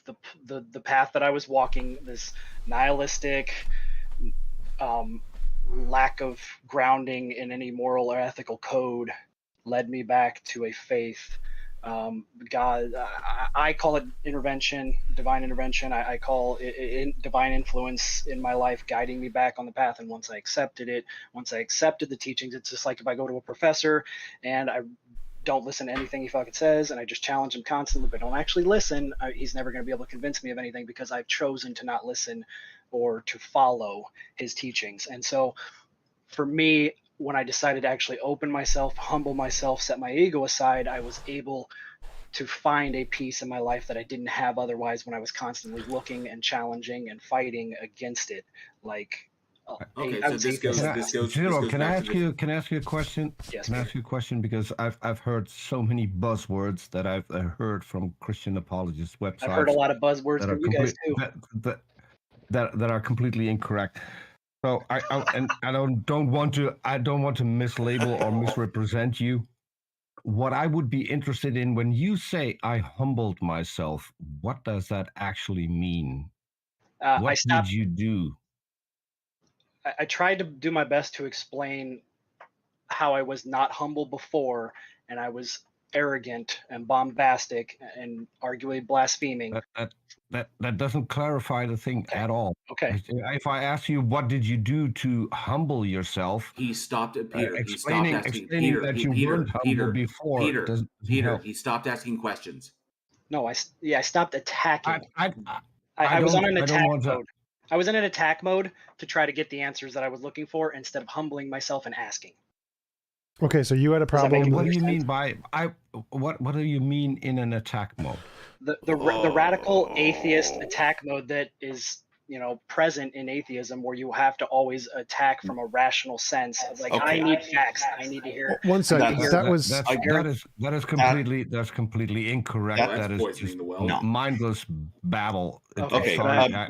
the path that I was walking. This nihilistic, lack of grounding in any moral or ethical code led me back to a faith. God, I call it intervention, divine intervention. I call it divine influence in my life, guiding me back on the path. And once I accepted the teachings, it's just like if I go to a professor and I don't listen to anything he fucking says, and I just challenge him constantly, but don't actually listen, he's never going to be able to convince me of anything because I've chosen to not listen or to follow his teachings. And so for me, when I decided to actually open myself, humble myself, set my ego aside, I was able to find a peace in my life that I didn't have otherwise when I was constantly looking and challenging and fighting against it. Like, so this goes. Zero, can I ask you a question? Yes. Can I ask you a question? Because I've heard so many buzzwords that I've heard from Christian apologist websites. I've heard a lot of buzzwords from you guys too. That are completely incorrect. So I don't want to mislabel or misrepresent you. What I would be interested in, when you say I humbled myself, what does that actually mean? What did you do? I tried to do my best to explain how I was not humble before, and I was arrogant and bombastic and arguably blaspheming. That doesn't clarify the thing at all. Okay. If I ask you what did you do to humble yourself, he stopped at Peter. Explaining that you weren't humble before. Peter, he stopped asking questions. No, I stopped attacking. I was on an attack mode. I was in an attack mode to try to get the answers that I was looking for instead of humbling myself and asking. Okay, so you had a problem. What do you mean by what do you mean in an attack mode? The radical atheist attack mode that is, present in atheism, where you have to always attack from a rational sense of like, I need facts, I need to hear. One second, that's completely incorrect. That is just mindless babble.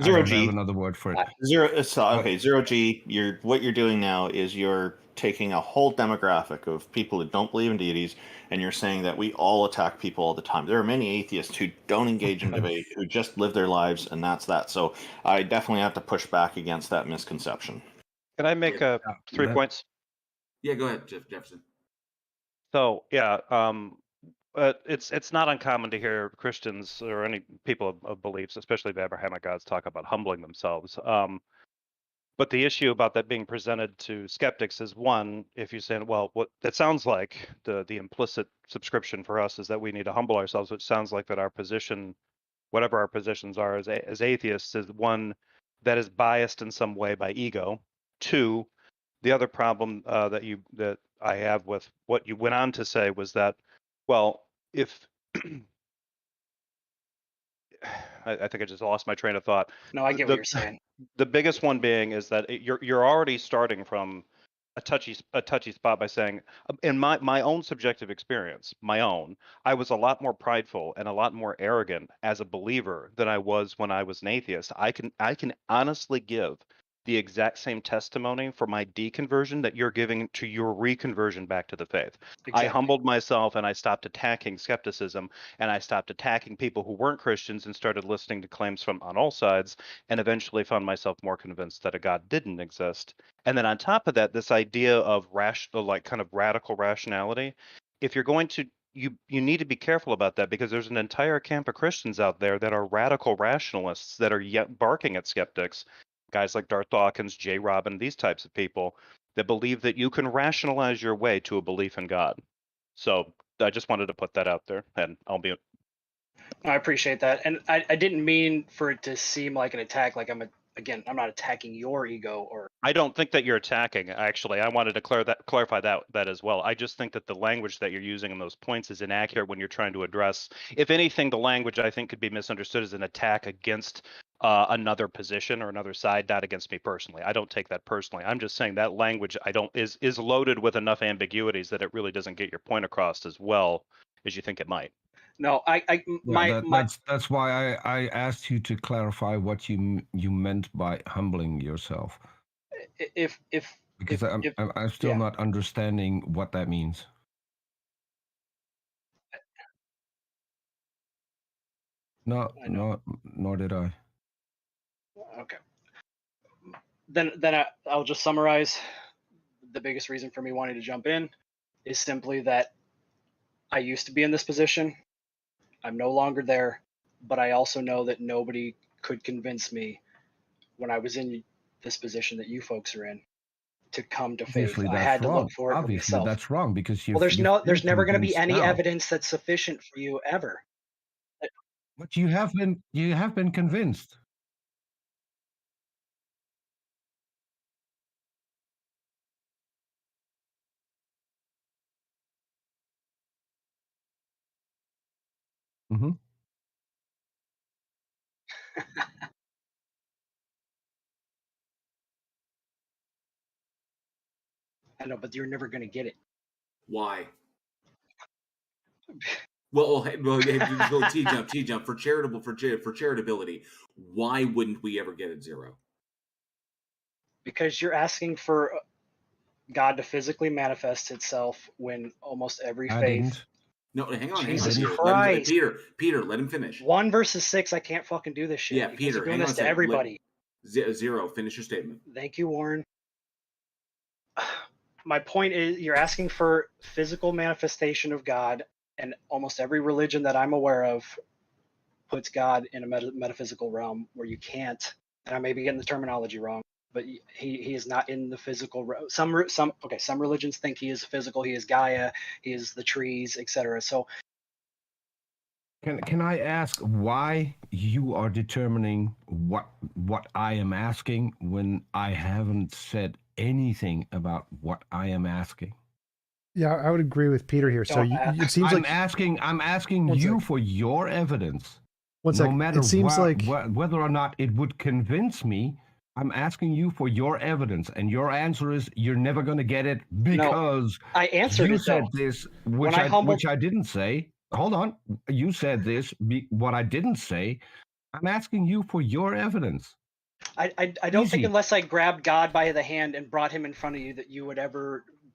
Zero G. I have another word for it. Zero G. What you're doing now is you're taking a whole demographic of people who don't believe in deities, and you're saying that we all attack people all the time. There are many atheists who don't engage in debate, who just live their lives, and that's that. So I definitely have to push back against that misconception. Can I make 3 points? Yeah, go ahead, Jefferson. So it's not uncommon to hear Christians or any people of beliefs, especially the Abrahamic gods, talk about humbling themselves. But the issue about that being presented to skeptics is, one, if you say, well, what that sounds like, the implicit subscription for us is that we need to humble ourselves, which sounds like that our position, whatever our positions are as atheists, is one that is biased in some way by ego. Two, the other problem that I have with what you went on to say was that, well, if I think I just lost my train of thought. No, I get what you're saying. The biggest one being is that you're already starting from a touchy spot by saying, in my own subjective experience, I was a lot more prideful and a lot more arrogant as a believer than I was when I was an atheist. I can honestly give the exact same testimony for my deconversion that you're giving to your reconversion back to the faith. Exactly. I humbled myself and I stopped attacking skepticism, and I stopped attacking people who weren't Christians and started listening to claims from on all sides, and eventually found myself more convinced that a God didn't exist. And then on top of that, this idea of kind of radical rationality, if you're going to you need to be careful about that, because there's an entire camp of Christians out there that are radical rationalists that are yet barking at skeptics. Guys like Darth Dawkins, J. Robin, these types of people that believe that you can rationalize your way to a belief in God. So I just wanted to put that out there, and I'll be I appreciate that, and I didn't mean for it to seem like an attack. Like I'm not attacking your ego or. I don't think that you're attacking. Actually, I wanted to clarify that as well. I just think that the language that you're using in those points is inaccurate when you're trying to address. If anything, the language I think could be misunderstood as an attack against another position or another side, not against me personally. I don't take that personally. I'm just saying that language is loaded with enough ambiguities that it really doesn't get your point across as well as you think it might. No, that's why I asked you to clarify what you meant by humbling yourself. Because I'm still not understanding what that means. No, nor did I. Okay. Then I'll just summarize. The biggest reason for me wanting to jump in is simply that I used to be in this position. I'm no longer there, but I also know that nobody could convince me when I was in this position that you folks are in to come to faith. I had to look for it for myself. That's wrong because there's never going to be any evidence that's sufficient for you ever. But you have been convinced. Mm-hmm. I know, but you're never going to get it. Why? Well, TJump for charitability. Why wouldn't we ever get it 0? Because you're asking for God to physically manifest itself when almost every faith. No, hang on. Jesus Christ. Peter, let him finish. 1 versus 6, I can't fucking do this shit. Yeah, Peter, you're doing this to everybody. 0, finish your statement. Thank you, Warren. My point is, you're asking for physical manifestation of God, and almost every religion that I'm aware of puts God in a metaphysical realm where you can't. And I may be getting the terminology wrong, but he is not in the physical realm. Some religions think he is physical. He is Gaia. He is the trees, etc. So, can I ask why you are determining what I am asking when I haven't said anything about what I am asking? Yeah, I would agree with Peter here. So it seems I'm asking you for your evidence. No matter it seems whether or not it would convince me, I'm asking you for your evidence, and your answer is you're never going to get it because I answered you said this, which I didn't say. Hold on, you said this. What I didn't say. I'm asking you for your evidence. I don't think unless I grabbed God by the hand and brought him in front of you that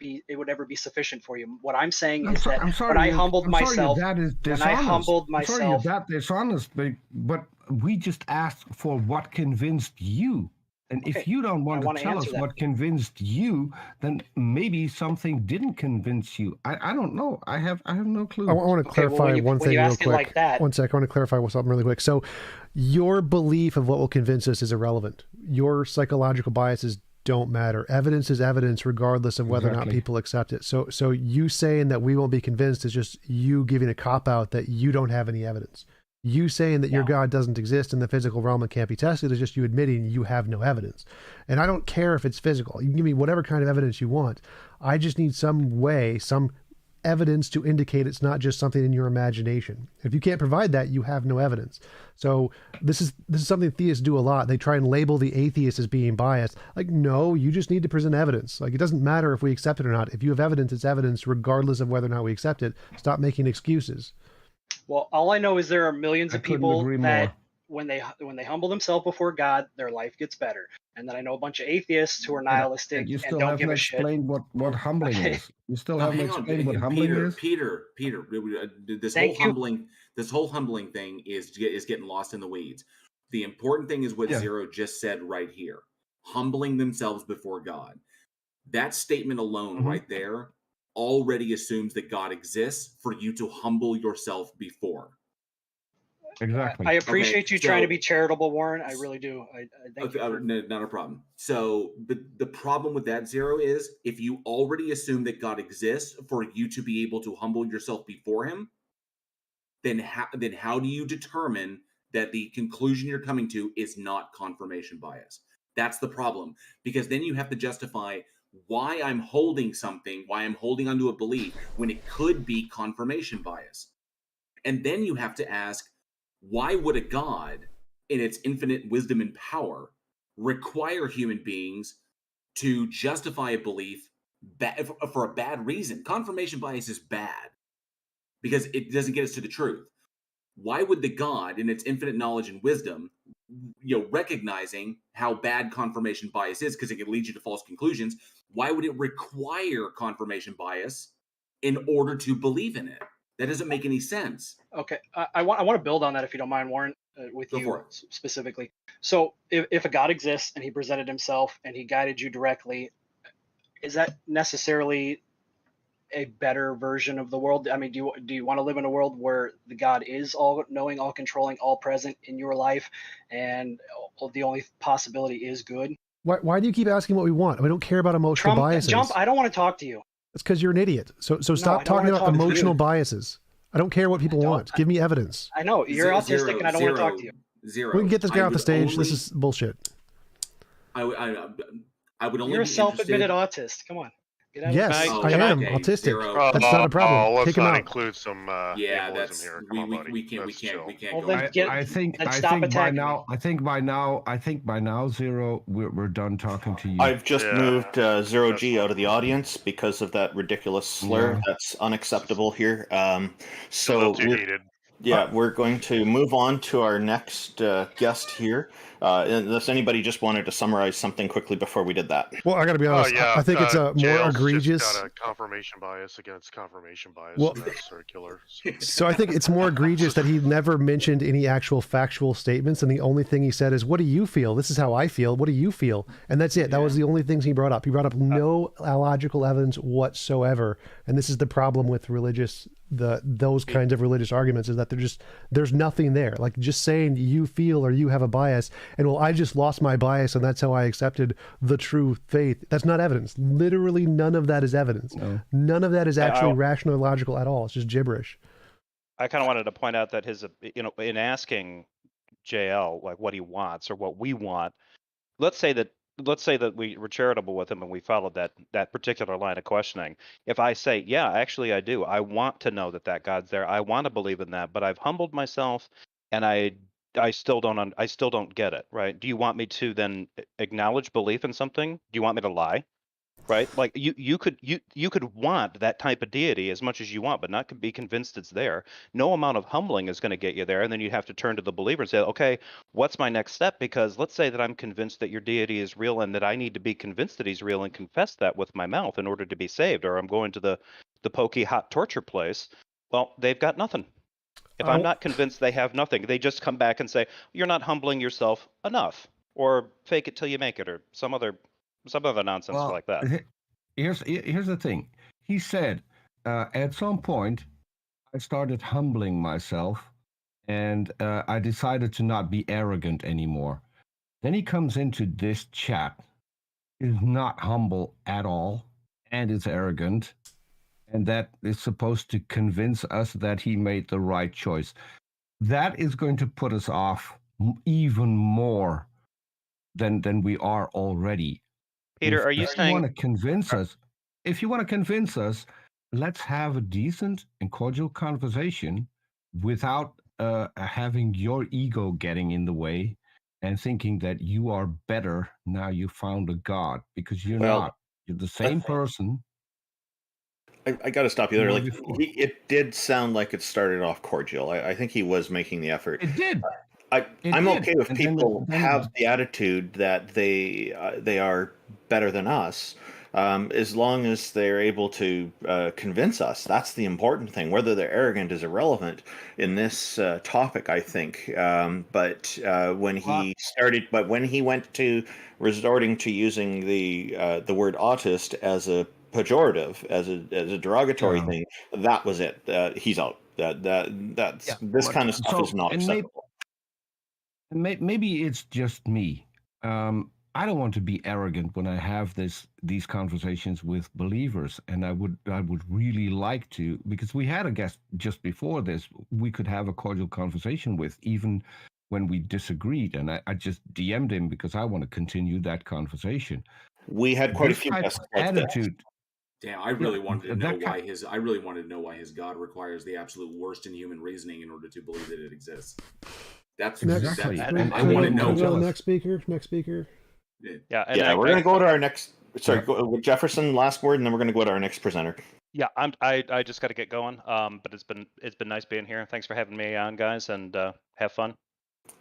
it would ever be sufficient for you. What I'm saying is that when I humbled myself, I'm sorry you're that dishonest, but we just asked for what convinced you. And if you don't want to tell us what convinced you, then maybe something didn't convince you. I don't know. I have no clue. I want to clarify one thing real quick. Like that. 1 sec. I want to clarify something really quick. So your belief of what will convince us is irrelevant. Your psychological biases don't matter. Evidence is evidence regardless of whether or not people accept it. So you saying that we won't be convinced is just you giving a cop-out that you don't have any evidence. You saying that your God doesn't exist in the physical realm and can't be tested is just you admitting you have no evidence. And I don't care if it's physical. You can give me whatever kind of evidence you want. I just need some evidence to indicate it's not just something in your imagination. If you can't provide that, you have no evidence. So this is something theists do a lot. They try and label the atheist as being biased. Like, no, you just need to present evidence. Like, it doesn't matter if we accept it or not. If you have evidence, it's evidence regardless of whether or not we accept it. Stop making excuses. Well, all I know is there are millions of people that when they humble themselves before God, their life gets better. And then I know a bunch of atheists who are nihilistic and don't give a shit. Explain what humbling is. You still haven't explained what humbling is. Peter, this whole humbling thing is getting lost in the weeds. The important thing is what Zero just said right here: humbling themselves before God. That statement alone, right there, already assumes that God exists for you to humble yourself before. Exactly. I appreciate you trying to be charitable, Warren. I really do. I thank you. Not a problem. So, but the problem with that, Zero, is if you already assume that God exists for you to be able to humble yourself before him, then how do you determine that the conclusion you're coming to is not confirmation bias? That's the problem, because then you have to justify why I'm holding something, why I'm holding onto a belief when it could be confirmation bias. And then you have to ask, why would a God, in its infinite wisdom and power, require human beings to justify a belief for a bad reason? Confirmation bias is bad because it doesn't get us to the truth. Why would the God, in its infinite knowledge and wisdom, recognizing how bad confirmation bias is, because it can lead you to false conclusions, why would it require confirmation bias in order to believe in it? That doesn't make any sense. Okay, I want to build on that, if you don't mind, Warren, with Go you for it. specifically. So if a God exists and he presented himself and he guided you directly, is that necessarily a better version of the world? I mean, do you want to live in a world where the God is all knowing, all controlling, all present in your life, and the only possibility is good? Why do you keep asking what we want? We don't care about emotional biases. Jump, I don't want to talk to you. That's because you're an idiot. So No, stop I don't talking wanna about talk to you. emotional biases. I don't care what people want. Give me evidence. I know you're autistic, and I don't want to talk to you. Zero. We can get this guy I off the would stage. This only- is bullshit. I would only You're a be self-admitted interested- autist. Come on. Get out Yes, of Oh, I am okay, autistic. zero. That's not a problem. let's Kick him not out. include some Yeah, ableism that's here. Come on, buddy. we can't Let's chill. go. Well, then I think stop by attacking me. now, I think by now, Zero, we're done talking to you. I've just Yeah, moved Zero that's G fine. out of the audience because of that ridiculous slur. Yeah. That's unacceptable here. A So little too we're, heated. we're going to move on to our next guest here. Unless anybody just wanted to summarize something quickly before we did that. Well, I got to be honest. yeah, I think it's a more jail's egregious. Just got a confirmation bias against confirmation bias, Well- and that's circular. So. So I think it's more egregious that he never mentioned any actual factual statements, and the only thing he said is, "What do you feel? This is how I feel. What do you feel?" And that's it. That was the only things he brought up. He brought up no logical evidence whatsoever, and this is the problem with those kinds of religious arguments, is that there's nothing there. Like just saying you feel or you have a bias, and well, I just lost my bias, and that's how I accepted the true faith. That's not evidence. Literally, none of that is evidence. No. None of that is actually rational or logical at all. It's just gibberish. I kind of wanted to point out that his, in asking JL like what he wants or what we want, let's say that we were charitable with him and we followed that particular line of questioning. If I say, yeah, actually I do, I want to know that God's there, I want to believe in that, but I've humbled myself and I still don't get it, right? Do you want me to then acknowledge belief in something? Do you want me to lie? Right? Like you could want that type of deity as much as you want, but not be convinced it's there. No amount of humbling is going to get you there, and then you have to turn to the believer and say, okay, what's my next step? Because let's say that I'm convinced that your deity is real and that I need to be convinced that he's real and confess that with my mouth in order to be saved, or I'm going to the pokey hot torture place. Well, they've got nothing. If I'm not convinced, they have nothing. They just come back and say, you're not humbling yourself enough, or fake it till you make it, or some other nonsense like that. Here's the thing. He said, at some point, I started humbling myself, and I decided to not be arrogant anymore. Then he comes into this chat, is not humble at all, and is arrogant, and that is supposed to convince us that he made the right choice. That is going to put us off even more than we are already. Peter, are you saying? If you want to convince us, let's have a decent and cordial conversation without having your ego getting in the way and thinking that you are better now you found a God, because you're not. You're the same person. I got to stop you there. Like it did sound like it started off cordial. I think he was making the effort. It did. I'm okay if people have the attitude that they are better than us, as long as they're able to convince us. That's the important thing. Whether they're arrogant is irrelevant in this topic, I think. But when he went to resorting to using the word autist as a pejorative, as a derogatory thing, that was it. He's out. This kind of stuff is not acceptable. Maybe it's just me. I don't want to be arrogant when I have these conversations with believers, and I would really like to, because we had a guest just before this we could have a cordial conversation with, even when we disagreed, and I just DM'd him because I want to continue that conversation. We had quite a This few type guests of like this. attitude. Damn, I really Yeah, wanted to know that why his God requires the absolute worst in human reasoning in order to believe that it exists. That's Exactly. That's, And- I and- want to and- know. and- Go next speaker. Next speaker. Yeah, and Yeah, we're going to go to our next. Sorry, go with Jefferson. Last word, and then we're going to go to our next presenter. Yeah, I just got to get going. But it's been nice being here. Thanks for having me on, guys, and have fun.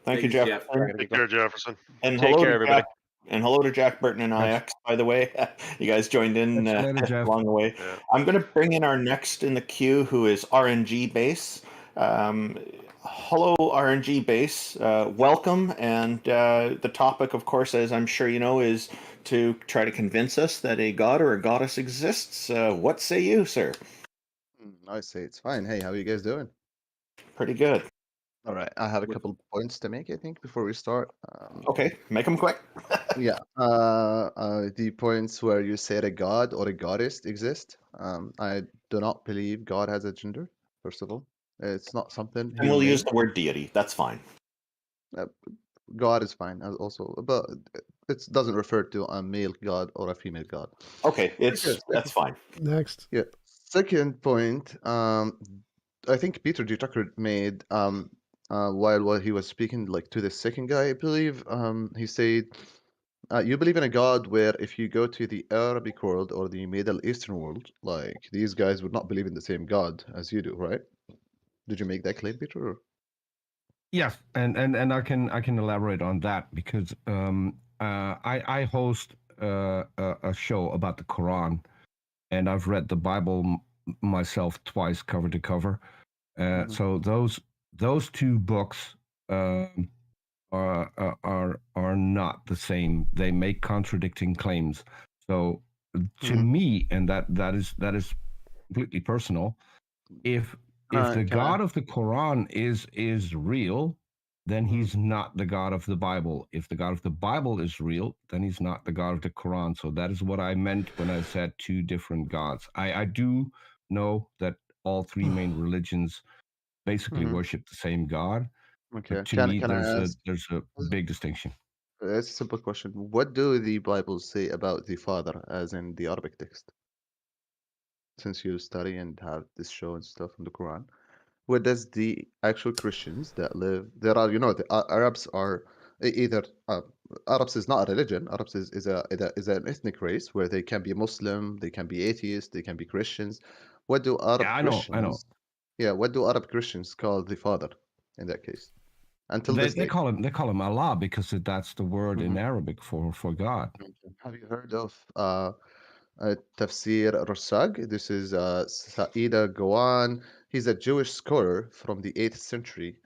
Thank you, Thanks, Jefferson. Jeff. Take care, Jefferson. And Take hello care, to everybody. Jack, and hello to Jack Burton and IX, by the way. You guys joined in Catch you later, Jeff. along the way. Yeah. I'm going to bring in our next in the queue, who is RNG Base. Hello, RNG Base. Welcome. And the topic, of course, as I'm sure you know, is to try to convince us that a god or a goddess exists. What say you, sir? I say it's fine. Hey, how are you guys doing? Pretty good. All right, I have a couple points to make, I think, before we start. Okay, make them quick. Yeah, the points where you said a god or a goddess exist. I do not believe God has a gender, first of all. It's not something And we'll use human. the word deity. That's fine. God is fine also, but it doesn't refer to a male god or a female god. Okay, that's fine. Next. Yeah. Second point, I think Peter G. Tucker made while he was speaking like to the second guy, I believe, he said, you believe in a god where if you go to the Arabic world or the Middle Eastern world, like these guys would not believe in the same god as you do, right? Did you make that claim, Peter? Or? Yes, and I can elaborate on that because I host a show about the Quran, and I've read the Bible myself twice, cover to cover. So those two books are not the same. They make contradicting claims. So to me, and that is completely personal. If the God of the Quran is real, then he's not the God of the Bible. If the God of the Bible is real, then he's not the God of the Quran. So that is what I meant when I said two different gods. I do know that all three main religions basically worship the same God. Okay. But to me, Can I ask? there's a big distinction. It's a simple question. What do the Bibles say about the Father, as in the Arabic text? Since you study and have this show and stuff in the Quran, what does the actual Christians that live there are, the Arabs are either Arabs is not a religion. Arabs is an ethnic race where they can be Muslim, they can be atheists, they can be Christians. What do Arab Christians? I know. Yeah, what do Arab Christians call the Father in that case? Until this They day. call him Allah because that's the word in Arabic for God. Have you heard of Tafsir Rasag? This is Saida Gawan. He's a Jewish scholar from the 8th century.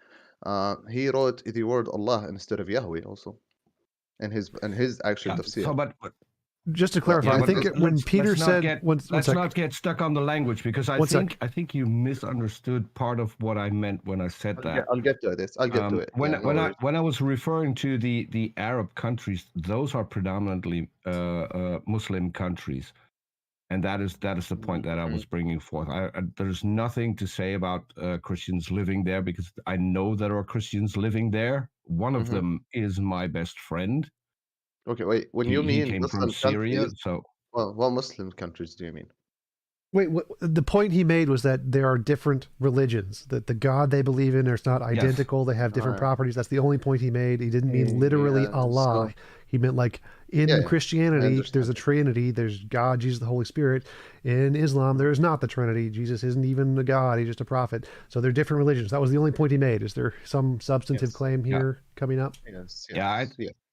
He wrote the word Allah instead of Yahweh also, and his actual tafsir. So, but just to clarify, I think when Peter said, let's not get stuck on the language because I think you misunderstood part of what I meant when I said that. I'll get to this. I'll get to it. When I was referring to the Arab countries, those are predominantly Muslim countries, and that is the point that I was bringing forth. There's nothing to say about Christians living there because I know there are Christians living there. One of them is my best friend. Okay, wait. When you mean came Muslim from Syria, countries, so what Muslim countries do you mean? Wait, the point he made was that there are different religions. That the God they believe in is not identical. Yes. They have different properties. That's the only point he made. He didn't mean literally Allah. He meant like in Christianity, there's a Trinity. There's God, Jesus, the Holy Spirit. In Islam, there is not the Trinity. Jesus isn't even a God. He's just a prophet. So they're different religions. That was the only point he made. Is there some substantive claim here coming up?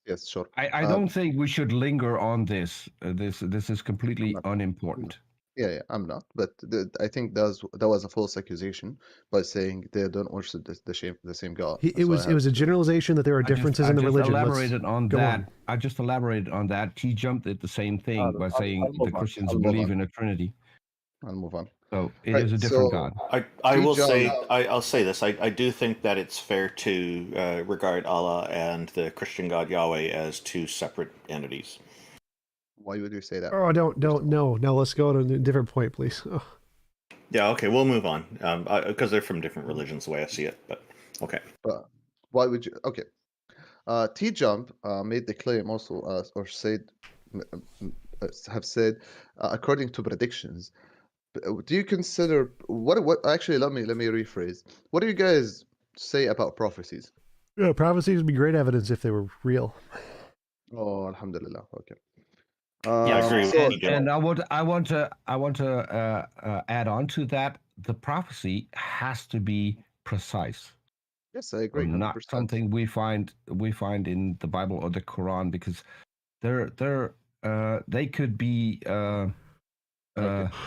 Yes, sure. I don't think we should linger on this. This is completely unimportant. Yeah, I'm not. But I think that was a false accusation by saying they don't worship the same God. It was a generalization that there are differences in the religion. I just elaborated on that. TJump did the same thing by saying the Christians believe in a Trinity. I'll move on. So it is a different God. I will say I'll say this. I do think that it's fair to regard Allah and the Christian God Yahweh as two separate entities. Why would you say that? Oh, don't no. Now let's go to a different point, please. Oh. Yeah, okay, we'll move on because they're from different religions, the way I see it. But okay. But why would you? Okay. TJump made the claim also, or said, have said, according to predictions. Do you consider what? Actually, let me rephrase. What do you guys say about prophecies? Yeah, prophecies would be great evidence if they were real. Oh, alhamdulillah. Okay. Yeah, I agree with you. And I want to add on to that. The prophecy has to be precise. Yes, I agree. Not 100%. something we find in the Bible or the Quran, because they could be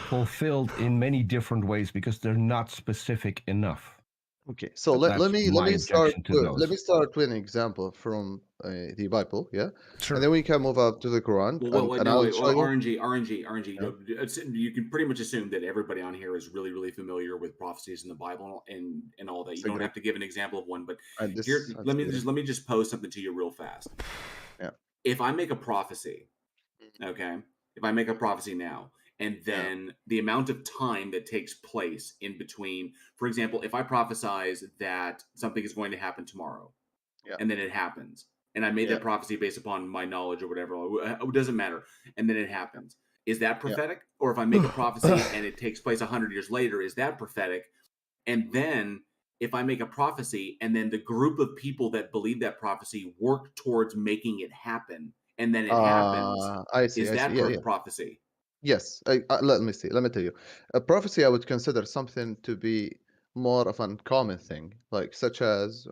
fulfilled in many different ways because they're not specific enough. Okay, so let me start with an example from the Bible, yeah, sure. And then we can move up to the Quran. RNG. You can pretty much assume that everybody on here is really familiar with prophecies in the Bible and all that. You don't have to give an example of one, but here, let me just pose something to you real fast. Yeah. If I make a prophecy, okay, if I make a prophecy now, and then the amount of time that takes place in between, for example, if I prophesize that something is going to happen tomorrow, and then it happens, and I made that prophecy based upon my knowledge or whatever, it doesn't matter, and then it happens, is that prophetic? Or if I make a prophecy and it takes place 100 years later, is that prophetic? And then if I make a prophecy and then the group of people that believe that prophecy work towards making it happen, and then it happens, is that prophecy? Yes, let me see. Let me tell you, a prophecy I would consider something to be more of an uncommon thing, like such as,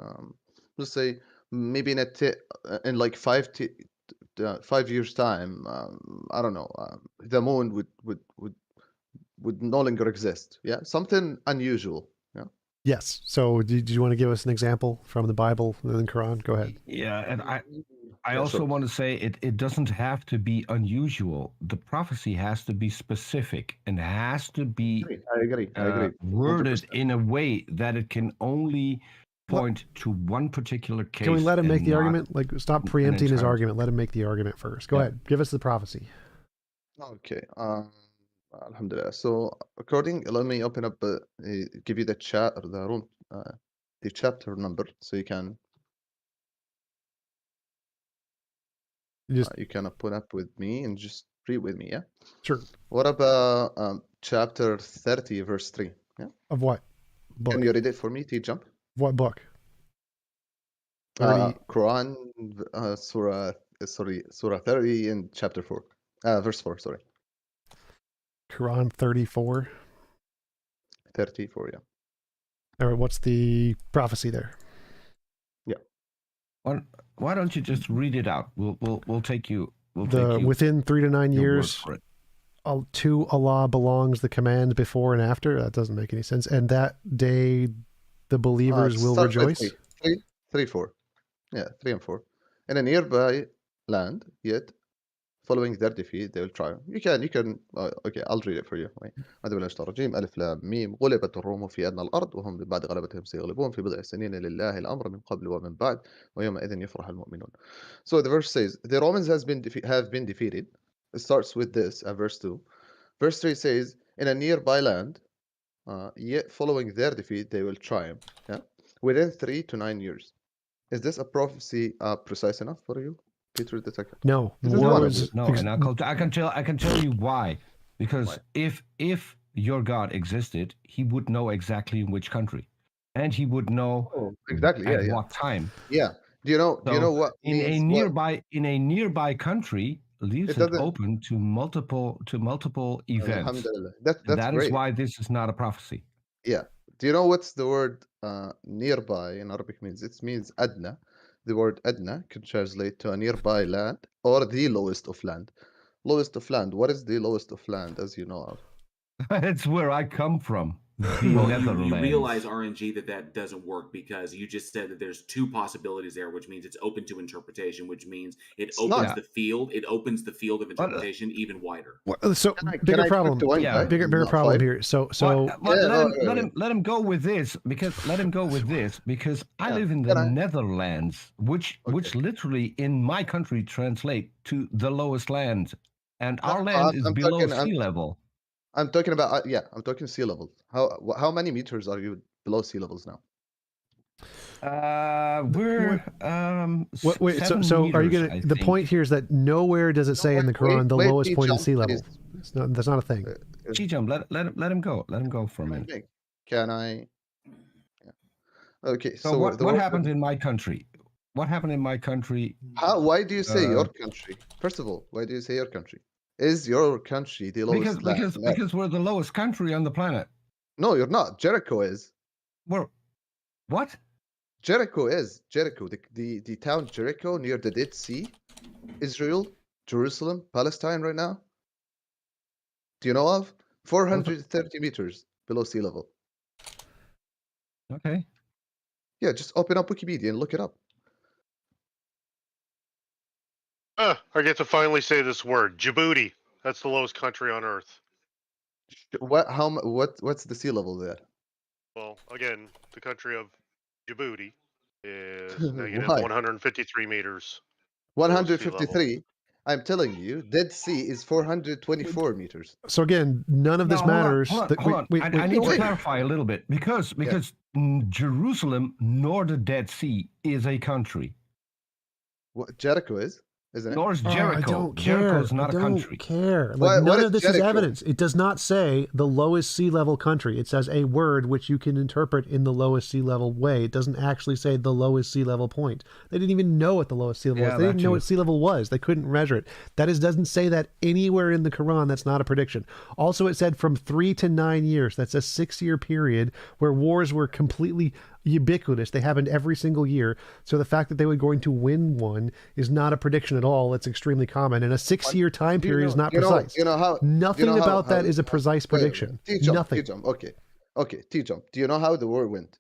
let's say, maybe in like 5 years time, I don't know, the moon would no longer exist. Yeah, something unusual. Yeah. Yes. So, did you want to give us an example from the Bible and the Quran? Go ahead. Yeah, and I also want to say it doesn't have to be unusual. The prophecy has to be specific and has to be I agree. worded 100%. in a way that it can only point to one particular case. Can we let him make the argument? Like, stop preempting his argument. Let him make the argument first. Go ahead. Give us the prophecy. Okay. Alhamdulillah. So, let me open up, give you the chat or the room, the chapter number, so you can. You can open up with me and just read with me, yeah? Sure. What about chapter 30, verse 3? Yeah. Of what book? Can you read it for me, TJump? What book? Quran, Surah 30 in chapter 4. Verse 4, sorry. Quran 34? 34, yeah. All right, what's the prophecy there? Yeah. Why don't you just read it out? We'll take you. Within 3 to 9 years, to Allah belongs the commands before and after. That doesn't make any sense. And that day, the believers will rejoice. 3, 4. Yeah, 3 and 4. In a nearby land, yet following their defeat, they will triumph. You can. Okay, I'll read it for you. هذا بالله الرجيم ألف لام ميم غلبت الروم في أدنى الأرض وهم من بعد غلبتهم سيغلبون في بضع سنين لله الأمر من قبل ومن بعد ويومئذ يفرح المؤمنون. So the verse says the Romans have been defeated. It starts with this at verse 2. Verse 3 says in a nearby land, yet following their defeat, they will triumph. Yeah, within 3 to 9 years. Is this a prophecy precise enough for you, Peter the Second? No. And I can tell you why. Because if your God existed, he would know exactly in which country, and he would know exactly at what time. Yeah. Do you know what in a nearby country leaves it open to multiple events. That's that great. is why this is not a prophecy. Yeah. Do you know what's the word nearby in Arabic means? It means adna. The word adna can translate to a nearby land or the lowest of land. Lowest of land. What is the lowest of land, as you know of? It's where I come from. the Well, Netherlands. you realize, RNG, that doesn't work because you just said that there's two possibilities there, which means it's open to interpretation, which means it opens the field. It opens the field of interpretation even wider. So bigger problem. Bigger problem here. So let him go with this because I live in the Netherlands, which literally in my country translate to the lowest land, and our land is below sea level. I'm talking about I'm talking sea level. How many meters are you below sea levels now? We're wait. So are you gonna? The point here is that nowhere does it say in the Quran the lowest point is sea level. That's not a thing. TJump, let him go. Let him go for a minute. Can I? Yeah. Okay. So what happened in my country? What happened in my country? Why do you say your country? First of all, why do you say your country? Is your country the lowest? Because we're the lowest country on the planet. No, you're not. Jericho is. Well, what? Jericho is. Jericho, the town Jericho near the Dead Sea, Israel, Jerusalem, Palestine right now. Do you know of? 430 meters below sea level. Okay. Yeah, just open up Wikipedia and look it up. I get to finally say this word, Djibouti. That's the lowest country on Earth. What's the sea level there? Well, again, the country of Djibouti is negative 153 meters. 153. I'm telling you, Dead Sea is 424 meters. So again, none of this matters. Hold on. I need to clarify a little bit because Jerusalem nor the Dead Sea is a country. What Jericho is? Isn't it? Nor is Jericho. I don't care. Jericho is not a country. Care. Like, none of this is evidence. It does not say the lowest sea level country. It says a word which you can interpret in the lowest sea level way. It doesn't actually say the lowest sea level point. They didn't even know what the lowest sea level was. They didn't know what sea level was. They couldn't measure it. Doesn't say that anywhere in the Quran. That's not a prediction. Also, it said from 3 to 9 years. That's a 6-year period where wars were completely ubiquitous. They happened every single year. So the fact that they were going to win one is not a prediction at all. It's extremely common. And a 6-year time period is not precise. Nothing about that is a precise prediction. Nothing. Okay, TJump. Do you know how the war went?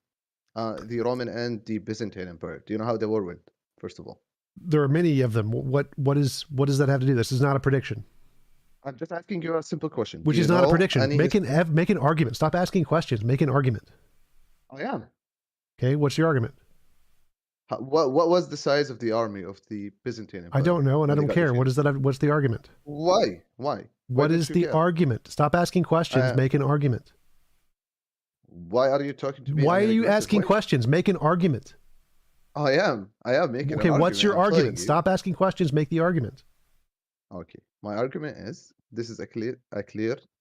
The Roman and the Byzantine Empire. Do you know how the war went? First of all, there are many of them. What does that have to do? This is not a prediction. I'm just asking you a simple question. Which is not a prediction. Make an argument. Stop asking questions. Make an argument. I am. Okay, what's your argument? What was the size of the army of the Byzantine Empire? I don't know, and I don't care. What's the argument? Why? What is the argument? Stop asking questions. Make an argument. Why are you talking to me? Why are you asking questions? Make an argument. I am making an argument. Okay, what's your argument? Stop asking questions. Make the argument. Okay, my argument is this is a clear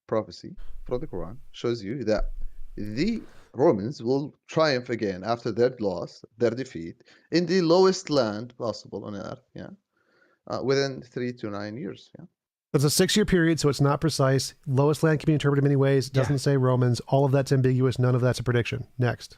prophecy from the Quran. Shows you that the Romans will triumph again after their loss, their defeat, in the lowest land possible on earth, within 3 to 9 years, That's a 6-year period, so it's not precise. Lowest land can be interpreted in many ways. It doesn't say Romans. All of that's ambiguous. None of that's a prediction. Next.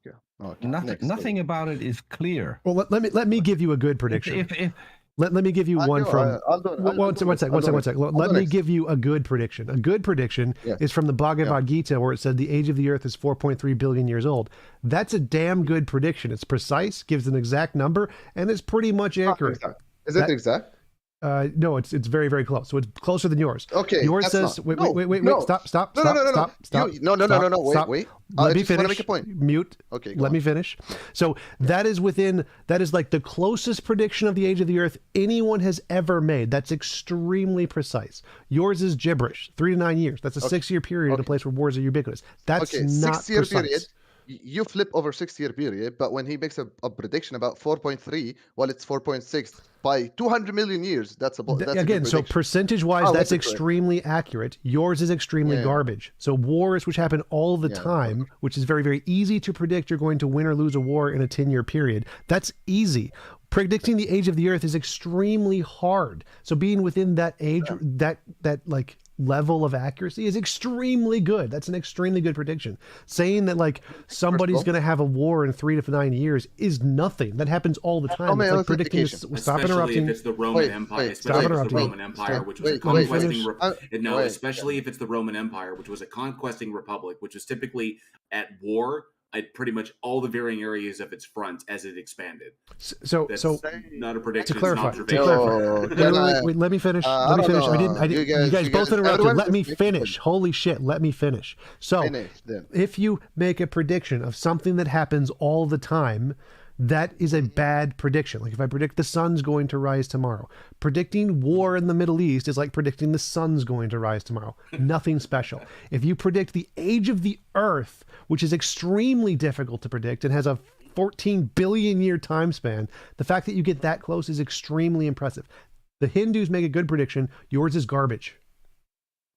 Yeah. Okay. Nothing about it is clear. Well, let me give you a good prediction. Let me give you one from. One sec. Let me give you a good prediction. A good prediction is from the Bhagavad Gita, where it said the age of the earth is 4.3 billion years old. That's a damn good prediction. It's precise, gives an exact number, and it's pretty much accurate. Is it exact? No, it's very, very close. So it's closer than yours. Okay. Yours says wait. Stop. No. Wait. Let me finish. Make a point. Mute. Okay. Let me finish. So that is like the closest prediction of the age of the earth anyone has ever made. That's extremely precise. Yours is gibberish. 3 to 9 years. That's a 6-year period in a place where wars are ubiquitous. That's not 6-year precise. Period. You flip over 6-year period, but when he makes a prediction about 4.3, well, it's 4.6 by 200 million years. That's again. So percentage-wise, that's extremely accurate. Yours is extremely garbage. So wars, which happen all the time, which is very, very easy to predict, you're going to win or lose a war in a 10-year period. That's easy. Predicting the age of the earth is extremely hard. So being within that age, that level of accuracy is extremely good. That's an extremely good prediction. Saying that like somebody's going to have a war in 3 to 9 years is nothing. That happens all the time. It's like predicting this. Stop interrupting. If it's the Roman Empire, Stop especially if it's the interrupting. Roman Empire, which was a conquesting. Especially if it's the Roman Empire, which was a conquesting republic, which was typically at war at pretty much all the varying areas of its front as it expanded. So not a prediction. To clarify, it's wait, let me finish. Let me finish. You guys both interrupted. Let me finish. Holy shit, let me finish. So, if you make a prediction of something that happens all the time, that is a bad prediction. Like if I predict the sun's going to rise tomorrow, predicting war in the Middle East is like predicting the sun's going to rise tomorrow. Nothing special. If you predict the age of the earth, which is extremely difficult to predict and has a 14 billion year time span, the fact that you get that close is extremely impressive. The Hindus make a good prediction. Yours is garbage.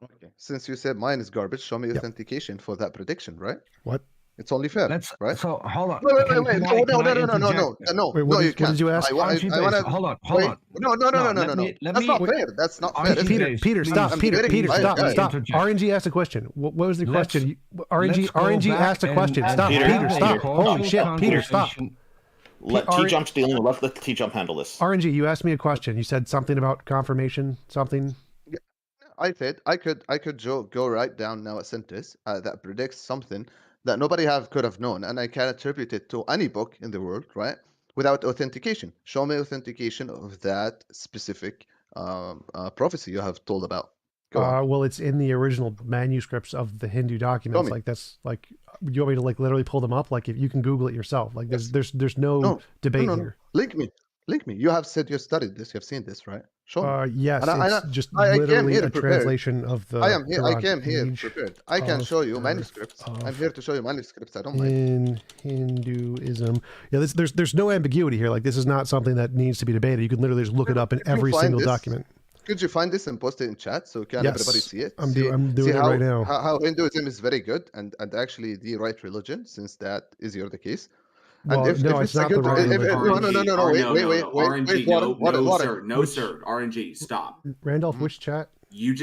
Okay. Since you said mine is garbage, show me authentication for that prediction, right? What? It's only fair, right? So hold on. Wait. No, No, you can't. Did you ask? Hold on. No. That's not fair. That's not fair. Peter, stop. Stop. RNG asked a question. What was the question? RNG asked a question. Stop. Peter, stop. Holy shit. Peter, stop. Let TJump's dealing. Let the TJump handle this. RNG, you asked me a question. You said something about confirmation, something. I said I could go right down now a sentence that predicts something that nobody could have known, and I can attribute it to any book in the world, right? Without authentication. Show me authentication of that specific prophecy you have told about. Well, it's in the original manuscripts of the Hindu documents. Like that's like, you want me to like literally pull them up? Like if you can Google it yourself. Like there's no debate here. Link me. You have said you studied this. You have seen this, right? Show me. Yes, it's just literally a translation of the. I came here prepared. I can show you manuscripts. I'm here to show you manuscripts. I don't mind. In Hinduism, yeah, there's no ambiguity here. Like this is not something that needs to be debated. You can literally just look it up in every single document. Could you find this and post it in chat so can everybody see it? I'm doing it right now. How Hinduism is very good and actually the right religion, since that is the case. Well, and no, it's not the right religion. No, wait, no, sir. RNG, stop. Randolph, which chat? You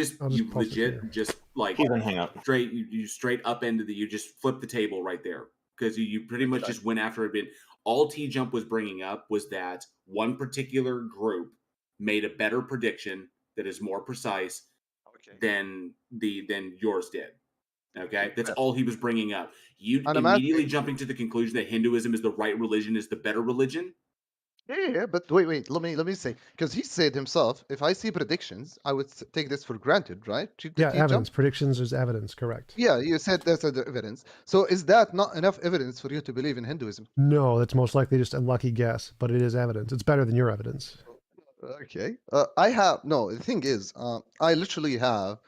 legit just like hang up. Straight, you straight up into you just flipped the table right there because you pretty much just went after it. All TJump was bringing up was that one particular group made a better prediction that is more precise than yours did. Okay, that's all he was bringing up. You immediately jumping to the conclusion that Hinduism is the right religion, is the better religion. Yeah, but wait. Let me say, because he said himself, if I see predictions, I would take this for granted, right? Evidence. Predictions is evidence, correct? Yeah, you said that's the evidence. So is that not enough evidence for you to believe in Hinduism? No, that's most likely just a lucky guess, but it is evidence. It's better than your evidence. Okay. The thing is, I literally have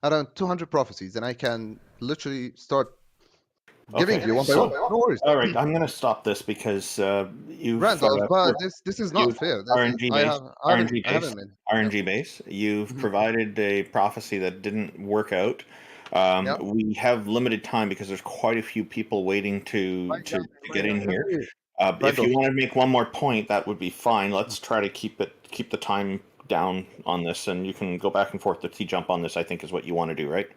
around 200 prophecies, and I can literally start giving you one by one. No worries. All right, I'm going to stop this because you've... Randolph, but this is not fair. RNG base. You've provided a prophecy that didn't work out. We have limited time because there's quite a few people waiting to get in here. If you want to make one more point, that would be fine. Let's try to keep the time down on this, and you can go back and forth to TJump on this, I think is what you want to do, right?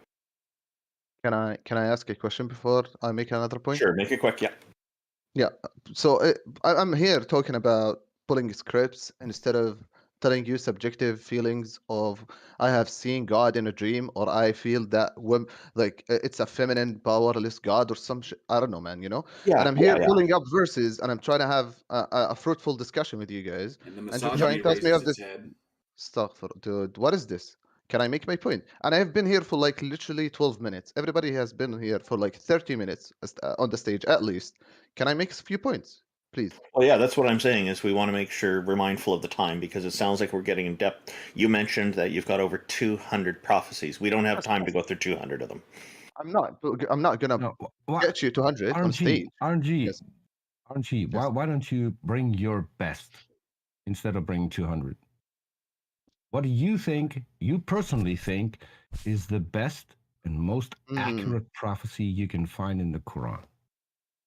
Can I ask a question before I make another point? Sure, make it quick, Yeah, so I'm here talking about pulling scripts instead of telling you subjective feelings of I have seen God in a dream, or I feel that it's a feminine powerless God or some shit. I don't know, man, Yeah, and I'm here pulling up verses, and I'm trying to have a fruitful discussion with you guys. And the misogyny raises its head. Stuff, dude. What is this? Can I make my point? And I have been here for like literally 12 minutes. Everybody has been here for like 30 minutes on the stage at least. Can I make a few points, please? Well, yeah, that's what I'm saying is we want to make sure we're mindful of the time because it sounds like we're getting in depth. You mentioned that you've got over 200 prophecies. We don't have time to go through 200 of them. I'm not gonna get you 200 on stage. RNG, why don't you bring your best instead of bringing 200? What do you personally think, is the best and most accurate prophecy you can find in the Quran?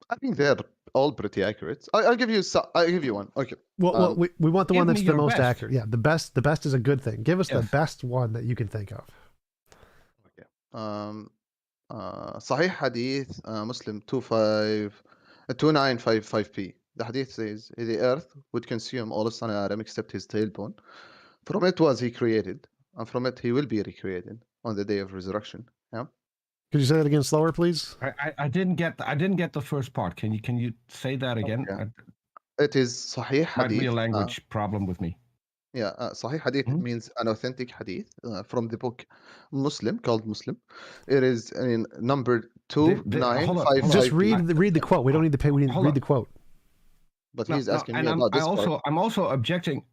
I think they're all pretty accurate. I'll give you one. Okay. Well, we want the one that's the most accurate. Yeah, the best is a good thing. Give us the best one that you can think of. Sahih Hadith, Muslim 2955p. The Hadith says, the earth would consume all of Son Adam except his tailbone. From it was he created, and from it he will be recreated on the day of resurrection. Yeah. Could you say that again slower, please? I didn't get the first part. Can you say that again? Okay. It is Sahih Hadith. Might be a language problem with me. Yeah, Sahih Hadith means an authentic Hadith from the book Muslim, called Muslim. It is number 2955. Just read the quote. We don't need to pay. We need to read the quote. But he's asking me about this part. I'm also objecting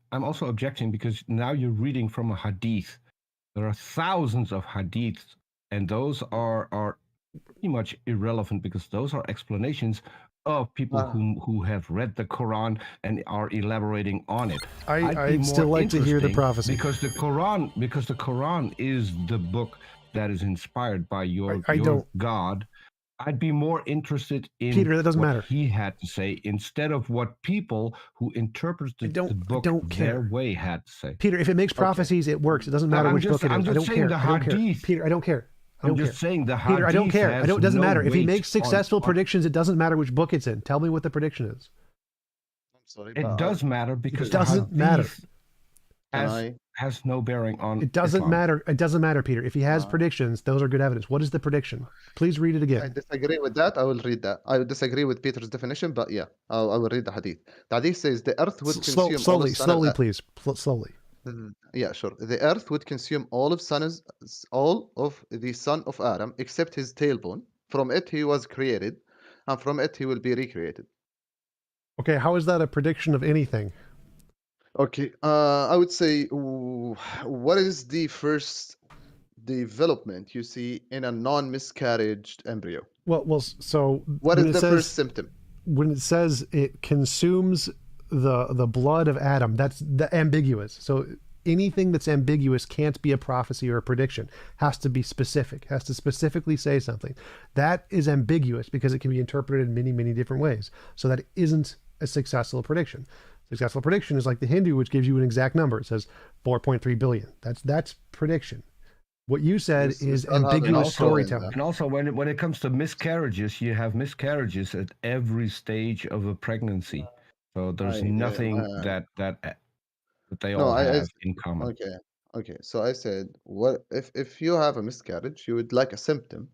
because now you're reading from a Hadith. There are thousands of Hadiths, and those are pretty much irrelevant because those are explanations of people who have read the Quran and are elaborating on it. I'd still like to hear the prophecy because the Quran is the book that is inspired by your God. I'd be more interested in Peter, that doesn't what matter. He had to say instead of what people who interpreted the book their way had to say. Peter, if it makes prophecies, it works. It doesn't matter which book it is. I don't care. Peter, I don't care. I'm just saying the Hadith. Peter, I don't care. It doesn't matter. If he makes successful on predictions, it doesn't matter which book it's in. Tell me what the prediction is. I'm sorry. It does matter because it doesn't matter. Has no bearing on it. Doesn't Islam. matter. It doesn't matter, Peter. If he has predictions, those are good evidence. What is the prediction? Please read it again. I disagree with that. I will read that. I would disagree with Peter's definition, but yeah, I will read the Hadith. The Hadith says the earth would consume slowly, please. Slowly. Yeah, sure. The earth would consume all of the son of Adam except his tailbone. From it he was created, and from it he will be recreated. Okay, how is that a prediction of anything? Okay, I would say, what is the first development you see in a non-miscarriage embryo? So what is the first symptom? When it says it consumes the blood of Adam, that's ambiguous. So anything that's ambiguous can't be a prophecy or a prediction. Has to be specific. Has to specifically say something. That is ambiguous because it can be interpreted in many, many different ways. So that isn't a successful prediction. Successful prediction is like the Hindu, which gives you an exact number. It says 4.3 billion. That's prediction. What you said is ambiguous storytelling. And also, when it comes to miscarriages, you have miscarriages at every stage of a pregnancy. So there's nothing that they all have in common. Okay. So I said, what if you have a miscarriage, you would like a symptom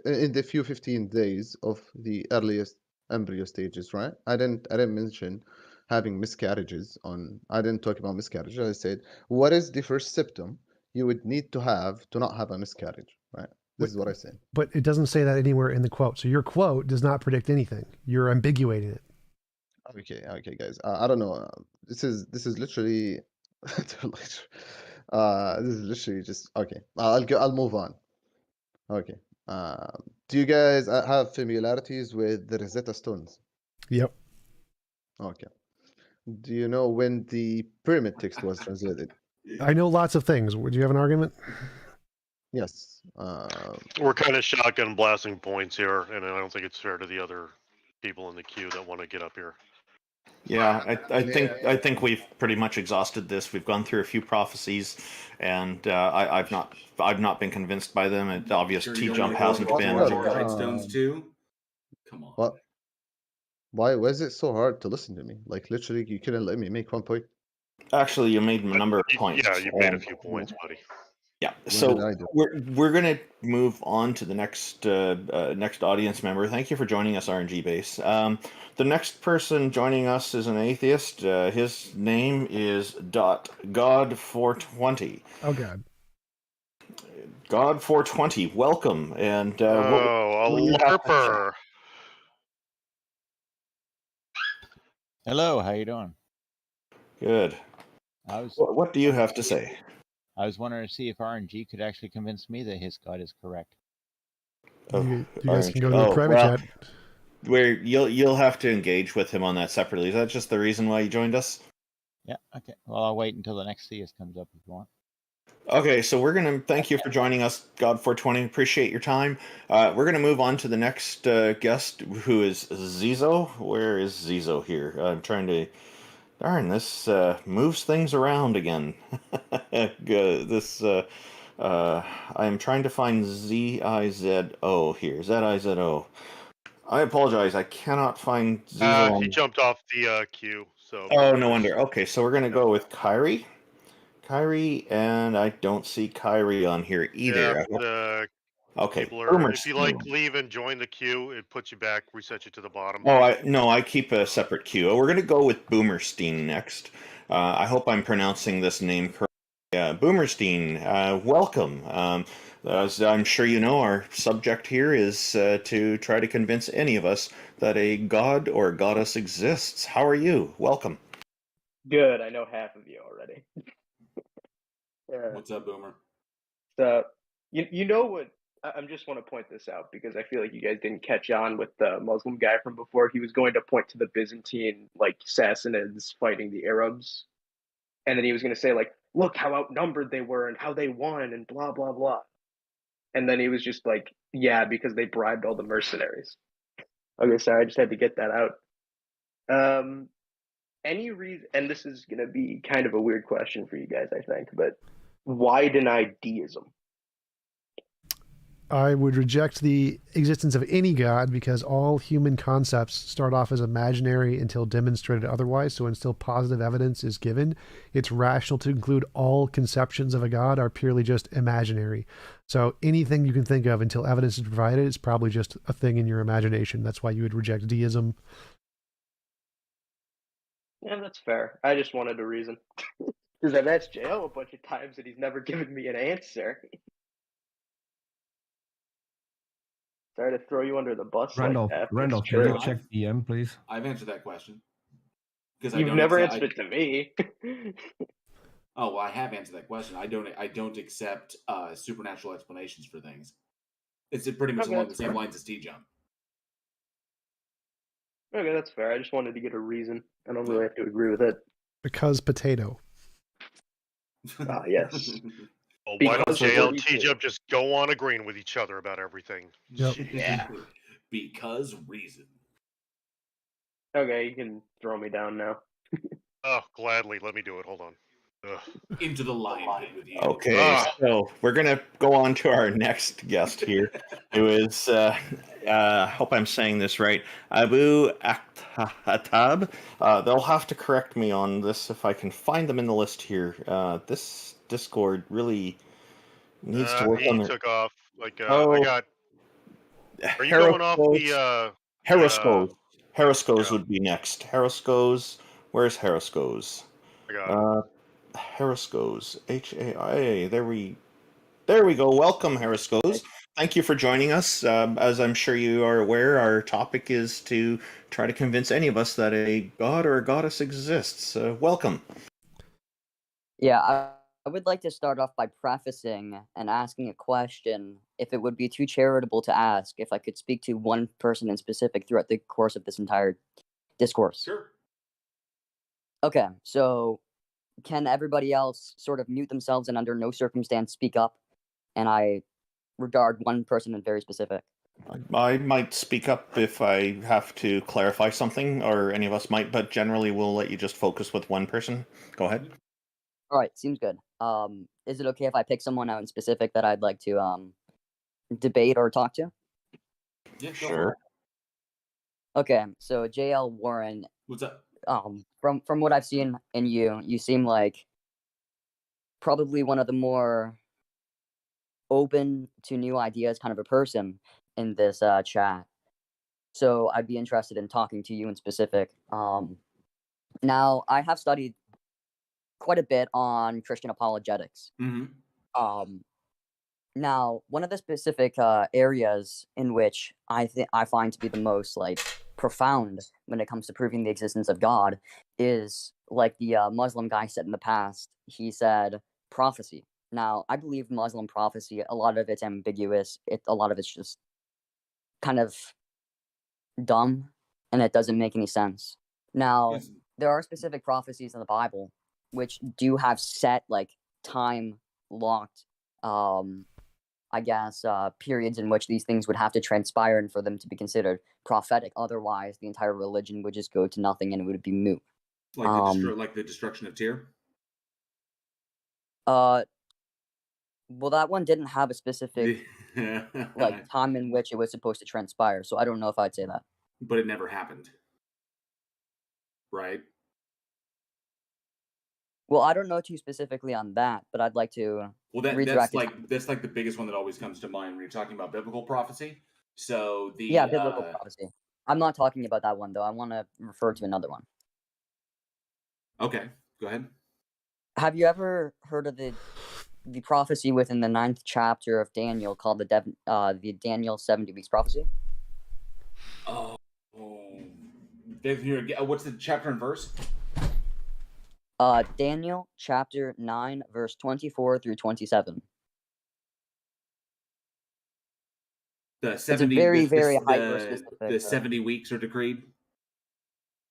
in the 15 days of the earliest embryo stages, right? I didn't mention having miscarriages I didn't talk about miscarriages. I said, what is the first symptom you would need to have to not have a miscarriage, right? This is what I said. But it doesn't say that anywhere in the quote. So your quote does not predict anything. You're ambiguating it. Okay, guys. I don't know. This is literally, this is literally just okay. I'll move on. Okay. Do you guys have familiarities with the Rosetta Stones? Yep. Okay. Do you know when the pyramid text was translated? I know lots of things. Would you have an argument? Yes. We're kind of shotgun blasting points here, and I don't think it's fair to the other people in the queue that want to get up here. Yeah, I think we've pretty much exhausted this. We've gone through a few prophecies, and I've not been convinced by them. It's obvious TJump hasn't been. Grindstones too. Come on. What? Why was it so hard to listen to me? Like literally, you couldn't let me make one point. Actually, you made a number of points. Yeah, you made a few points, buddy. Yeah, so we're gonna move on to the next audience member. Thank you for joining us, RNG Base. The next person joining us is an atheist. His name is God420. Oh God. God420, welcome. And a LARPer. Hello, how you doing? Good. What do you have to say? I was wondering to see if RNG could actually convince me that his God is correct. You guys can go to the private chat. Where you'll have to engage with him on that separately. Is that just the reason why you joined us? Yeah, okay. Well, I'll wait until the next Theist comes up if you want. Okay, so we're going to thank you for joining us, God420. Appreciate your time. We're going to move on to the next guest, who is Zizo. Where is Zizo here? I'm trying to... Darn, this moves things around again. This I'm trying to find Z-I-Z-O here. Z-I-Z-O. I apologize. I cannot find Zizo. He jumped off the queue, so. Oh, no wonder. Okay, so we're gonna go with Kyrie. Kyrie, and I don't see Kyrie on here either. Yeah, Okay, people are. Boomer If you like, Steam. leave and join the queue. It puts you back, resets you to the bottom. Oh, I keep a separate queue. We're gonna go with Boomerstein next. I hope I'm pronouncing this name correctly. Boomerstein, welcome. As I'm sure you know, our subject here is to try to convince any of us that a god or goddess exists. How are you? Welcome. Good. I know half of you already. What's up, Boomer? So, you know what? I'm just want to point this out because I feel like you guys didn't catch on with the Muslim guy from before. He was going to point to the Byzantine Sassanids fighting the Arabs, and then he was going to say look how outnumbered they were and how they won and blah blah blah. And then he was just like, yeah, because they bribed all the mercenaries. Okay, sorry, I just had to get that out. Any reason, and this is going to be kind of a weird question for you guys, I think, but why deny deism? I would reject the existence of any god because all human concepts start off as imaginary until demonstrated otherwise. So until positive evidence is given, it's rational to conclude all conceptions of a god are purely just imaginary. So anything you can think of until evidence is provided is probably just a thing in your imagination. That's why you would reject deism. Yeah, that's fair. I just wanted a reason. Because I've asked JL a bunch of times and he's never given me an answer. Sorry to throw you under the bus Randall, like that. Randall, It's can you true. check DM, please? I've answered that question. Because You've never answered it to me. Oh, well, I have answered that question. I don't accept supernatural explanations for things. It's pretty much Okay, along the that's same fair. lines as TJump. Okay, that's fair. I just wanted to get a reason. I don't really have to agree with it. Because potato. Ah, yes. Well, why don't Because JL 42. TJump just go on agreeing with each other about everything? Yep. Yeah. Because reason. Okay, you can throw me down now. Oh, gladly. Let me do it. Hold on. Ugh. Into the lion pit with you. Okay, so we're gonna go on to our next guest here, who is, hope I'm saying this right, Abu Akhtab. They'll have to correct me on this if I can find them in the list here. This Discord really needs to work on He their... took off. I Oh, got. Are you going off the? Heroscos would be next. Heroscos, where's Heroscos? I got it. Heroscos, H-A-I. There we go. Welcome, Heroscos. Thank you for joining us. As I'm sure you are aware, our topic is to try to convince any of us that a god or a goddess exists. Welcome. Yeah, I would like to start off by prefacing and asking a question. If it would be too charitable to ask, if I could speak to one person in specific throughout the course of this entire discourse. Sure. Okay, so can everybody else sort of mute themselves and under no circumstance speak up? And I regard one person in very specific. I might speak up if I have to clarify something, or any of us might, but generally we'll let you just focus with one person. Go ahead. All right, seems good. Is it okay if I pick someone out in specific that I'd like to debate or talk to? Yeah, sure. Okay, so JL Warren. What's up? From what I've seen in you, you seem like probably one of the more open to new ideas kind of a person in this chat. So I'd be interested in talking to you in specific. Now, I have studied quite a bit on Christian apologetics. Mm-hmm. Now, one of the specific areas in which I find to be the most profound when it comes to proving the existence of God is like the Muslim guy said in the past. He said prophecy. Now, I believe Muslim prophecy, a lot of it's ambiguous. A lot of it's just kind of dumb, and it doesn't make any sense. Now, there are specific prophecies in the Bible which do have set time locked periods in which these things would have to transpire and for them to be considered prophetic. Otherwise, the entire religion would just go to nothing and it would be moot. Like the destruction of Tyr? Well, that one didn't have a specific like time in which it was supposed to transpire, so I don't know if I'd say that. But it never happened, right? Well, I don't know too specifically on that, but I'd like to Well, redirect that's like the biggest one that always comes to mind when you're talking about biblical prophecy. So the Yeah, biblical prophecy. I'm not talking about that one though. I want to refer to another one. Okay, go ahead. Have you ever heard of the prophecy within the 9th chapter of Daniel called the Daniel 70 weeks prophecy? Oh, what's the chapter and verse? Daniel chapter 9 verse 24 through 27. The 70, it's a very, very the hyper-specific. The 70 weeks are decreed.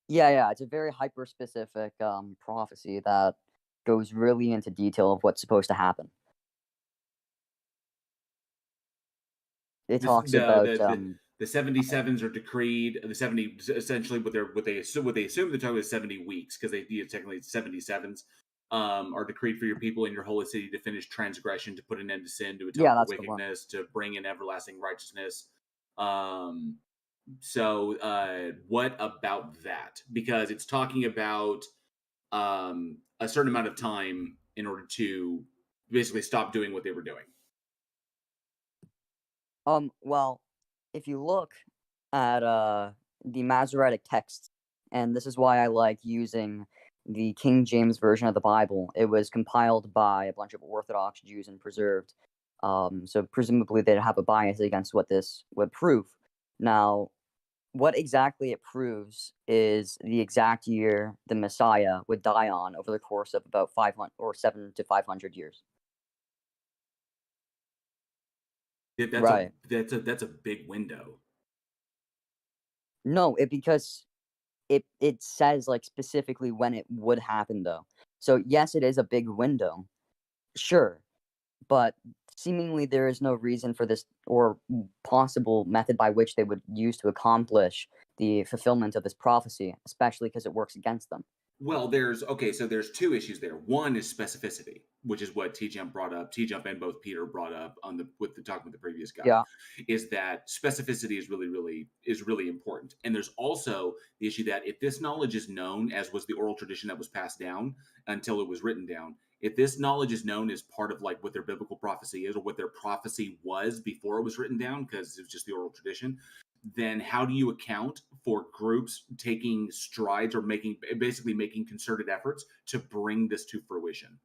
Yeah, it's a very hyper-specific prophecy that goes really into detail of what's supposed to happen. It talks about the 77s are decreed. The 70 essentially what they assume the total is 70 weeks because they technically it's 77s. Are decreed for your people in your holy city to finish transgression, to put an end to sin, to atone for wickedness, to bring in everlasting righteousness. So what about that? Because it's talking about a certain amount of time in order to basically stop doing what they were doing. Well, if you look at the Masoretic texts, and this is why I like using the King James Version of the Bible. It was compiled by a bunch of Orthodox Jews and preserved. So presumably they'd have a bias against what this would prove. Now, what exactly it proves is the exact year the Messiah would die on over the course of about 500 or 700 to 500 years. That's a big window. No, because it says like specifically when it would happen though. So yes, it is a big window, sure, but seemingly there is no reason for this or possible method by which they would use to accomplish the fulfillment of this prophecy, especially because it works against them. Well, there's two issues there. One is specificity, which is what TJump brought up. TJump and both Peter brought up with the talking with the previous guy. Yeah. Is that specificity is really important. And there's also the issue that if this knowledge is known, as was the oral tradition that was passed down until it was written down, if this knowledge is known as part of like what their biblical prophecy is or what their prophecy was before it was written down, because it was just the oral tradition, then how do you account for groups taking strides or basically making concerted efforts to bring this to fruition?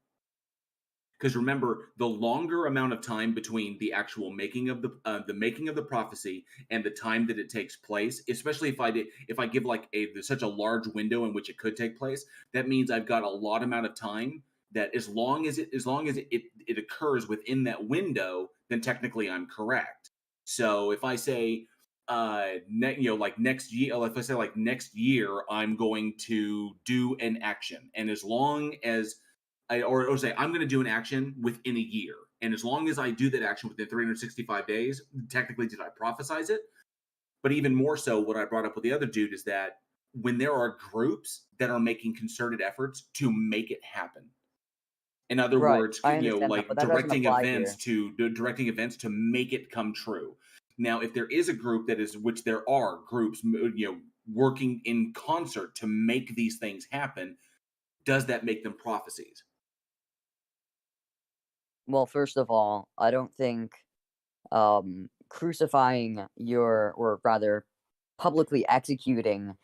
Because remember, the longer amount of time between the actual making of the making of the prophecy and the time that it takes place, especially if I give like such a large window in which it could take place, that means I've got a lot amount of time that as long as it occurs within that window, then technically I'm correct. So if I say like next year, if I say like next year I'm going to do an action, and as long as or say I'm going to do an action within a year, and as long as I do that action within 365 days, technically did I prophesize it? But even more so, what I brought up with the other dude is that when there are groups that are making concerted efforts to make it happen. In other words, like directing events to make it come true. Now, if there is a group which there are groups, working in concert to make these things happen, does that make them prophecies? Well, first of all, I don't think crucifying or rather publicly executing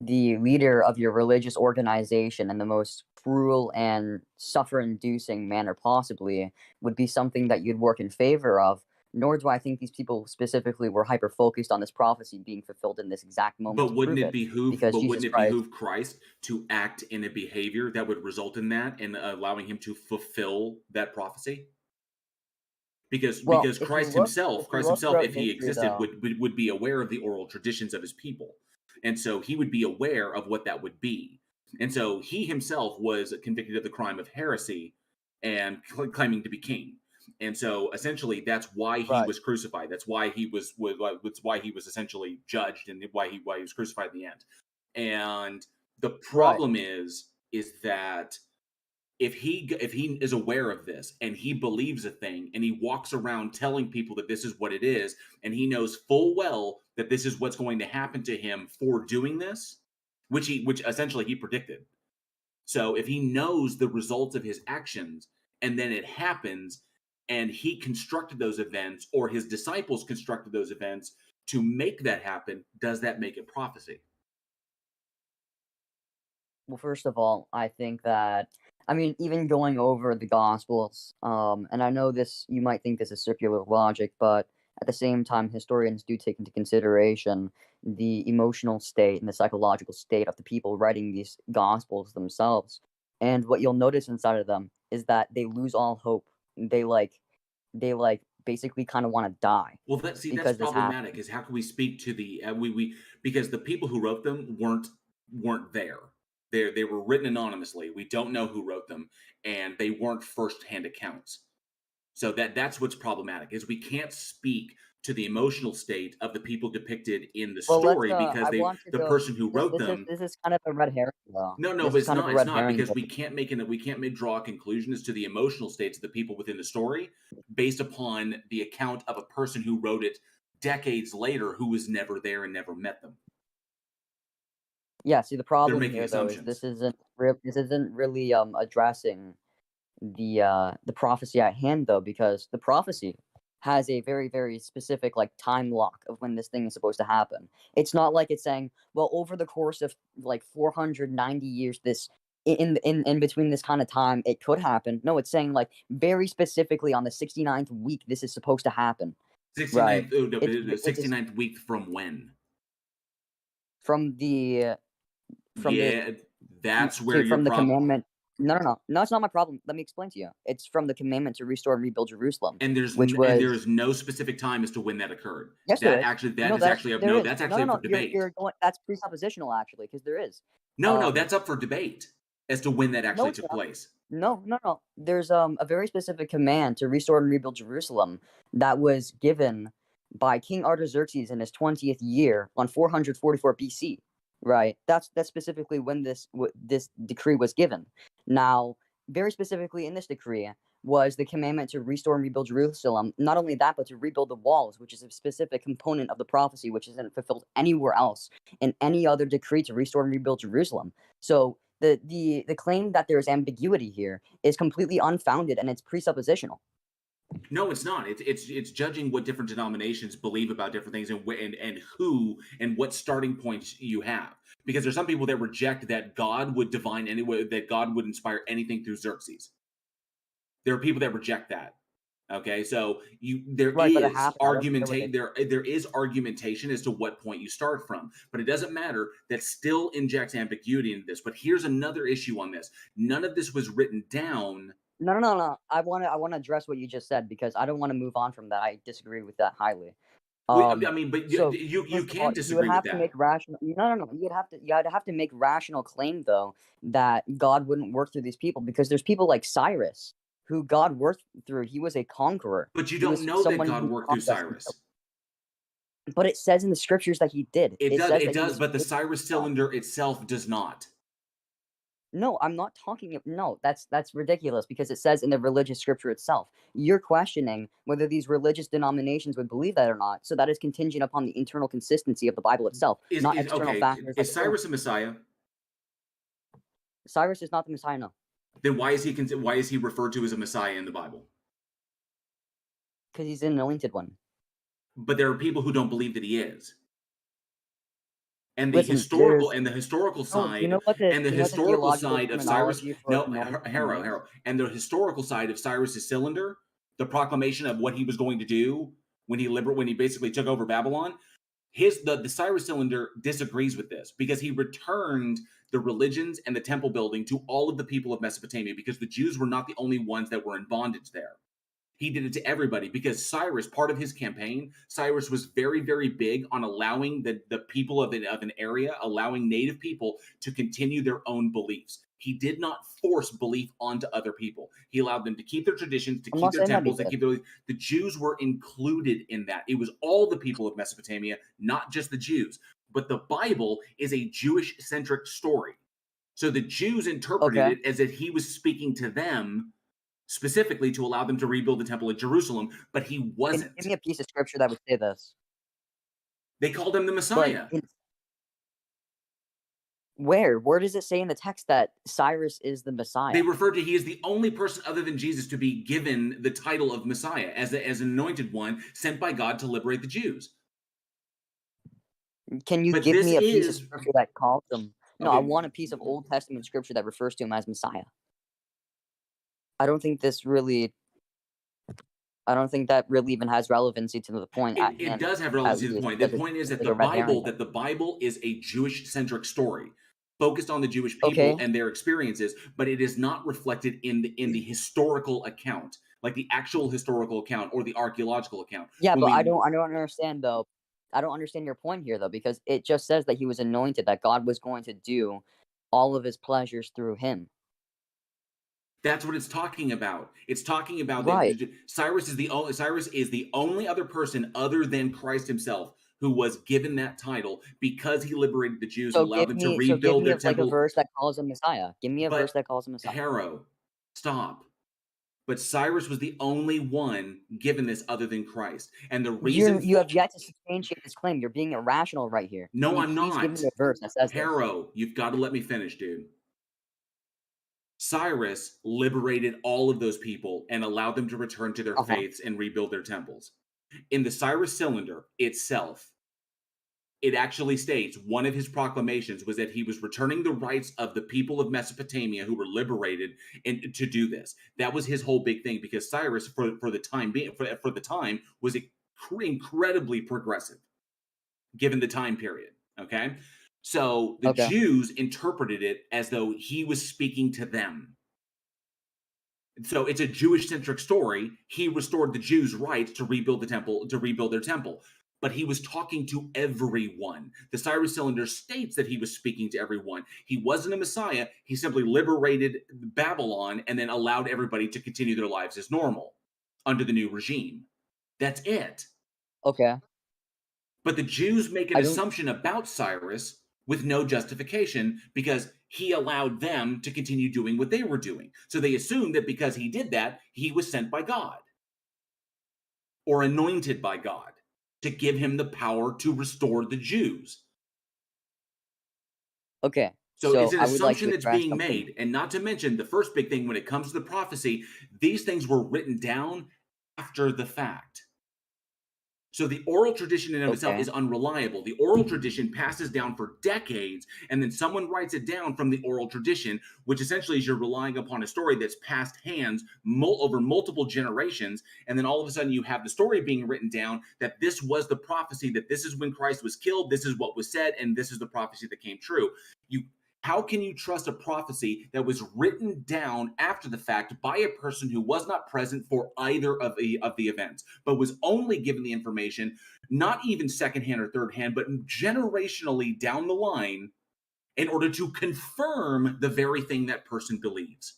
the leader of your religious organization in the most cruel and suffer-inducing manner possibly would be something that you'd work in favor of, nor do I think these people specifically were hyper-focused on this prophecy being fulfilled in this exact moment. But wouldn't it behoove Christ to act in a behavior that would result in that and allowing him to fulfill that prophecy? Because Christ himself, if he existed, would be aware of the oral traditions of his people. And so he would be aware of what that would be. And so he himself was convicted of the crime of heresy and claiming to be king. And so essentially that's why he was crucified. That's why he was essentially judged, and why he was crucified in the end. And the problem is that if he is aware of this and he believes a thing and he walks around telling people that this is what it is, and he knows full well that this is what's going to happen to him for doing this, which essentially he predicted. So if he knows the results of his actions and then it happens, and he constructed those events, or his disciples constructed those events to make that happen, does that make it prophecy? Well, first of all, I think that, I mean, even going over the Gospels, and I know this, you might think this is circular logic, but at the same time, historians do take into consideration the emotional state and the psychological state of the people writing these Gospels themselves. And what you'll notice inside of them is that they lose all hope. They basically kind of want to die. Well, that's because this problematic. happened. Is how can we speak to the we because the people who wrote them weren't there. They were written anonymously. We don't know who wrote them, and they weren't firsthand accounts. So that's what's problematic, is we can't speak to the emotional state of the people depicted in the story because the person who wrote them. This is kind of a red herring, though. No, This but is kind of a it's red not herring, because but- we can't draw a conclusion as to the emotional states of the people within the story based upon the account of a person who wrote it decades later who was never there and never met them. Yeah, see, the problem making here, though, is assumptions. this isn't really addressing the prophecy at hand, though, because the prophecy has a very, very specific time lock of when this thing is supposed to happen. It's not like it's saying, well, over the course of 490 years, this in between this kind of time, it could happen. No, it's saying very specifically on the 69th week, this is supposed to happen. 69th, Right. the 69th week from when? From the that's where your from the problem. commandment. No, it's not my problem. Let me explain to you. It's from the commandment to restore and rebuild Jerusalem. And there's no specific time as to when that occurred. Yes, that there is. actually No, is actually there is. that's actually no, up for debate. You're going, that's presuppositional, actually, because there is. No, that's up for debate as to when that actually it's took not. place. No. There's a very specific command to restore and rebuild Jerusalem that was given by King Artaxerxes in his 20th year on 444 BC. Right. That's specifically when this decree was given. Now, very specifically in this decree was the commandment to restore and rebuild Jerusalem. Not only that, but to rebuild the walls, which is a specific component of the prophecy, which isn't fulfilled anywhere else in any other decree to restore and rebuild Jerusalem. So the claim that there is ambiguity here is completely unfounded, and it's presuppositional. No, it's not. It's judging what different denominations believe about different things and who and what starting points you have. Because there's some people that reject that God would divine anyway, that God would inspire anything through Xerxes. There are people that reject that. Okay, so there is argumentation as to what point you start from, but it doesn't matter. That still injects ambiguity into this. But here's another issue on this: none of this was written down. No. I want to address what you just said because I don't want to move on from that. I disagree with that highly. I mean, but you can't disagree with that. To make rational. No. You'd have to make rational claim though that God wouldn't work through these people because there's people like Cyrus who God worked through. He was a conqueror. But you don't know that God worked through Cyrus. But it says in the scriptures that he did. It does, but the Cyrus cylinder itself does not. No, I'm not talking. No, that's ridiculous because it says in the religious scripture itself. You're questioning whether these religious denominations would believe that or not. So that is contingent upon the internal consistency of the Bible itself, not external factors. Is Cyrus a Messiah? Cyrus is not the Messiah, no. Then why is he referred to as a Messiah in the Bible? Because he's an anointed one. But there are people who don't believe that he is. And the historical side of Cyrus. No, Harrow. And the historical side of Cyrus's cylinder, the proclamation of what he was going to do when he basically took over Babylon. The Cyrus cylinder disagrees with this because he returned the religions and the temple building to all of the people of Mesopotamia because the Jews were not the only ones that were in bondage there. He did it to everybody because Cyrus, part of his campaign, Cyrus was very, very big on allowing the people of an area, allowing native people to continue their own beliefs. He did not force belief onto other people. He allowed them to keep their traditions, to keep their temples, to keep their. The Jews were included in that. It was all the people of Mesopotamia, not just the Jews. But the Bible is a Jewish-centric story. So the Jews interpreted it as if he was speaking to them specifically to allow them to rebuild the temple at Jerusalem, but he wasn't. Give me a piece of scripture that would say this. They called him the Messiah. Where does it say in the text that Cyrus is the Messiah? They referred to he is the only person other than Jesus to be given the title of Messiah as an anointed one sent by God to liberate the Jews. Can you give me a piece of scripture that calls him? No, I want a piece of Old Testament scripture that refers to him as Messiah. I don't think that really even has relevancy to the point. It does have relevancy to the point. The point is that the Bible is a Jewish-centric story, focused on the Jewish people and their experiences, but it is not reflected in the historical account, like the actual historical account or the archaeological account. Yeah, but I don't understand though. I don't understand your point here though, because it just says that he was anointed, that God was going to do all of his pleasures through him. That's what it's talking about. It's talking about right. that Cyrus is the only other person other than Christ himself who was given that title because he liberated the Jews and allowed them to rebuild their temple. Like a verse that calls him Messiah. Give me a verse that calls him Messiah. Harrow, stop. But Cyrus was the only one given this other than Christ. And the reason you have yet to substantiate this claim. You're being irrational right here. No, I'm not. Give me a verse that says Harrow, you've got to let me finish, dude. Cyrus liberated all of those people and allowed them to return to their faiths and rebuild their temples. In the Cyrus Cylinder itself, it actually states one of his proclamations was that he was returning the rights of the people of Mesopotamia who were liberated and to do this. That was his whole big thing, because Cyrus, for the time, was incredibly progressive, given the time period. Okay, so the Jews interpreted it as though he was speaking to them. So it's a Jewish-centric story. He restored the Jews' rights to rebuild the temple, to rebuild their temple. But he was talking to everyone. The Cyrus Cylinder states that he was speaking to everyone. He wasn't a Messiah. He simply liberated Babylon and then allowed everybody to continue their lives as normal under the new regime. That's it. Okay. But the Jews make an assumption about Cyrus with no justification, because he allowed them to continue doing what they were doing. So they assume that because he did that, he was sent by God or anointed by God to give him the power to restore the Jews. Okay. So it's an assumption that's being made. And not to mention, the first big thing when it comes to the prophecy, these things were written down after the fact. So the oral tradition in and of itself is unreliable. The oral tradition passes down for decades, and then someone writes it down from the oral tradition, which essentially is you're relying upon a story that's passed hands over multiple generations, and then all of a sudden you have the story being written down that this was the prophecy, that this is when Christ was killed, this is what was said, and this is the prophecy that came true. How can you trust a prophecy that was written down after the fact by a person who was not present for either of the events, but was only given the information, not even secondhand or third hand, but generationally down the line, in order to confirm the very thing that person believes?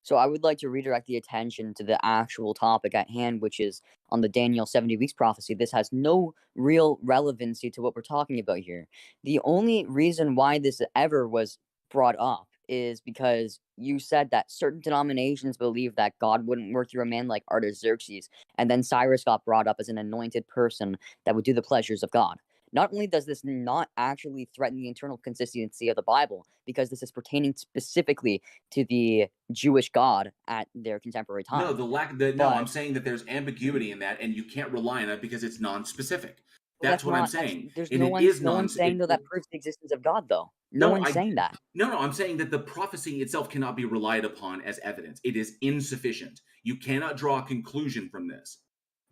So I would like to redirect the attention to the actual topic at hand, which is on the Daniel 70 weeks prophecy. This has no real relevancy to what we're talking about here. The only reason why this ever was brought up is because you said that certain denominations believe that God wouldn't work through a man like Artaxerxes, and then Cyrus got brought up as an anointed person that would do the pleasures of God. Not only does this not actually threaten the internal consistency of the Bible, because this is pertaining specifically to the Jewish God at their contemporary time. No, I'm saying that there's ambiguity in that, and you can't rely on it because it's non-specific. That's what I'm saying. There's no one saying though that proves the existence of God, though. No one's saying that. No, I'm saying that the prophecy itself cannot be relied upon as evidence. It is insufficient. You cannot draw a conclusion from this.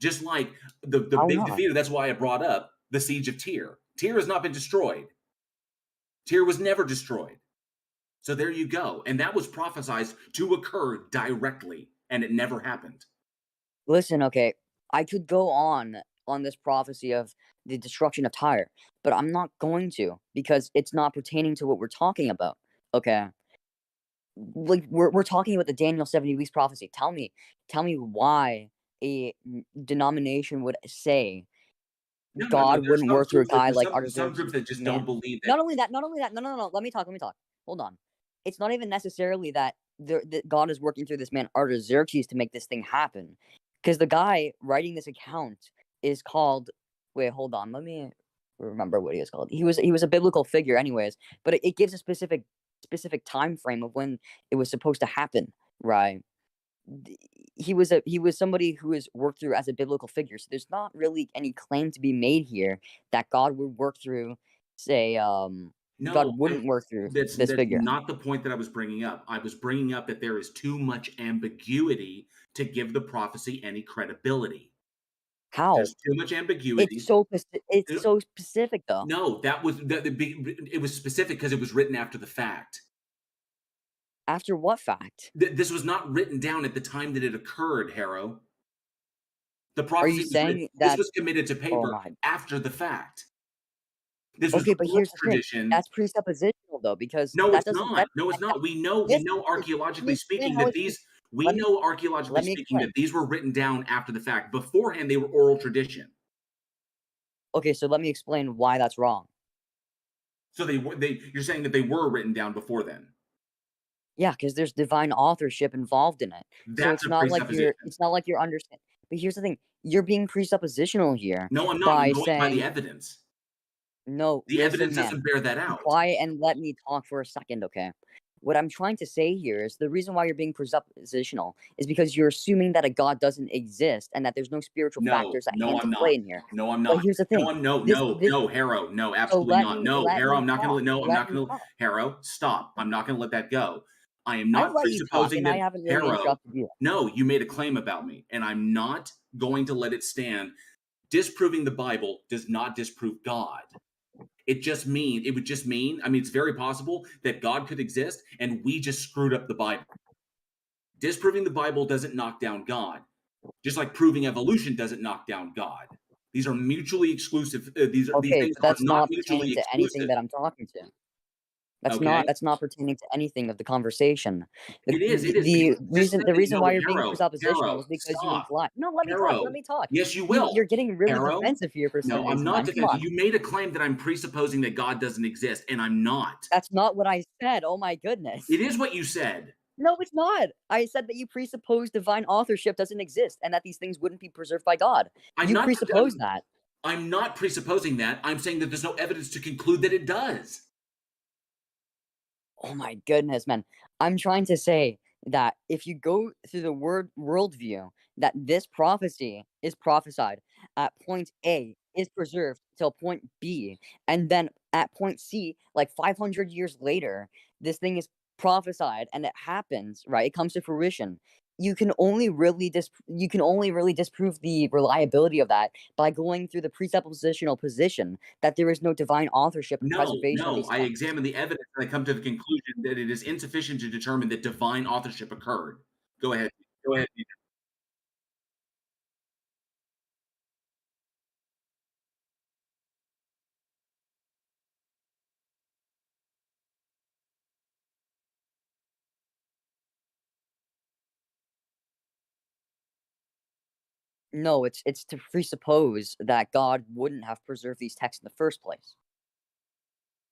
Just like the big defeater, that's why I brought up the siege of Tyre. Tyre has not been destroyed. Tyre was never destroyed. So there you go. And that was prophesied to occur directly, and it never happened. Listen, okay, I could go on this prophecy of the destruction of Tyre, but I'm not going to, because it's not pertaining to what we're talking about. Okay. Like we're talking about the Daniel 70 weeks prophecy. Tell me why a denomination would say God there's wouldn't some work through a groups that, guy there's like some groups that just don't believe that. Not only that. No. Let me talk. Hold on. It's not even necessarily that God is working through this man Artaxerxes to make this thing happen, because the guy writing this account is called. Wait, hold on. Let me remember what he is called. He was a biblical figure, anyways. But it gives a specific time frame of when it was supposed to happen, right? He was somebody who is worked through as a biblical figure. So there's not really any claim to be made here that God would work through, say, God wouldn't work through That's this figure. not the point that I was bringing up. I was bringing up that there is too much ambiguity to give the prophecy any credibility. How? There's too much ambiguity. It's so specific, though. No, it was specific because it was written after the fact. After what fact? This was not written down at the time that it occurred, Harrow. The Are prophecy you was saying written, that this was committed to Oh paper my. after the fact. This was Okay, the but oral here's the thing. tradition. That's presuppositional, though, because No, that it's doesn't. not. No, it's not. We know Yes, archaeologically speaking how that it's these let me archaeologically speaking explain. that these were written down after the fact. Beforehand, they were oral tradition. Okay, so let me explain why that's wrong. So you're saying that they were written down before then. Yeah, because there's divine authorship involved in it. So That's it's a not like presupposition. you're understanding. But here's the thing: you're being presuppositional here. No, I'm not. By I'm going by saying the evidence. no. The Listen, evidence man. doesn't bear that Be out. quiet and let me talk for a second, okay? What I'm trying to say here is the reason why you're being presuppositional is because you're assuming that a God doesn't exist and that there's no spiritual factors at hand to I'm play not. in here. No, I'm But not. here's the thing. No, Harrow. No, So absolutely not. No, let Harrow, me I'm not talk. gonna no, I'm Let not me gonna talk. Harrow, stop. I'm not gonna let that go. I am I not let you talk, presupposing and that I haven't really Harrow. interrupted you. No, you made a claim about me, and I'm not going to let it stand. Disproving the Bible does not disprove God. It would just mean, I mean, it's very possible that God could exist and we just screwed up the Bible. Disproving the Bible doesn't knock down God, just like proving evolution doesn't knock down God. These are mutually exclusive. These Okay, things but are that's not not mutually pertaining to anything exclusive. that I'm talking to. Okay. That's not pertaining to anything of the conversation. It is. The reason why you're being Harrow, presuppositional is because you stop. imply. No, let me talk. Harrow. Let me talk. Yes, you will. You're getting really Harrow. defensive here for some No, I'm reason, not man. Come defensive. on. You made a claim that I'm presupposing that God doesn't exist, and I'm not. That's not what I said. Oh my goodness. It is what you said. No, it's not. I said that you presuppose divine authorship doesn't exist and that these things wouldn't be preserved by God. You presuppose that. I'm not presupposing that. I'm saying that there's no evidence to conclude that it does. Oh my goodness, man. I'm trying to say that if you go through the worldview, that this prophecy is prophesied at point A is preserved till point B, and then at point C, like 500 years later, this thing is prophesied and it happens, right? It comes to fruition. You can only really disprove the reliability of that by going through the presuppositional position that there is no divine authorship and preservation of No. these I texts. examine the evidence and I come to the conclusion that it is insufficient to determine that divine authorship occurred. Go ahead. Go ahead. No, it's to presuppose that God wouldn't have preserved these texts in the first place.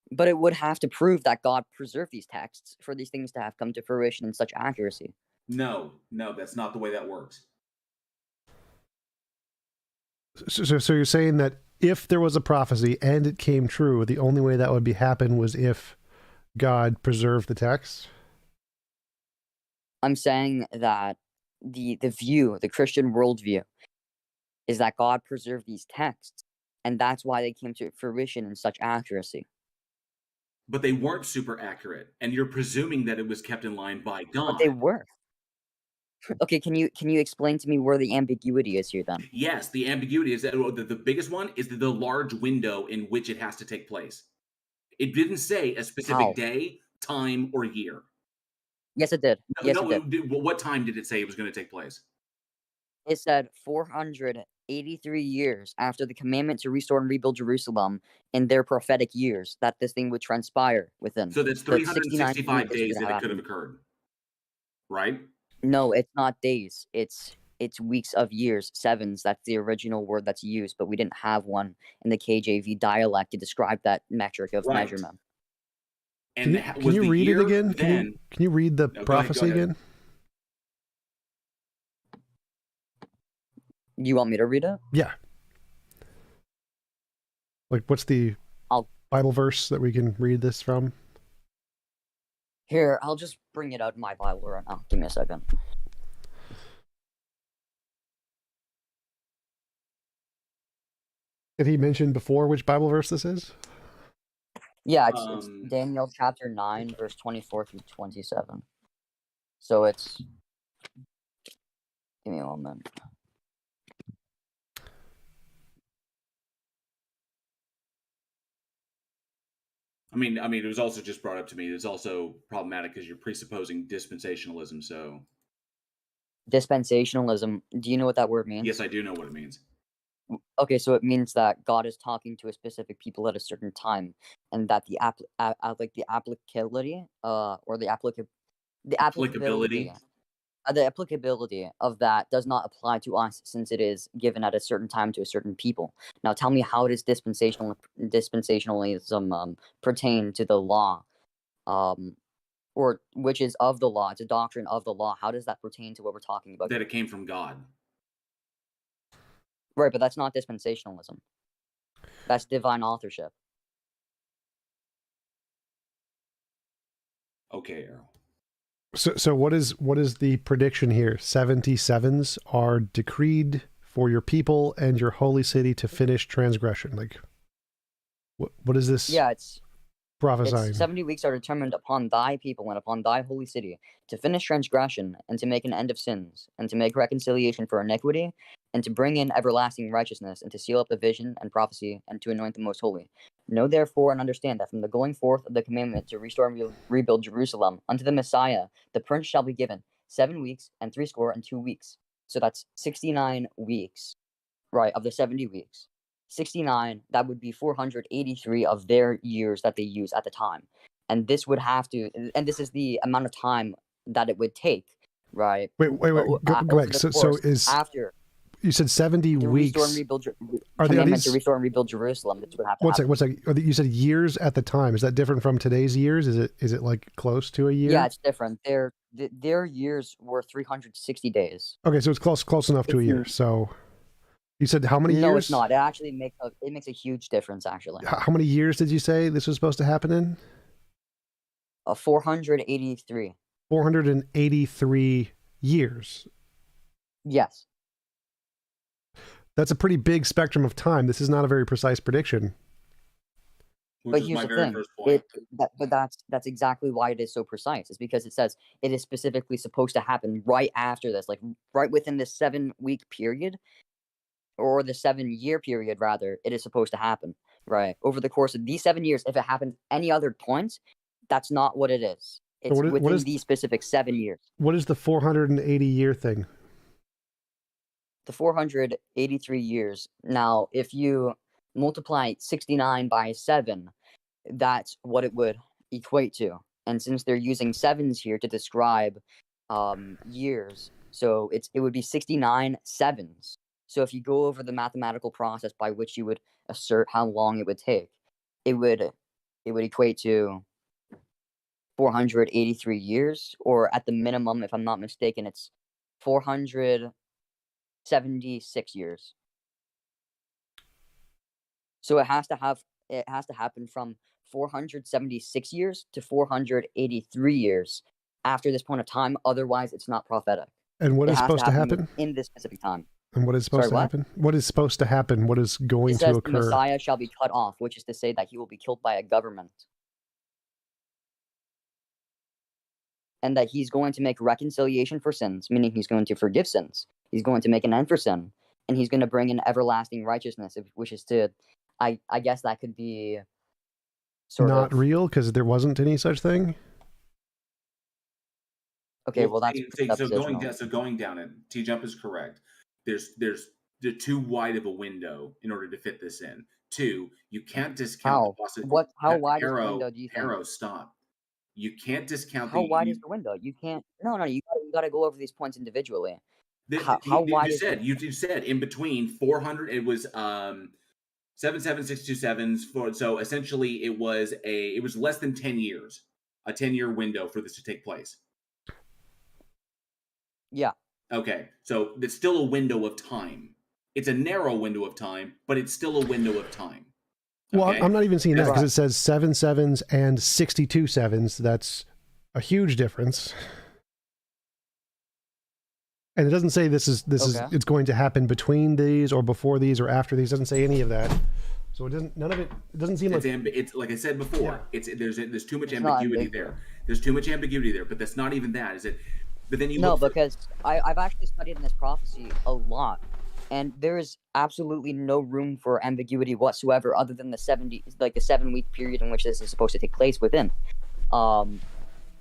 But it would have to prove that God preserved these texts for these things to have come to fruition in such accuracy. No, that's not the way that works. So you're saying that if there was a prophecy and it came true, the only way that would happen was if God preserved the text? I'm saying that the Christian worldview, is that God preserved these texts, and that's why they came to fruition in such accuracy. But they weren't super accurate, and you're presuming that it was kept in line by God. But they were. Okay, can you explain to me where the ambiguity is here then? Yes, the ambiguity is that the biggest one is the large window in which it has to take place. It didn't say a specific day, time, or year. Yes, it did. It did. What time did it say it was going to take place? It said 483 years after the commandment to restore and rebuild Jerusalem in their prophetic years that this thing would transpire within. So that's 365 days that it could have occurred, right? No, it's not days. It's it's weeks of years, sevens. That's the original word that's used, but we didn't have one in the KJV dialect to describe that metric of Right. measurement. And Can you read it again? Then, Can you read the No, go ahead, prophecy go ahead. again? You want me to read it? Yeah. Like, what's the I'll- Bible verse that we can read this from? Here, I'll just bring it out in my Bible right now. Give me a second. Did he mention before which Bible verse this is? Yeah, it's Daniel chapter 9, verse 24 through 27. So it's... Give me a moment. I mean, it was also just brought up to me. It's also problematic because you're presupposing dispensationalism. So, Dispensationalism. Do you know what that word means? yes, I do know what it means. Okay, so it means that God is talking to a specific people at a certain time, and that the applicability, or the applicability, the applicability of that does not apply to us, since it is given at a certain time to a certain people. Now, tell me, how does dispensationalism pertain to the law, or which is of the law? It's a doctrine of the law. How does that pertain to what we're talking about? That it came from God. Right, but that's not dispensationalism. That's divine authorship. Okay, Errol. So what is the prediction here? 77s are decreed for your people and your holy city to finish transgression. Like, what is this? Yeah, it's prophesying. 70 weeks are determined upon thy people and upon thy holy city to finish transgression and to make an end of sins and to make reconciliation for iniquity and to bring in everlasting righteousness and to seal up the vision and prophecy and to anoint the most holy. Know therefore and understand that from the going forth of the commandment to restore and rebuild Jerusalem unto the Messiah, the prince shall be given 7 weeks and 62 weeks. So that's 69 weeks, right, of the 70 weeks. 69, that would be 483 of their years that they use at the time. And this would have to, and this is the amount of time that it would take, right? Wait, go back. So is after you said 70 weeks? Restore and rebuild, are these to restore and rebuild Jerusalem? This would have to one happen. second. You said years at the time. Is that different from today's years? Is it like close to a year? Yeah, it's different. Their years were 360 days. Okay, so it's close enough to a year. So you said how many years? No, it's not. It actually makes a huge difference. Actually, how many years did you say this was supposed to happen in? 483. 483 years. Yes. That's a pretty big spectrum of time. This is not a very precise prediction. But here's the thing. But that's exactly why it is so precise. It's because it says it is specifically supposed to happen right after this, like right within this 7-week period, or the 7-year period, rather. It is supposed to happen, right? Over the course of these 7 years. If it happens any other point, that's not what it is. It's So within these specific 7 years. What is the 480 year thing? The 483 years. Now, if you multiply 69 by 7, that's what it would equate to. And since they're using sevens here to describe years, so it would be 69 sevens. So if you go over the mathematical process by which you would assert how long it would take, it would equate to 483 years, or at the minimum, if I'm not mistaken, it's 476 years. So it has to happen from 476 years to 483 years after this point of time. Otherwise, it's not prophetic. And what is supposed to happen in this specific time? And what is supposed to happen? What is supposed to happen? What is going to occur? The Messiah shall be cut off, which is to say that he will be killed by a government. And that he's going to make reconciliation for sins, meaning he's going to forgive sins. He's going to make an end for sin. And he's going to bring in everlasting righteousness, which is to, I guess that could be not real, because there wasn't any such thing. Okay, well that's so going down it. TJump is correct. There's too wide of a window in order to fit this in. 2, you can't discount the possibility. How wide is the window? Do you think? Arrow, stop. You can't discount. How wide is the window? You can't. No. You got to go over these points individually. How wide is you just said in between 400. It was 77627s. So essentially, it was less than 10 years, a 10-year window for this to take place. Yeah. Okay, so it's still a window of time. It's a narrow window of time, but it's still a window of time. Well, Okay? I'm not even seeing that because Right. it says 7 sevens and 62 sevens. That's a huge difference. And it doesn't say this is it's going to happen between these or before these or after these. It doesn't say any of that. So it doesn't it doesn't seem like It's like I said before. Yeah. There's too much It's not ambiguity ambiguous. there. There's too much ambiguity there, but that's not even that, is it? But then you No, look for, because I've actually studied in this prophecy a lot, and there is absolutely no room for ambiguity whatsoever, other than the 7-week period in which this is supposed to take place within.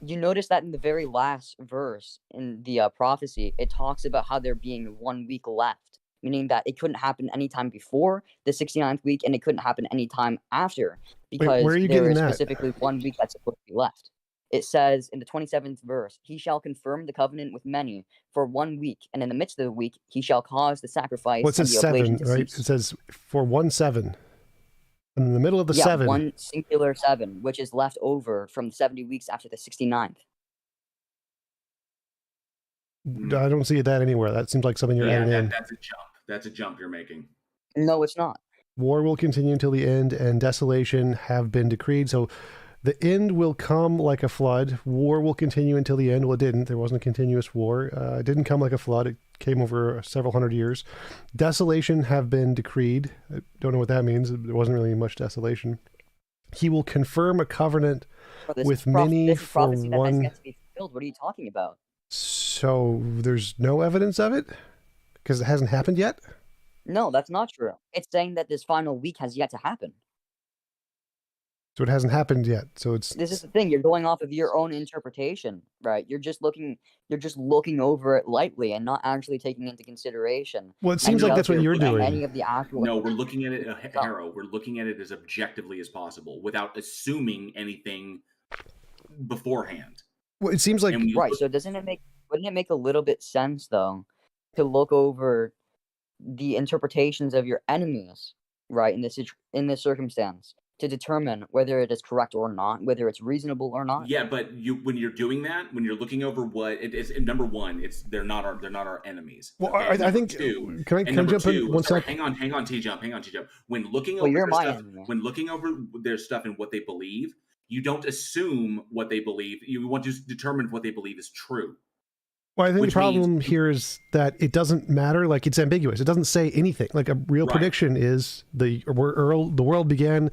You notice that in the very last verse in the prophecy, it talks about how there being 1 week left, meaning that it couldn't happen anytime before the 69th week, and it couldn't happen anytime after, because where are you there getting is that? specifically 1 week that's supposed to be left. It says in the 27th verse, he shall confirm the covenant with many for 1 week, and in the midst of the week, he shall cause the sacrifice well, it and says the oblation 7, to right? cease. It says for 1 7. And in the middle of the Yeah, 7. one singular 7, which is left over from the 70 weeks after the 69th. I don't see that anywhere. That seems like something you're adding in. that's a jump. That's a jump you're making. No, it's not. War will continue until the end, and desolation have been decreed. So the end will come like a flood. War will continue until the end. Well, it didn't. There wasn't a continuous war. It didn't come like a flood. It came over several hundred years. Desolation have been decreed. I don't know what that means. There wasn't really much desolation. He will confirm a covenant with many this is for prophecy that has one. yet to be fulfilled. What are you talking about? So there's no evidence of it because it hasn't happened yet. No, that's not true. It's saying that this final week has yet to happen. So it hasn't happened yet. So it's This is the thing. You're going off of your own interpretation, right? You're just looking over it lightly and not actually taking into consideration. Well, it seems like that's what you're doing. Any of the actual. No, we're looking at it, Harrow. We're looking at it as objectively as possible, without assuming anything beforehand. Well, it seems like Right. So wouldn't it make a little bit sense though to look over the interpretations of your enemies, right? In this circumstance, to determine whether it is correct or not, whether it's reasonable or not. Yeah, but when you're doing that, when you're looking over what it is, number one, they're not our enemies. Well, okay? I think. Two, Can I jump in one sorry, second? hang on, TJump. When looking Well, over you're their my stuff, enemy. when looking over their stuff and what they believe, you don't assume what they believe. You want to determine what they believe is true. Well, I think the Which problem here is that it doesn't matter. Like, it's ambiguous. It doesn't say anything. Like, a real Right. prediction is the world began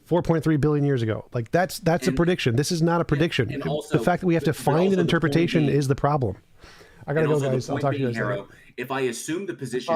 4.3 billion years ago. Like, that's a prediction. This is not a prediction. and also, the fact that we have to but find also an the point interpretation being- is the problem. I gotta And go, also the guys. I'll point talk to you being, guys later. Harrow, if I assume the position